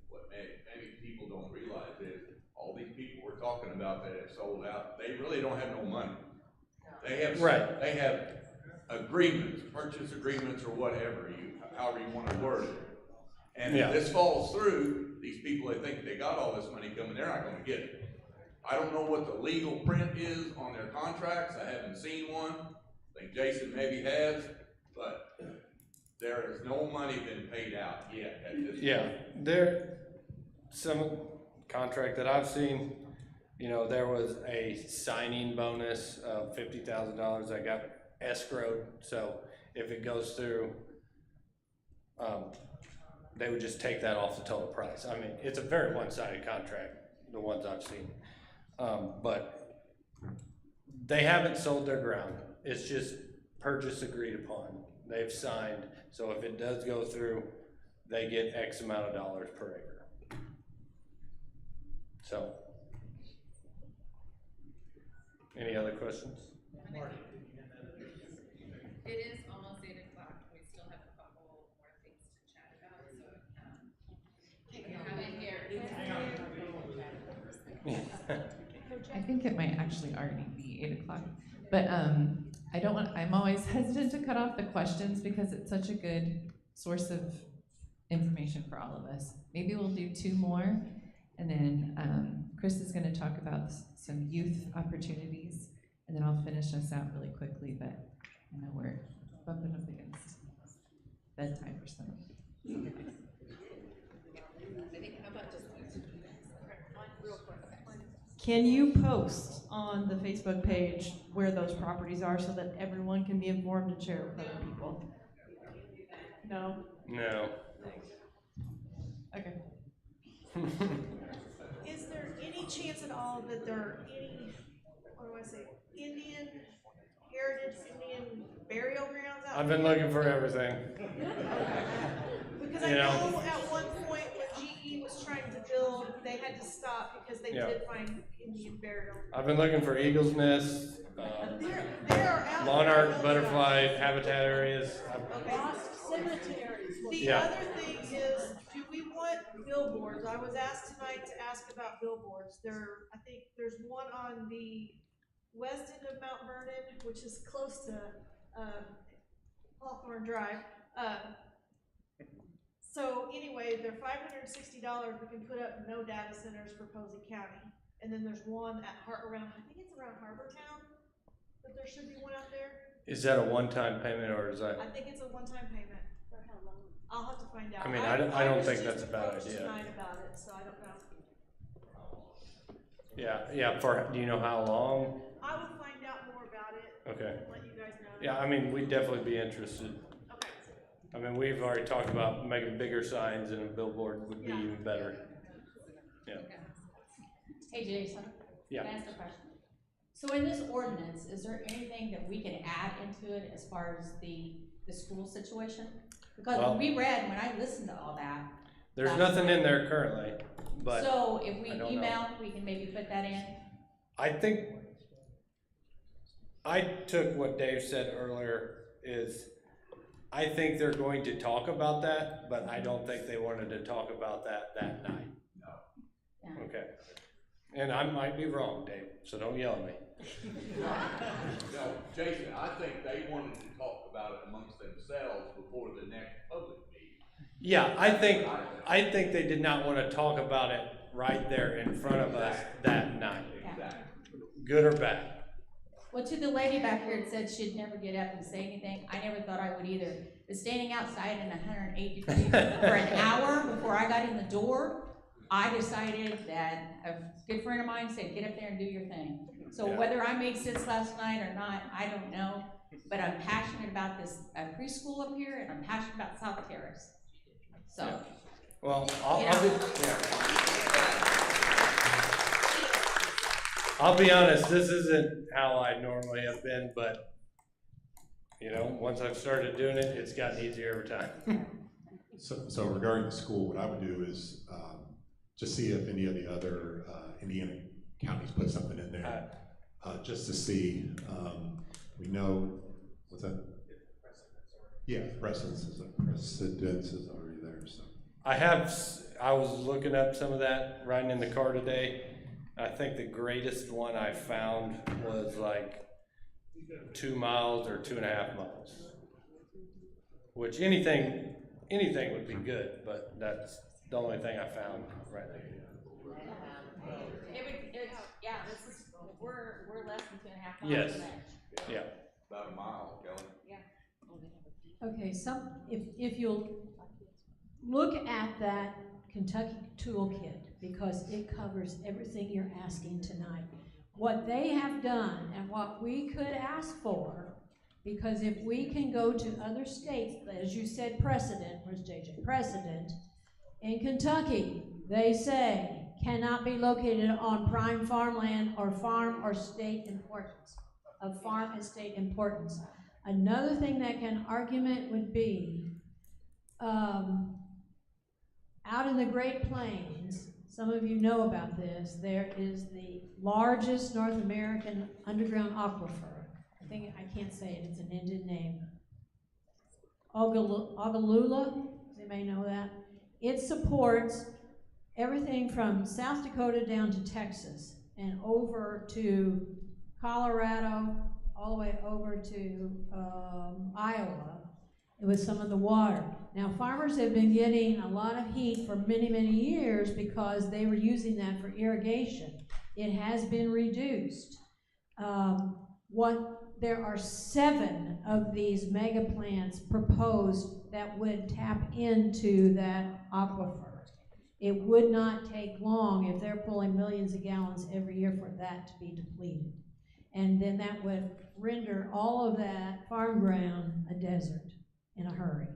what maybe people don't realize is all these people we're talking about that have sold out, they really don't have no money. They have They have agreements, purchase agreements, or whatever however you want to word it. And if this falls through, these people that think they got all this money coming, they're not going to get it. I don't know what the legal print is on their contracts. I haven't seen one. I think Jason maybe has, but there has no money been paid out yet at this point. There, some contract that I've seen, you know, there was a signing bonus of $50,000 that got escrowed. So if it goes through, they would just take that off the total price. I mean, it's a very one-sided contract, the ones I've seen. But they haven't sold their ground. It's just purchase agreed upon. They've signed, so if it does go through, they get X amount of dollars per acre. So, any other questions? It is almost 8 o'clock. We still have a couple more things to chat about, so, we have it here. I think it might actually already be 8 o'clock, but I'm always hesitant to cut off the questions because it's such a good source of information for all of us. Maybe we'll do 2 more, and then Chris is going to talk about some youth opportunities, and then I'll finish us out really quickly, but I know we're bumping up against bedtime for some. Can you post on the Facebook page where those properties are so that everyone can be informed and share with other people? No? No. Okay. Is there any chance at all that there are any, what do I say, Indian heritage, Indian burial grounds out there? I've been looking for everything. Because I know at one point when GE was trying to build, they had to stop because they did find Indian burial. I've been looking for eagle's nest, monarch, butterfly habitat areas. Cemeteries. The other thing is, do we want billboards? I was asked tonight to ask about billboards. I think there's one on the west end of Mount Vernon, which is close to Hawthorne Drive. So anyway, they're $560. We can put up no data centers for Posey County. And then there's one at I think it's around Harbortown. that there should be one out there? Is that a one-time payment or is that? I think it's a one-time payment. For how long? I'll have to find out. I mean, I don't was think just that's a bad approached idea. tonight about it, so I don't know. Yeah, do you know how long? I will find out more about it. Okay. And let you guys know. Yeah, I mean, we'd definitely be interested. Okay. I mean, we've already talked about making bigger signs and a billboard would be even better. Yeah. Hey Jason, Yeah. can I ask a question? So in this ordinance, is there anything that we can add into it as far as the school situation? Because Well, when I listened to all that. There's last nothing in night- there currently, but. So if we I don't email, know. we can maybe put that in? I think, I took what Dave said earlier is, I think they're going to talk about that, but I don't think they wanted to talk about that night. Yeah. Okay. And I might be wrong, Dave, so don't yell at me. No, Jason, I think they wanted to talk about it amongst themselves before the next public meeting. Yeah, I think they did not want to talk about it right there in front of us that night. Good or bad. Well, to the lady back here that said she'd never get up and say anything, I never thought I would either. But standing outside in 108 degrees for an hour before I got in the door, I decided that a good friend of mine said, get up there and do your thing. So Yeah. whether I made sense last night or not, I don't know. But I'm passionate about this preschool up here, and I'm passionate about South Terrace. So. Yeah. Well, I'll be honest, this isn't how I normally have been, but, you know, once I've started doing it, it's gotten easier every time. So regarding the school, what I would do is just see if any of the other Indiana counties put something in there, just to see. We know, what's that? Yeah, precedence is already there, so. I was looking up some of that, riding in the car today. I think the greatest one I found was like 2 miles or 2.5 miles. Which anything would be good, but that's the only thing I found right now. Yeah, this is, we're less than 2.5 miles. Yes, from there. yeah. About a mile, Kelly. Yeah. Okay, if you'll look at that Kentucky toolkit, because it covers everything you're asking tonight. What they have done and what we could ask for, because if we can go to other states, as you said, precedent, where's JJ? Precedent, in Kentucky, they say cannot be located on prime farmland or farm or state importance, of farm and state importance. Another thing that can argument would be, out in the Great Plains, some of you know about this, there is the largest North American underground aquifer. I can't say it, it's an Indian name. Ogallala, you may know that. It supports everything from South Dakota down to Texas and over to Colorado, all the way over to Iowa with some of the water. Now, farmers have been getting a lot of heat for many, many years because they were using that for irrigation. It has been reduced. There are 7 of these mega plants proposed that would tap into that aquifer. It would not take long if they're pulling millions of gallons every year for that to be depleted. And then that would render all of that farm ground a desert in a hurry.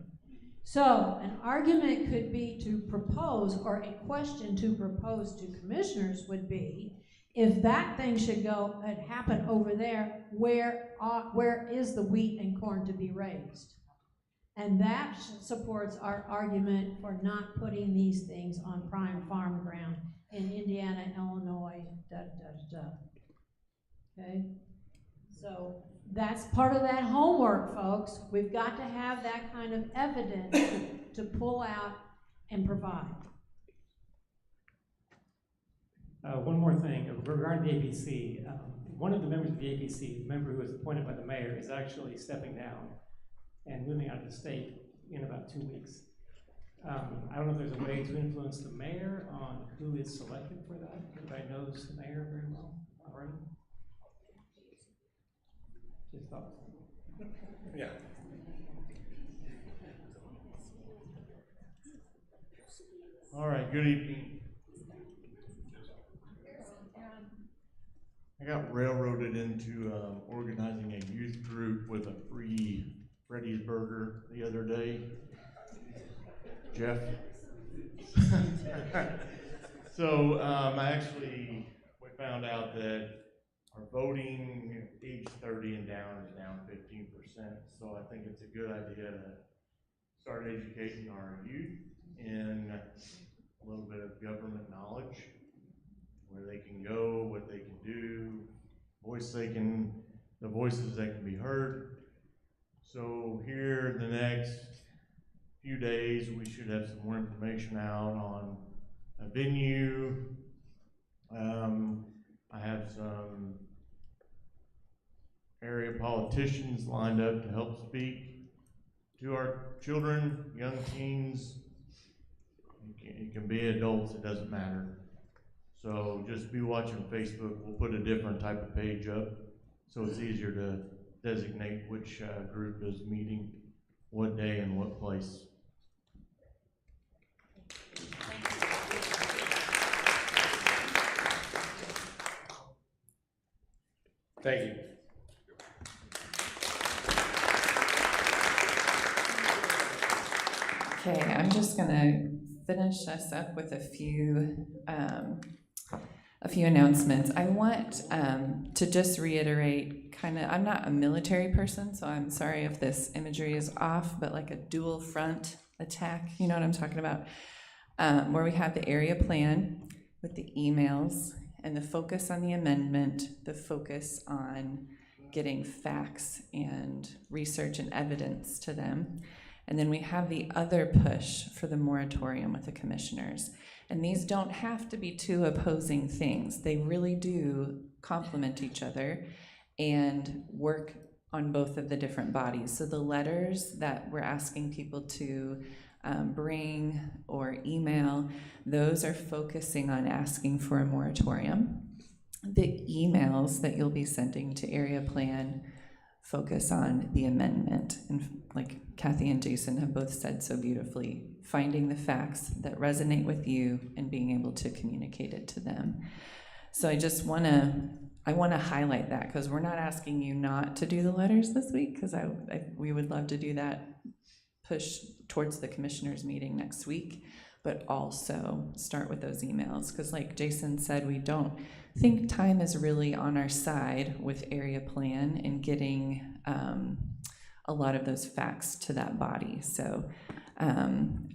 So an argument could be to propose, or a question to propose to commissioners would be, if that thing should go and happen over there, where is the wheat and corn to be raised? And that supports our argument for not putting these things on prime farm ground in Indiana, Illinois, Okay? So that's part of that homework, folks. We've got to have that kind of evidence to pull out and provide. One more thing regarding the APC. One of the members of the APC, the member who was appointed by the mayor, is actually stepping down and moving out of the state in about 2 weeks. I don't know if there's a way to influence the mayor on who is selected for that. Everybody knows the mayor very well already. Just thoughts. Yeah. All right, good evening. I got railroaded into organizing a youth group with a free Freddy's Burger the other day. Jeff. So we found out that our voting age 30 and down is down 15%. So I think it's a good idea to start educating our youth in a little bit of government knowledge, where they can go, what they can do, the voices that can be heard. So here the next few days, we should have some more information out on a venue. I have some area politicians lined up to help speak to our children, young teens. It can be adults, it doesn't matter. So just be watching Facebook. We'll put a different type of page up so it's easier to designate which group is meeting, what day and what place. Thank you. Okay, I'm just gonna finish us up with a few announcements. I want to just reiterate I'm not a military person, so I'm sorry if this imagery is off, but like a dual front attack, you know what I'm talking about? Where we have the area plan with the emails and the focus on the amendment, the focus on getting facts and research and evidence to them. And then we have the other push for the moratorium with the commissioners. And these don't have to be two opposing things. They really do complement each other and work on both of the different bodies. So the letters that we're asking people to bring or email, those are focusing on asking for a moratorium. The emails that you'll be sending to Area Plan focus on the amendment. And like Kathy and Jason have both said so beautifully, finding the facts that resonate with you and being able to communicate it to them. So I want to highlight that, because we're not asking you not to do the letters this week, because we would love to do that push towards the commissioners meeting next week, but also start with those emails, because like Jason said, we don't think time is really on our side with Area Plan and getting a lot of those facts to that body. So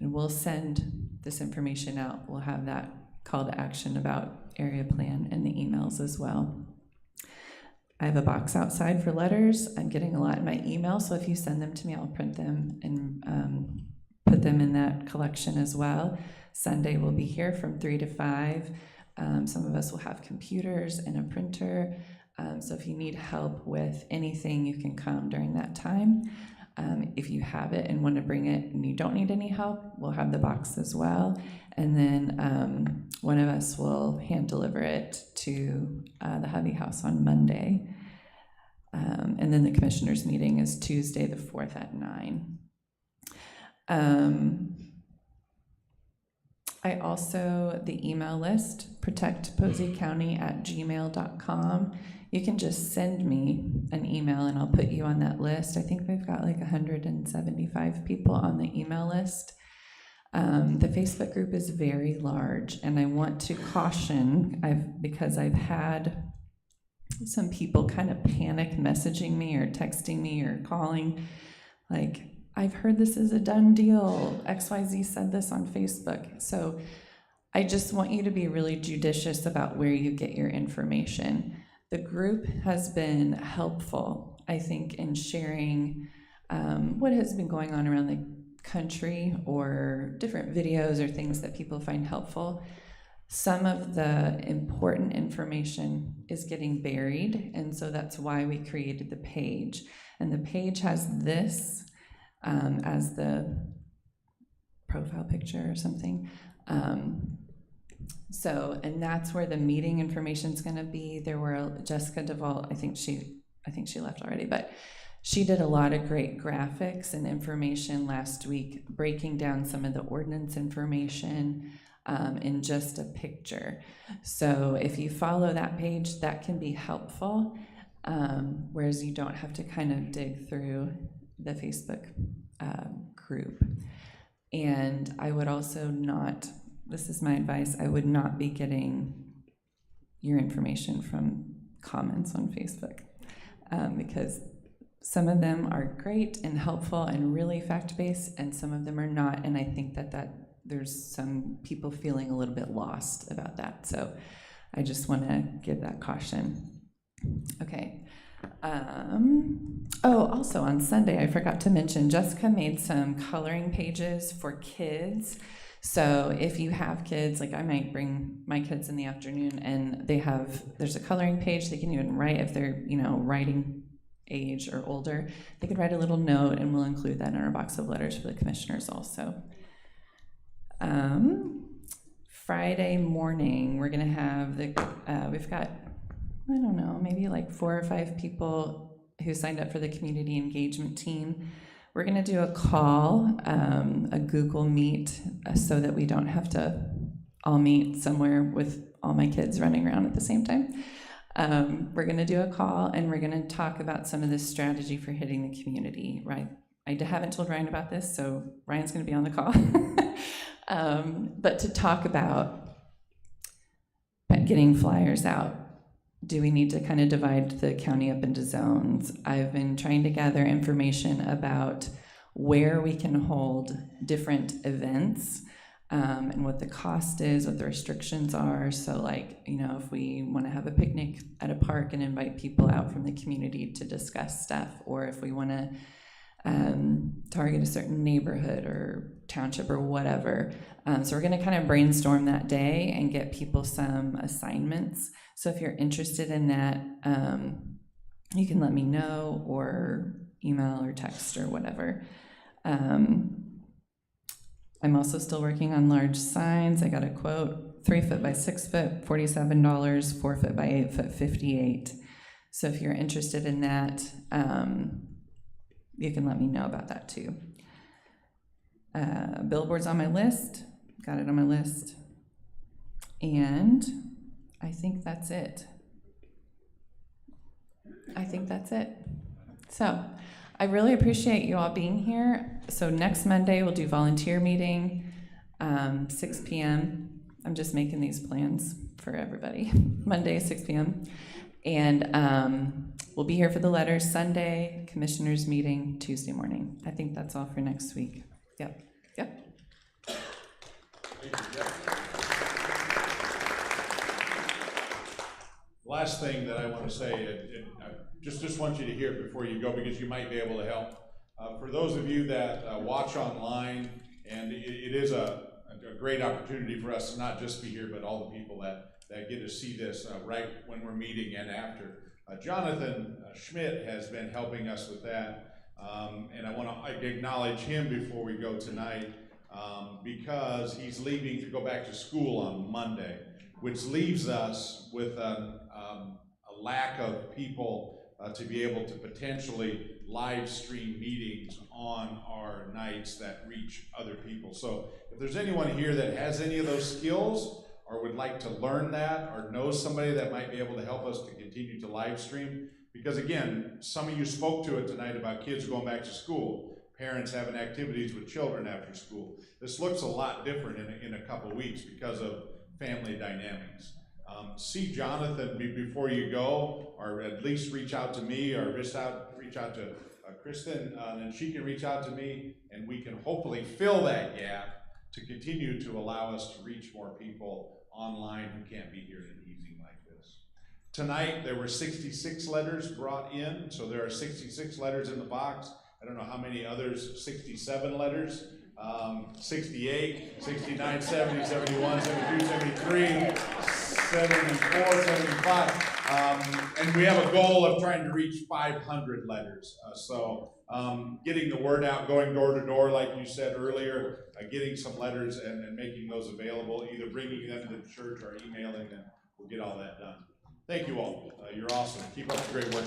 we'll send this information out. We'll have that call to action about Area Plan in the emails as well. I have a box outside for letters. I'm getting a lot in my email, so if you send them to me, I'll print them and put them in that collection as well. Sunday we'll be here from 3 to 5. Some of us will have computers and a printer, so if you need help with anything, you can come during that time. If you have it and want to bring it and you don't need any help, we'll have the box as well. And then one of us will hand deliver it to the Hubby House on Monday. And then the commissioners meeting is Tuesday the 4th at 9. I also, the email list, protectposeycounty@gmail.com. You can just send me an email and I'll put you on that list. I think we've got like 175 people on the email list. The Facebook group is very large, and I want to caution, because I've had some people kind of panic messaging me or texting me or calling, like, I've heard this is a done deal. XYZ said this on Facebook. So I just want you to be really judicious about where you get your information. The group has been helpful, I think, in sharing what has been going on around the country or different videos or things that people find helpful. Some of the important information is getting buried, and so that's why we created the page. And the page has this as the profile picture or something. And that's where the meeting information is going to be. There were Jessica Duvall, I think she I think she left already, but she did a lot of great graphics and information last week, breaking down some of the ordinance information in just a picture. So if you follow that page, that can be helpful, whereas you don't have to kind of dig through the Facebook group. And I would also not, this is my advice, I would not be getting your information from comments on Facebook, because some of them are great and helpful and really fact-based, and some of them are not, and I think that there's some people feeling a little bit lost about that. So I just want to give that caution. Okay. Oh, also on Sunday, I forgot to mention, Jessica made some coloring pages for kids. So if you have kids, like I might bring my kids in the afternoon and there's a coloring page. They can even write, if they're, writing age or older, they could write a little note, and we'll include that in our box of letters for the commissioners also. Friday morning, we're gonna have we've got, I don't know, maybe like 4 or 5 people who signed up for the community engagement team. We're gonna do a call, a Google Meet, so that we don't have to all meet somewhere with all my kids running around at the same time. We're gonna do a call, and we're gonna talk about some of this strategy for hitting the community, right? I haven't told Ryan about this, so Ryan's gonna be on the call. But to talk about getting flyers out. Do we need to kind of divide the county up into zones? I've been trying to gather information about where we can hold different events, and what the cost is, what the restrictions are. So like, if we want to have a picnic at a park and invite people out from the community to discuss stuff, or if we want to target a certain neighborhood or township or whatever. So we're going to kind of brainstorm that day and get people some assignments. So if you're interested in that, you can let me know, or email or text or whatever. I'm also still working on large signs. I got a quote, 3 foot by 6 foot, $47, 4 foot by 8 foot, $58. So if you're interested in that, you can let me know about that too. Billboards on my list, got it on my list. And I think that's it. So I really appreciate you all being here. So next Monday we'll do volunteer meeting, 6 p.m. I'm just making these plans for everybody. Monday, 6 p.m. And we'll be here for the letters Sunday, commissioners meeting Tuesday morning. I think that's all for next week. Yep. Last thing that I want to say, I just want you to hear it before you go, because you might be able to help. For those of you that watch online, and it is a great opportunity for us to not just be here, but all the people that get to see this right when we're meeting and after. Jonathan Schmidt has been helping us with that, and I want to acknowledge him before we go tonight, because he's leaving to go back to school on Monday, which leaves us with a lack of people to be able to potentially live stream meetings on our nights that reach other people. So if there's anyone here that has any of those skills, or would like to learn that, or knows somebody that might be able to help us to continue to live stream, because again, some of you spoke to it tonight about kids going back to school, parents having activities with children after school. This looks a lot different in a couple weeks because of family dynamics. See Jonathan before you go, or at least reach out to me, or reach out to Kristen, and she can reach out to me, and we can hopefully fill that gap to continue to allow us to reach more people online who can't be here in an evening like this. Tonight, there were 66 letters brought in, so there are 66 letters in the box. I don't know how many others, 67 letters, 68, 69, 70, 71, 72, 73, 74, 75. And we have a goal of trying to reach 500 letters. So getting the word out, going door to door, like you said earlier, getting some letters and making those available, either bringing them to the church or emailing them, we'll get all that done. Thank you all. You're awesome. Keep up the great work.